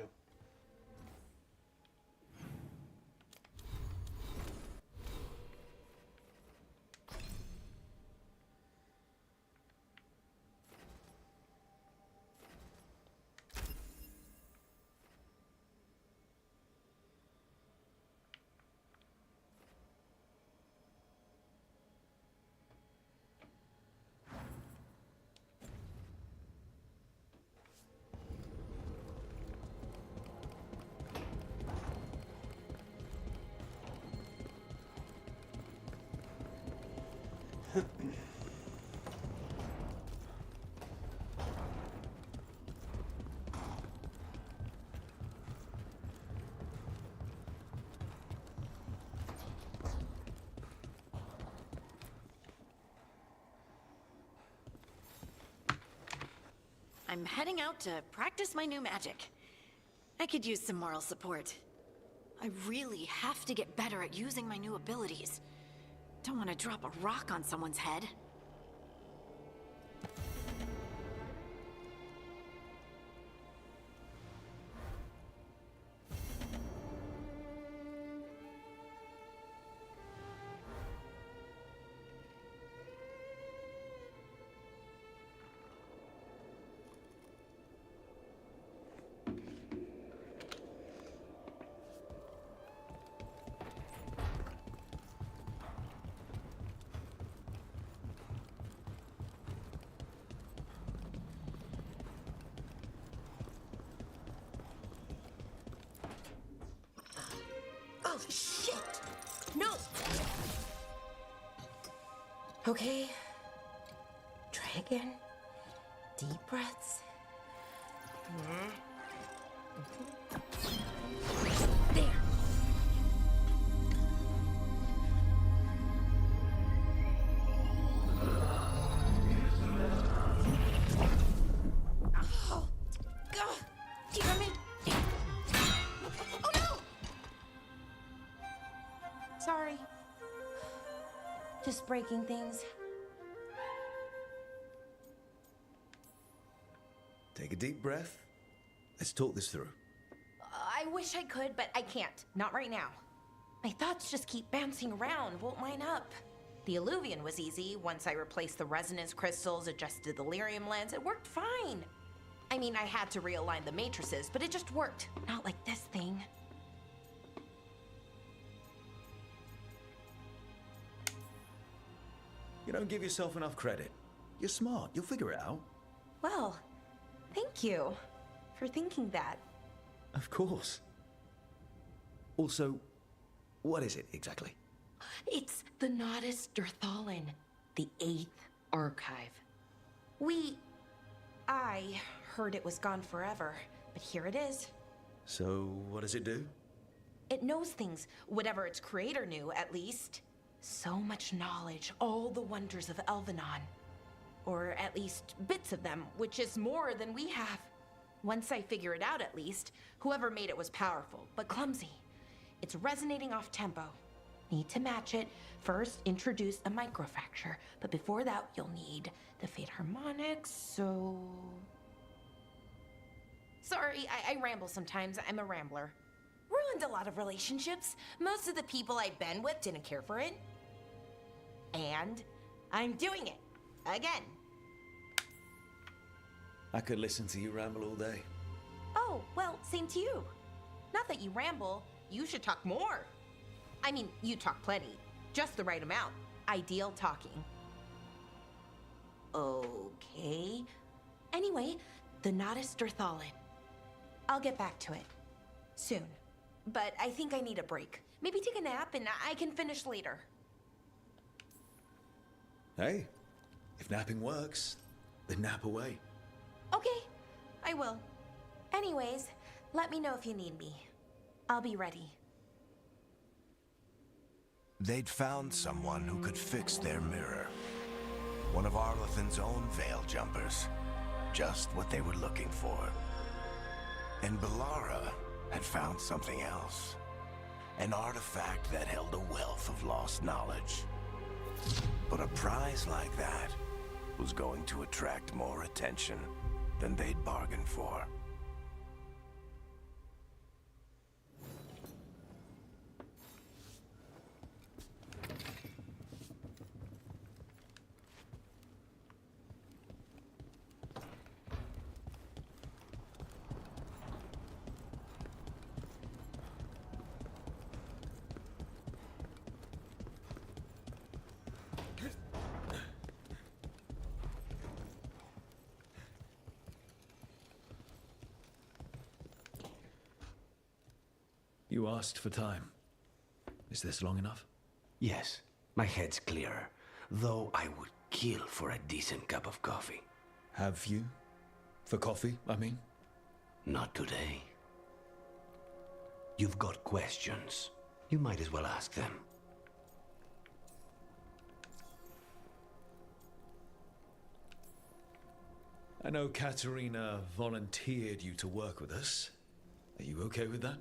I'm heading out to practice my new magic. I could use some moral support. I really have to get better at using my new abilities. Don't want to drop a rock on someone's head. Oh, shit! No! Okay. Try again. Deep breaths. There. Oh, God! Damn it! Oh no! Sorry. Just breaking things. Take a deep breath. Let's talk this through. I wish I could, but I can't. Not right now. My thoughts just keep bouncing around, won't line up. The Illuvian was easy. Once I replaced the resonance crystals, adjusted the lyrium lens, it worked fine. I mean, I had to realign the matrices, but it just worked. Not like this thing. You don't give yourself enough credit. You're smart. You'll figure it out. Well, thank you for thinking that. Of course. Also, what is it exactly? It's the Nodus Durthalin, the 8th archive. I heard it was gone forever, but here it is. So, what does it do? It knows things, whatever its creator knew, at least. So much knowledge, all the wonders of Elvenon. Or at least bits of them, which is more than we have. Once I figure it out, at least, whoever made it was powerful, but clumsy. It's resonating off tempo. Need to match it. First, introduce a microfracture, but before that, you'll need the Fate Harmonics, so... Sorry, I ramble sometimes. I'm a rambler. Ruined a lot of relationships. Most of the people I've been with didn't care for it. And I'm doing it. Again. I could listen to you ramble all day. Oh, well, same to you. Not that you ramble, you should talk more. I mean, you talk plenty. Just the right amount. Ideal talking. Okay. Anyway, the Nodus Durthalin. I'll get back to it. Soon. But I think I need a break. Maybe take a nap and I can finish later. Hey, if napping works, then nap away. Okay, I will. Anyways, let me know if you need me. I'll be ready. They'd found someone who could fix their mirror. One of Arlathan's own Veil Jumpers. Just what they were looking for. And Balara had found something else. An artifact that held a wealth of lost knowledge. But a prize like that was going to attract more attention than they'd bargained for. You asked for time. Is this long enough? Yes, my head's clearer, though I would kill for a decent cup of coffee. Have you? For coffee, I mean? Not today. You've got questions. You might as well ask them. I know Katerina volunteered you to work with us. Are you okay with that?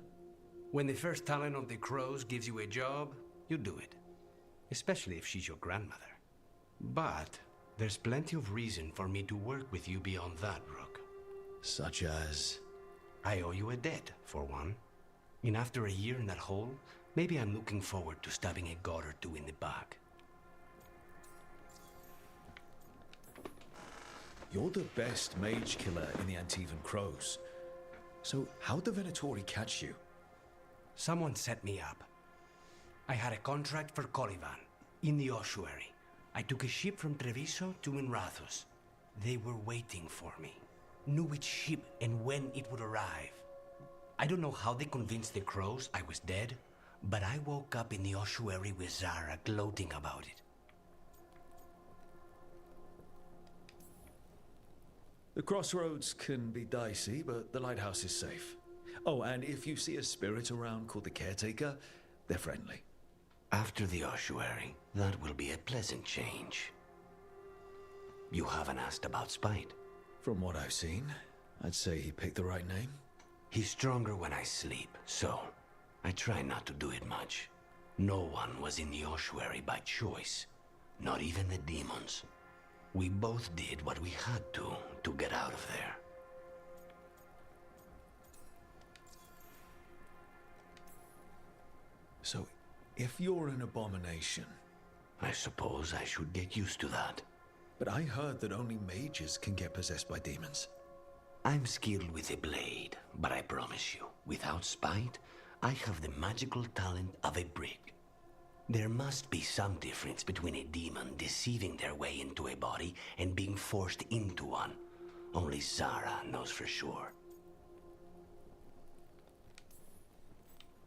When the first talent of the Crows gives you a job, you do it. Especially if she's your grandmother. But there's plenty of reason for me to work with you beyond that, Rook. Such as? I owe you a debt, for one. And after a year in that hole, maybe I'm looking forward to stabbing a god or two in the back. You're the best mage killer in the Antivan Crows. So how'd the Venatori catch you? Someone set me up. I had a contract for Colivan, in the ossuary. I took a ship from Treviso to Minrathous. They were waiting for me. Knew which ship and when it would arrive. I don't know how they convinced the Crows I was dead, but I woke up in the ossuary with Zara gloating about it. The crossroads can be dicey, but the lighthouse is safe. Oh, and if you see a spirit around called the Caretaker, they're friendly. After the ossuary, that will be a pleasant change. You haven't asked about Spite. From what I've seen, I'd say he picked the right name. He's stronger when I sleep, so I try not to do it much. No one was in the ossuary by choice, not even the demons. We both did what we had to get out of there. So, if you're an abomination... I suppose I should get used to that. But I heard that only mages can get possessed by demons. I'm skilled with a blade, but I promise you, without Spite, I have the magical talent of a brick. There must be some difference between a demon deceiving their way into a body and being forced into one. Only Zara knows for sure.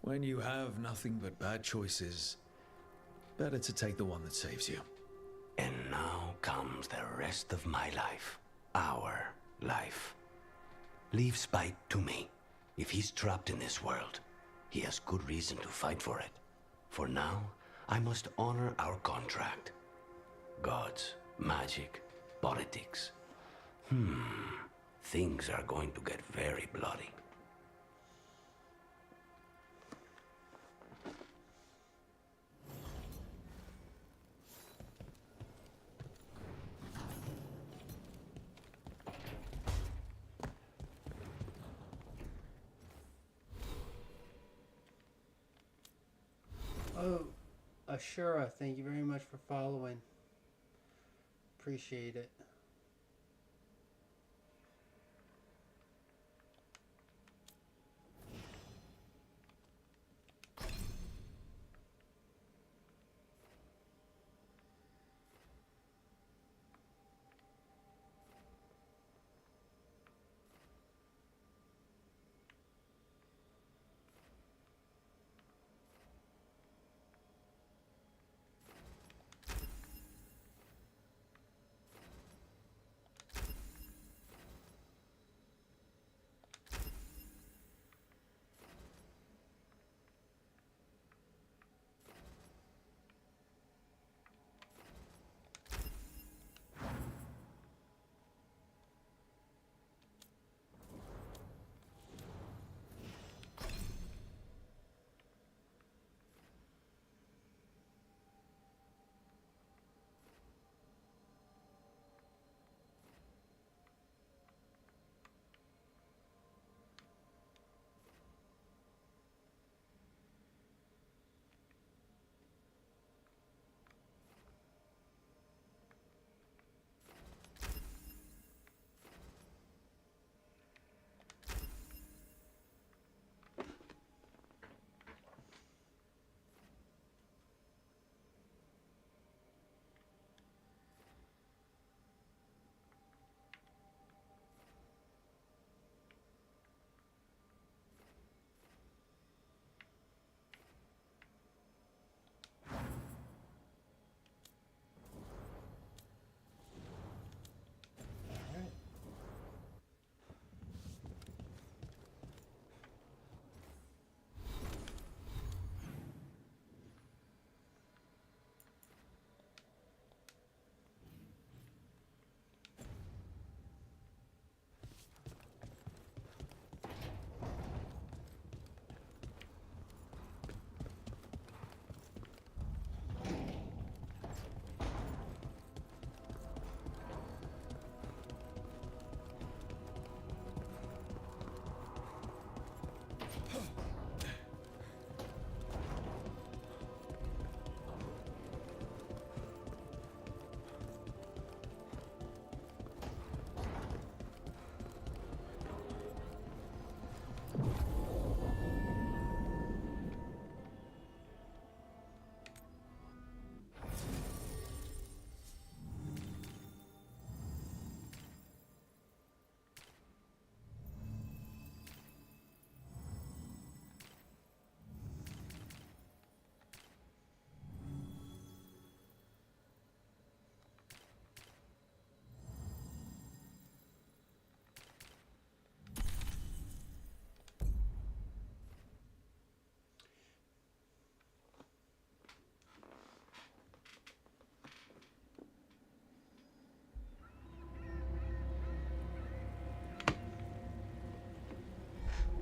When you have nothing but bad choices, better to take the one that saves you. And now comes the rest of my life. Our life. Leave Spite to me. If he's trapped in this world, he has good reason to fight for it. For now, I must honor our contract. Gods, magic, politics. Things are going to get very bloody. Oh, Ashura, thank you very much for following. Appreciate it.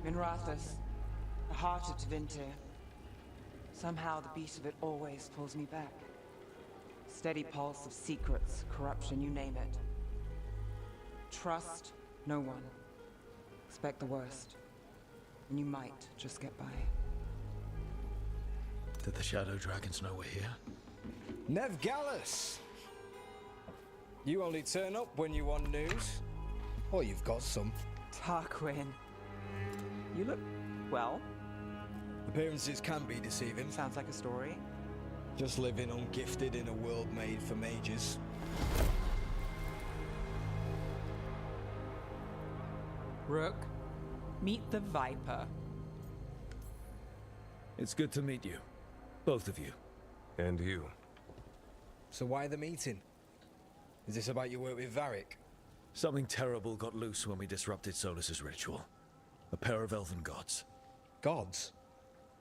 Minrathous, the heart of Tevinter. Somehow the beat of it always pulls me back. Steady pulse of secrets, corruption, you name it. Trust no one. Expect the worst. And you might just get by. Did the Shadow Dragons know we're here? Nev Gallus! You only turn up when you want news. Or you've got some. Tarquin. You look... well. Appearances can be deceiving. Sounds like a story. Just living ungifted in a world made for mages. Rook, meet the Viper. It's good to meet you. Both of you. And you. So why the meeting? Is this about your work with Varric? Something terrible got loose when we disrupted Solus's ritual. A pair of elven gods. Gods?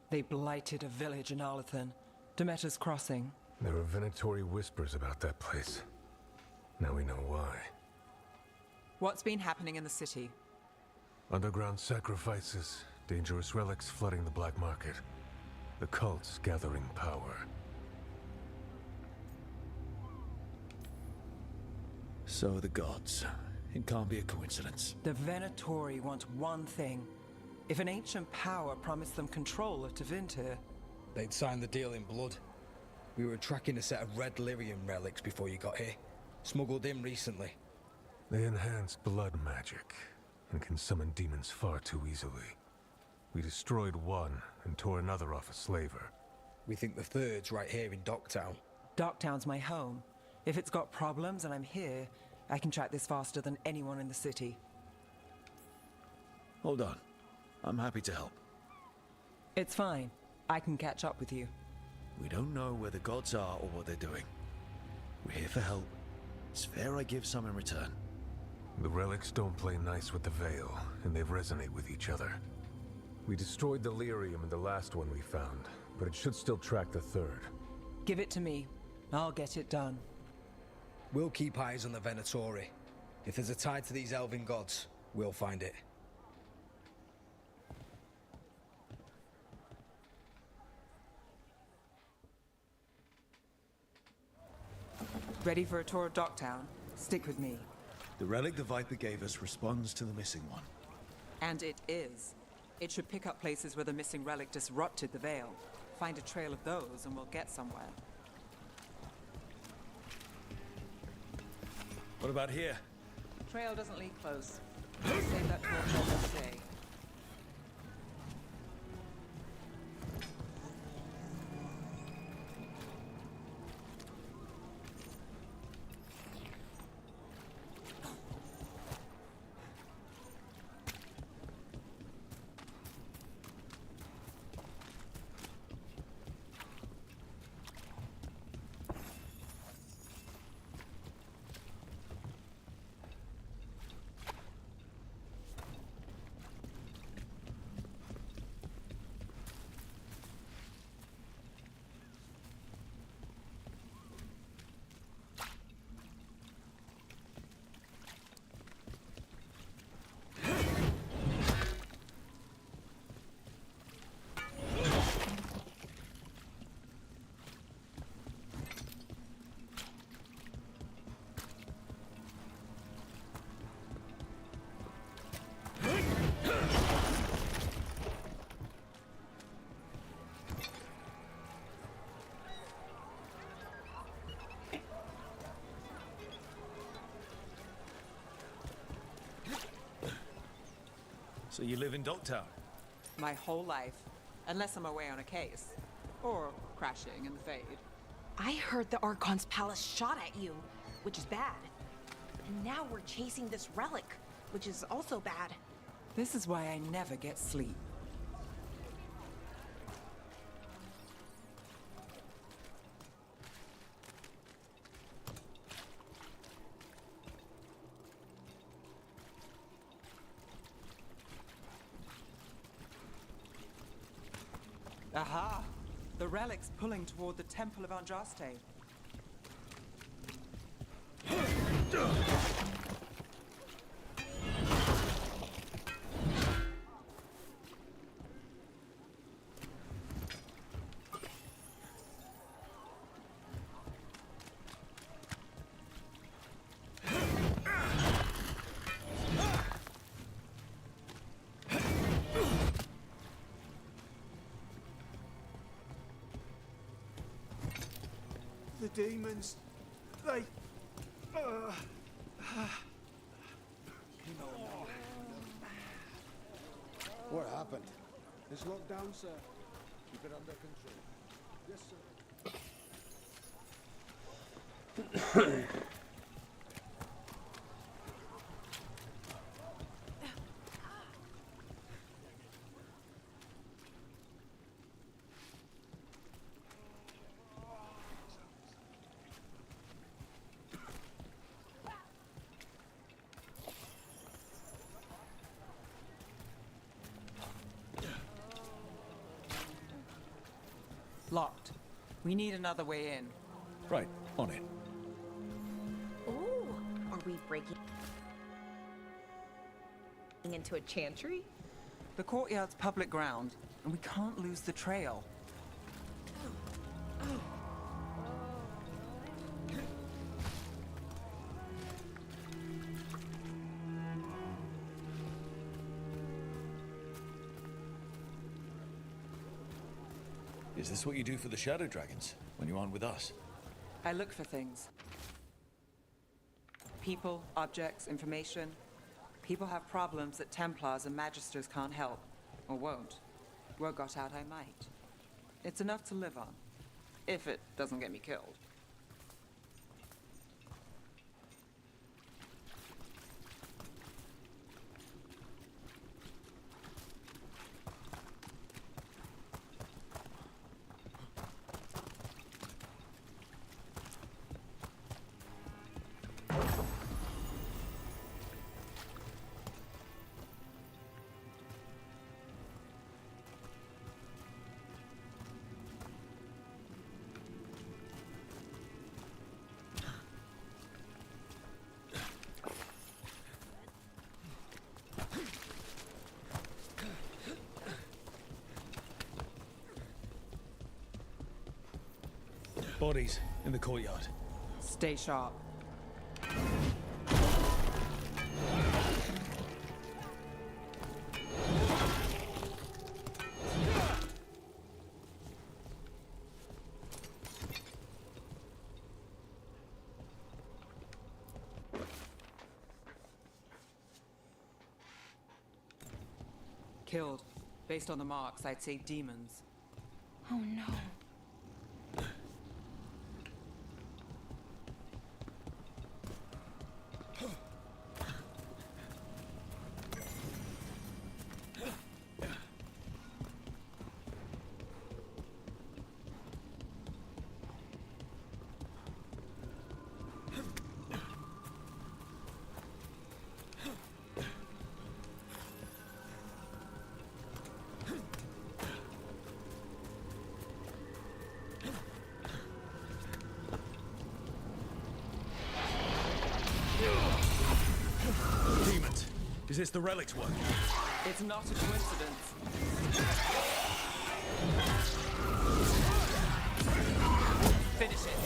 They blighted a village in Arlathan. Demeter's Crossing. There were Venatori whispers about that place. Now we know why. What's been happening in the city? Underground sacrifices, dangerous relics flooding the black market. The cults gathering power. So the gods. It can't be a coincidence. The Venatori want one thing. If an ancient power promised them control of Tevinter, they'd sign the deal in blood. We were tracking a set of red lyrium relics before you got here. Smuggled in recently. They enhance blood magic and can summon demons far too easily. We destroyed one and tore another off a slaver. We think the third's right here in Docktown. Docktown's my home. If it's got problems and I'm here, I can track this faster than anyone in the city. Hold on. I'm happy to help. It's fine. I can catch up with you. We don't know where the gods are or what they're doing. We're here for help. It's fair I give some in return. The relics don't play nice with the Veil, and they resonate with each other. We destroyed the lyrium in the last one we found, but it should still track the third. Give it to me. I'll get it done. We'll keep eyes on the Venatori. If there's a tie to these elven gods, we'll find it. Ready for a tour of Docktown? Stick with me. The relic the Viper gave us responds to the missing one. And it is. It should pick up places where the missing relic disrupted the Veil. Find a trail of those and we'll get somewhere. What about here? Trail doesn't lead close. We'll save that for another day. So you live in Docktown? My whole life. Unless I'm away on a case. Or crashing in the Fade. I heard the Archon's palace shot at you, which is bad. And now we're chasing this relic, which is also bad. This is why I never get sleep. Aha! The relic's pulling toward the Temple of Andraste. demons. They... What happened? It's locked down, sir. Keep it under control. Yes, sir. Locked. We need another way in. Right, on it. Ooh, are we breaking into a chantry? The courtyard's public ground, and we can't lose the trail. Is this what you do for the Shadow Dragons, when you aren't with us? I look for things. People, objects, information. People have problems that Templars and Magisters can't help, or won't. Word got out I might. It's enough to live on, if it doesn't get me killed. Bodies in the courtyard. Stay sharp. Killed. Based on the marks, I'd say demons. Oh no. Demons! Is this the relic's work? It's not a coincidence. Finish it.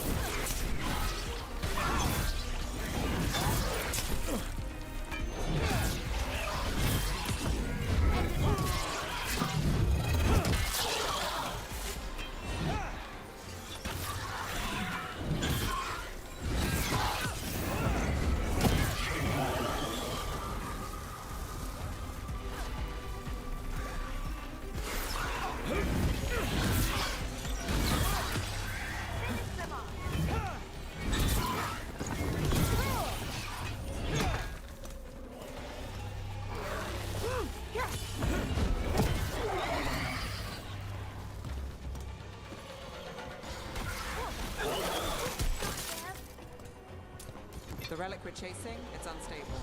The relic we're chasing, it's unstable.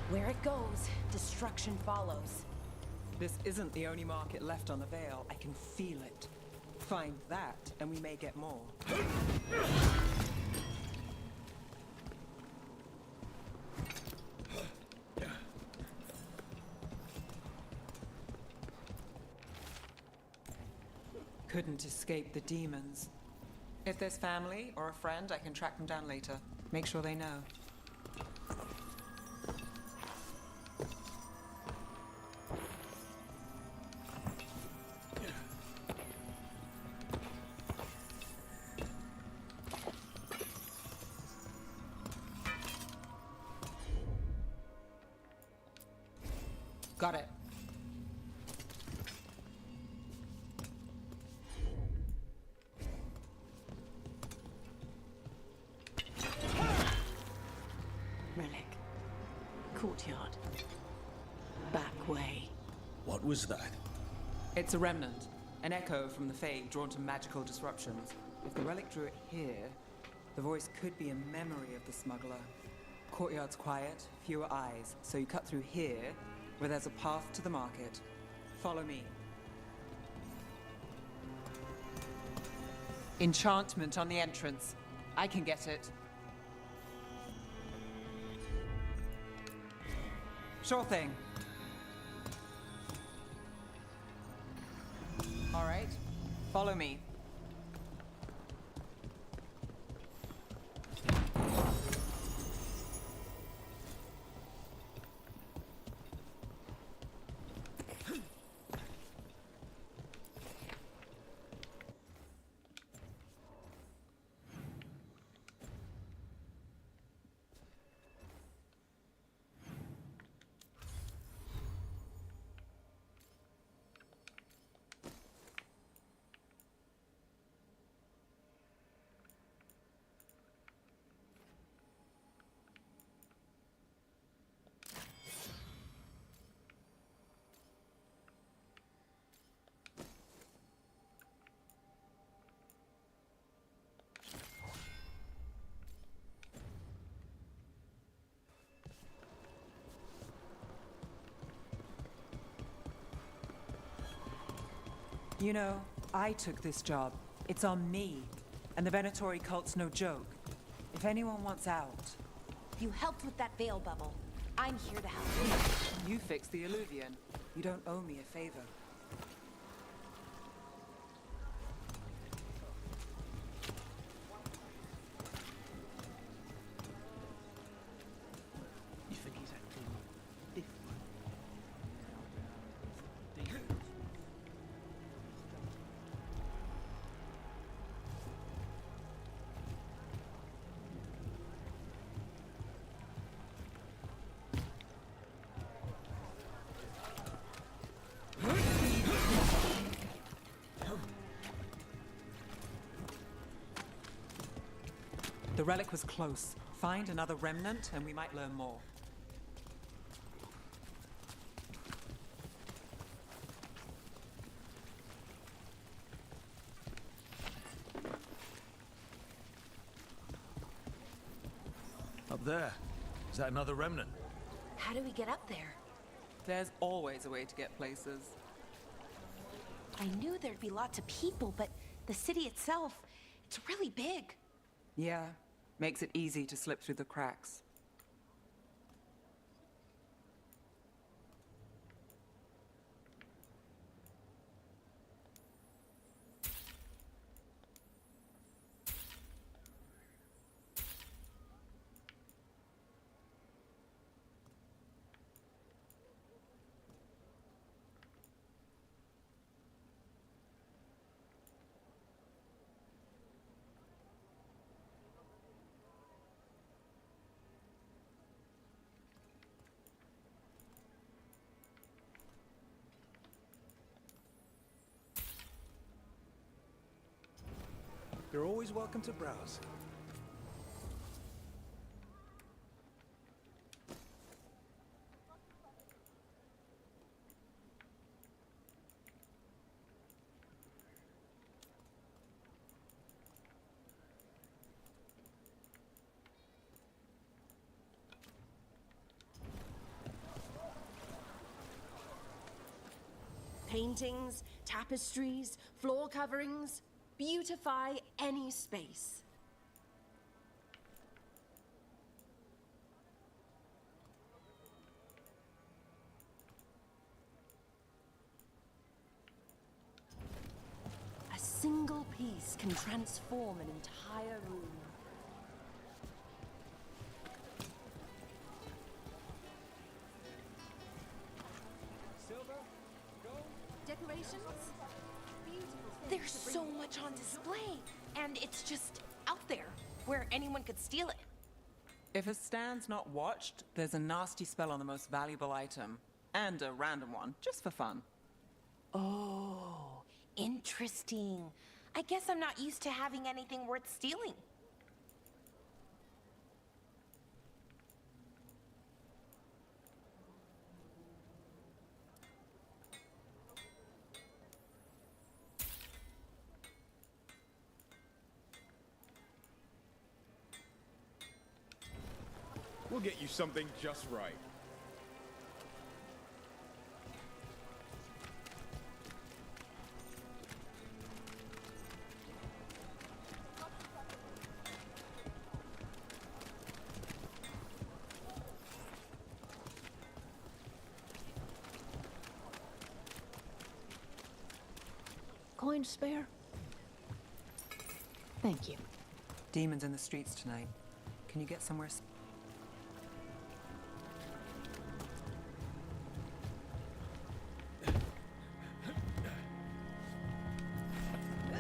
Where it goes, destruction follows. This isn't the only market left on the Veil. I can feel it. Find that, and we may get more. Couldn't escape the demons. If there's family or a friend, I can track them down later. Make sure they know. Got it. Relic. Courtyard. Back way. What was that? It's a remnant. An echo from the Fade drawn to magical disruptions. If the relic drew it here, the voice could be a memory of the smuggler. Courtyard's quiet, fewer eyes, so you cut through here, where there's a path to the market. Follow me. Enchantment on the entrance. I can get it. Sure thing. All right, follow me. You know, I took this job. It's on me. And the Venatori cult's no joke. If anyone wants out... You helped with that veil bubble. I'm here to help. You fixed the Illuvian. You don't owe me a favor. You think he's acting different? The relic was close. Find another remnant and we might learn more. Up there. Is that another remnant? How do we get up there? There's always a way to get places. I knew there'd be lots of people, but the city itself, it's really big. Yeah, makes it easy to slip through the cracks. You're always welcome to browse. Paintings, tapestries, floor coverings. Beautify any space. A single piece can transform an entire room. Silver, gold, decorations. There's so much on display, and it's just out there, where anyone could steal it. If a stand's not watched, there's a nasty spell on the most valuable item. And a random one, just for fun. Oh, interesting. I guess I'm not used to having anything worth stealing. We'll get you something just right. Coin spare? Thank you. Demons in the streets tonight. Can you get somewhere?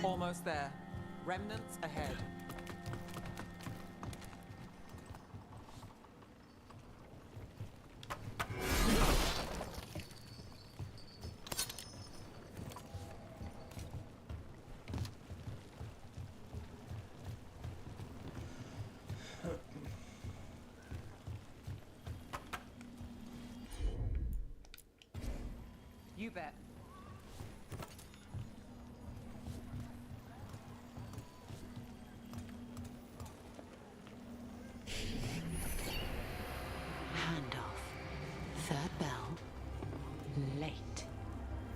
Almost there. Remnants ahead. You bet. Handoff. Third bell. Late.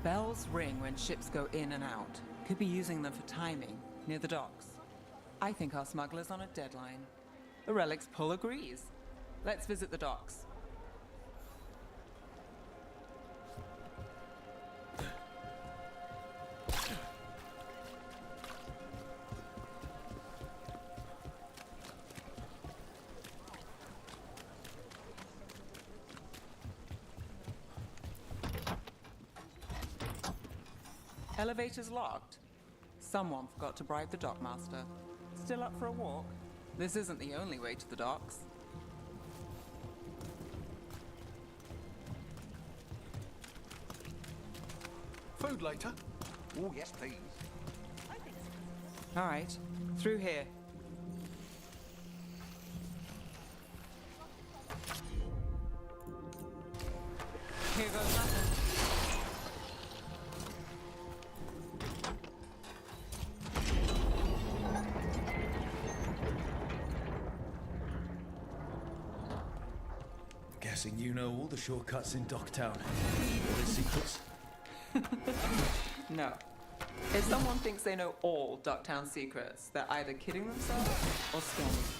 Bells ring when ships go in and out. Could be using them for timing, near the docks. I think our smuggler's on a deadline. The Relic's pull agrees. Let's visit the docks. Elevator's locked. Someone forgot to bribe the dockmaster. Still up for a walk? This isn't the only way to the docks. Food later? Oh, yes, please. All right, through here. Here goes nothing. Guessing you know all the shortcuts in Docktown. All the secrets? No. If someone thinks they know all Ducktown secrets, they're either kidding themselves or scamming.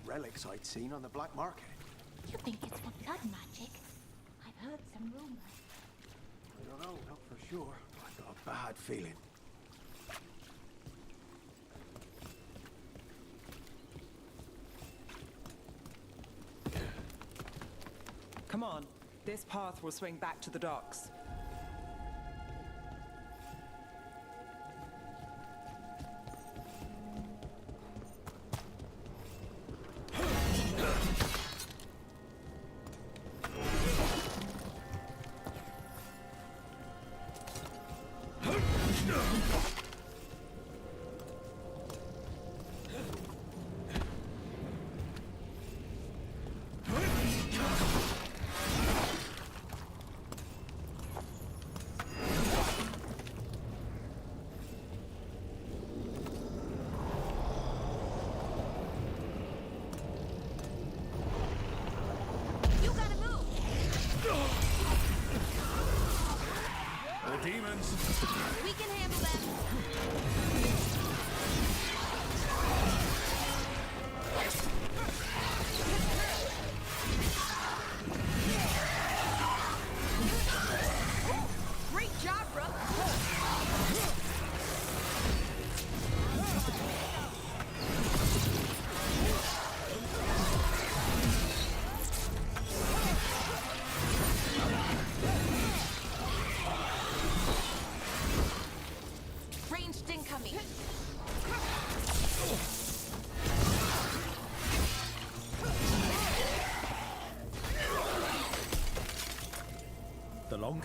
Relics I'd seen on the black market. You think it's for blood magic? I've heard some rumors. I don't know, not for sure. I've got a bad feeling. Come on, this path will swing back to the docks.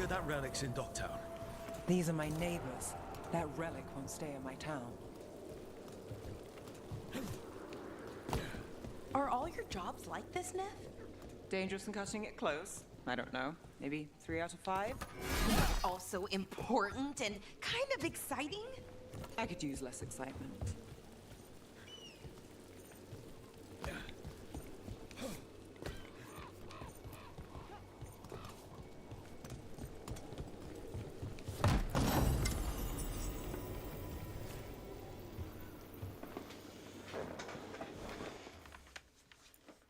hear that relic's in Docktown. These are my neighbors. That relic won't stay in my town. Are all your jobs like this, Neff? Dangerous and cutting it close. I don't know. Maybe 3 out of 5? Also important and kind of exciting? I could use less excitement.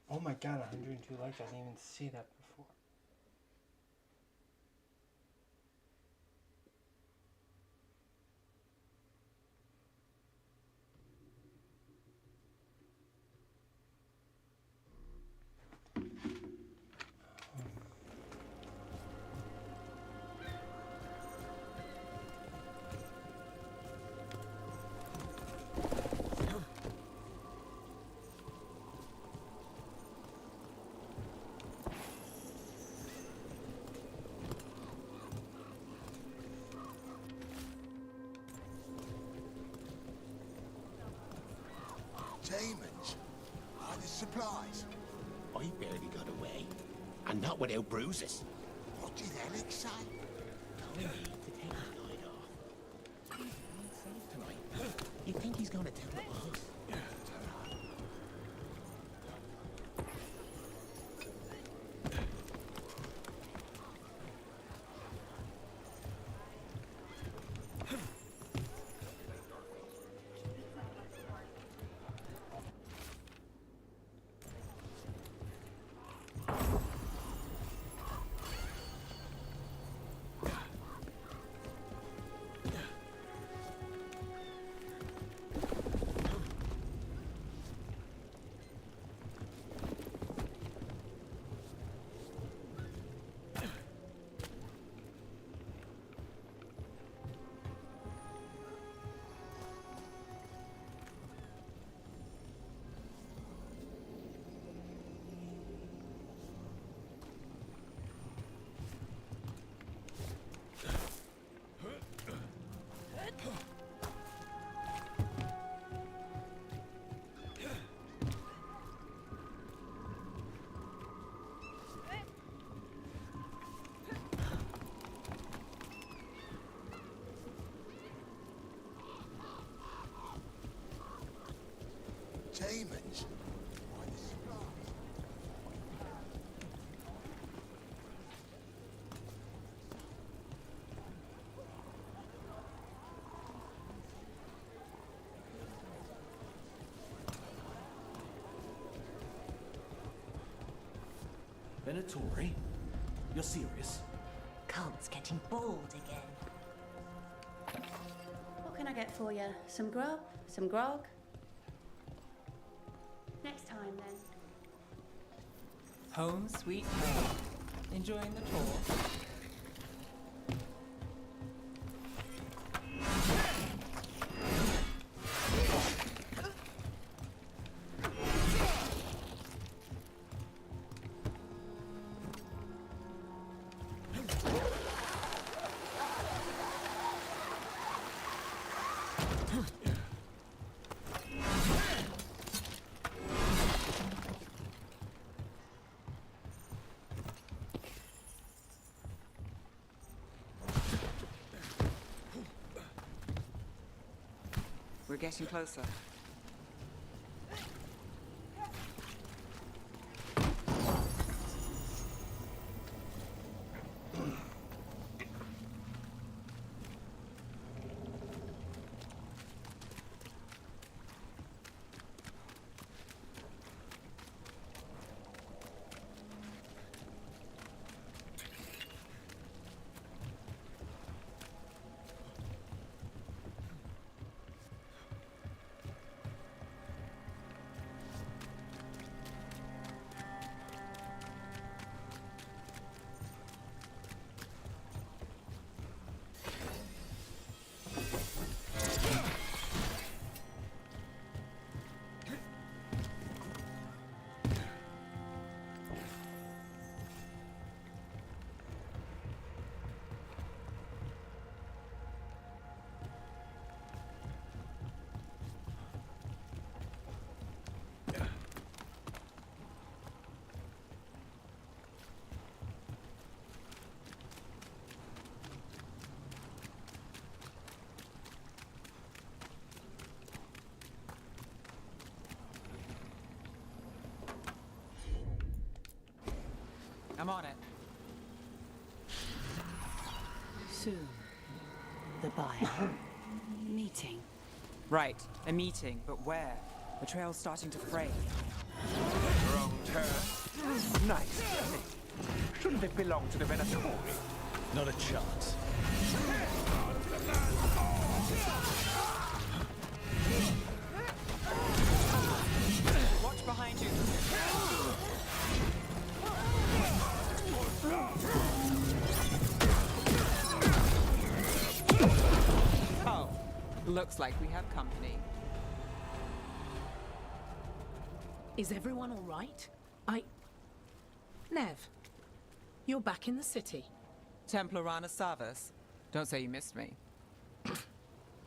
Oh my god, 102 likes. I didn't even see that before. Demons? Are the supplies? I barely got away. And not without bruises. What did Alex say? Told me to take the light off. He's safe tonight. You think he's gonna tell the boss? Demons? Why the supplies? Venatori? You're serious? Cult's getting bold again. What can I get for you? Some grub? Some grog? Next time, then. Home sweet home. Enjoying the tour? We're getting closer. I'm on it. Soon, the buyer. Meeting. Right, a meeting, but where? The trail's starting to fray. Your own turn. Nice. Shouldn't it belong to the Venatori? Not a chance. Watch behind you. Oh, looks like we have company. Is everyone all right? Nev, you're back in the city. Templar Rana Savas. Don't say you missed me.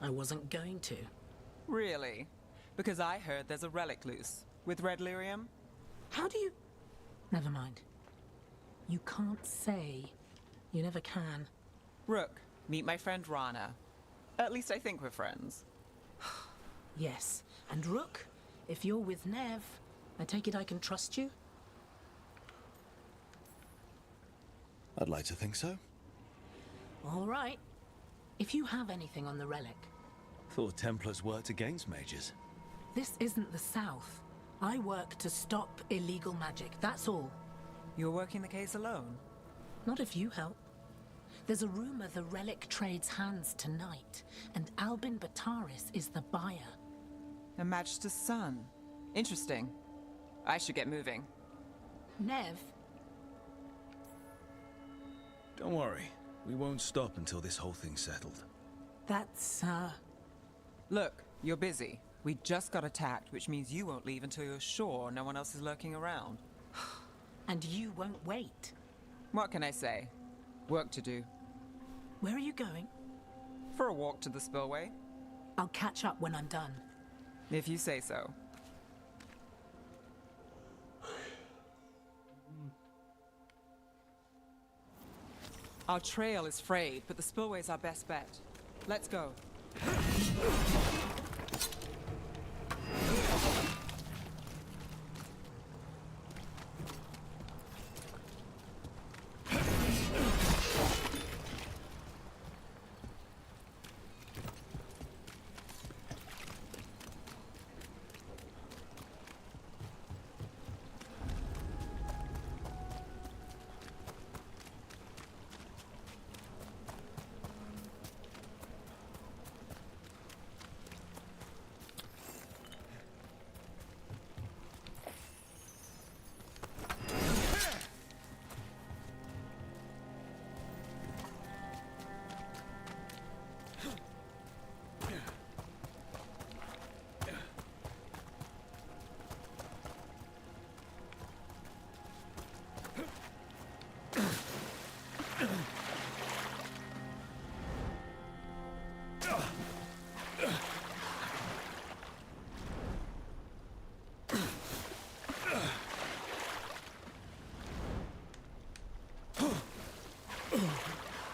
I wasn't going to. Really? Because I heard there's a relic loose. With red lyrium? How do you... Never mind. You can't say. You never can. Rook, meet my friend Rana. At least I think we're friends. Yes. And Rook, if you're with Nev, I take it I can trust you? I'd like to think so. All right. If you have anything on the relic. Thought Templars worked against mages. This isn't the South. I work to stop illegal magic, that's all. You're working the case alone? Not if you help. There's a rumor the relic trades hands tonight, and Albin Bataris is the buyer. A Magister's son. Interesting. I should get moving. Nev? Don't worry. We won't stop until this whole thing's settled. That's, Look, you're busy. We just got attacked, which means you won't leave until you're sure no one else is lurking around. And you won't wait. What can I say? Work to do. Where are you going? For a walk to the spillway. I'll catch up when I'm done. If you say so. Our trail is frayed, but the spillway's our best bet. Let's go.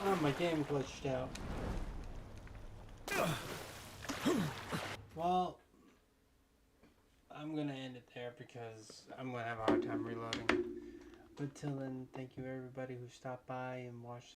Oh, my game glitched out. Well, I'm gonna end it there because I'm gonna have a hard time reloading. But till then, thank you everybody who stopped by and watched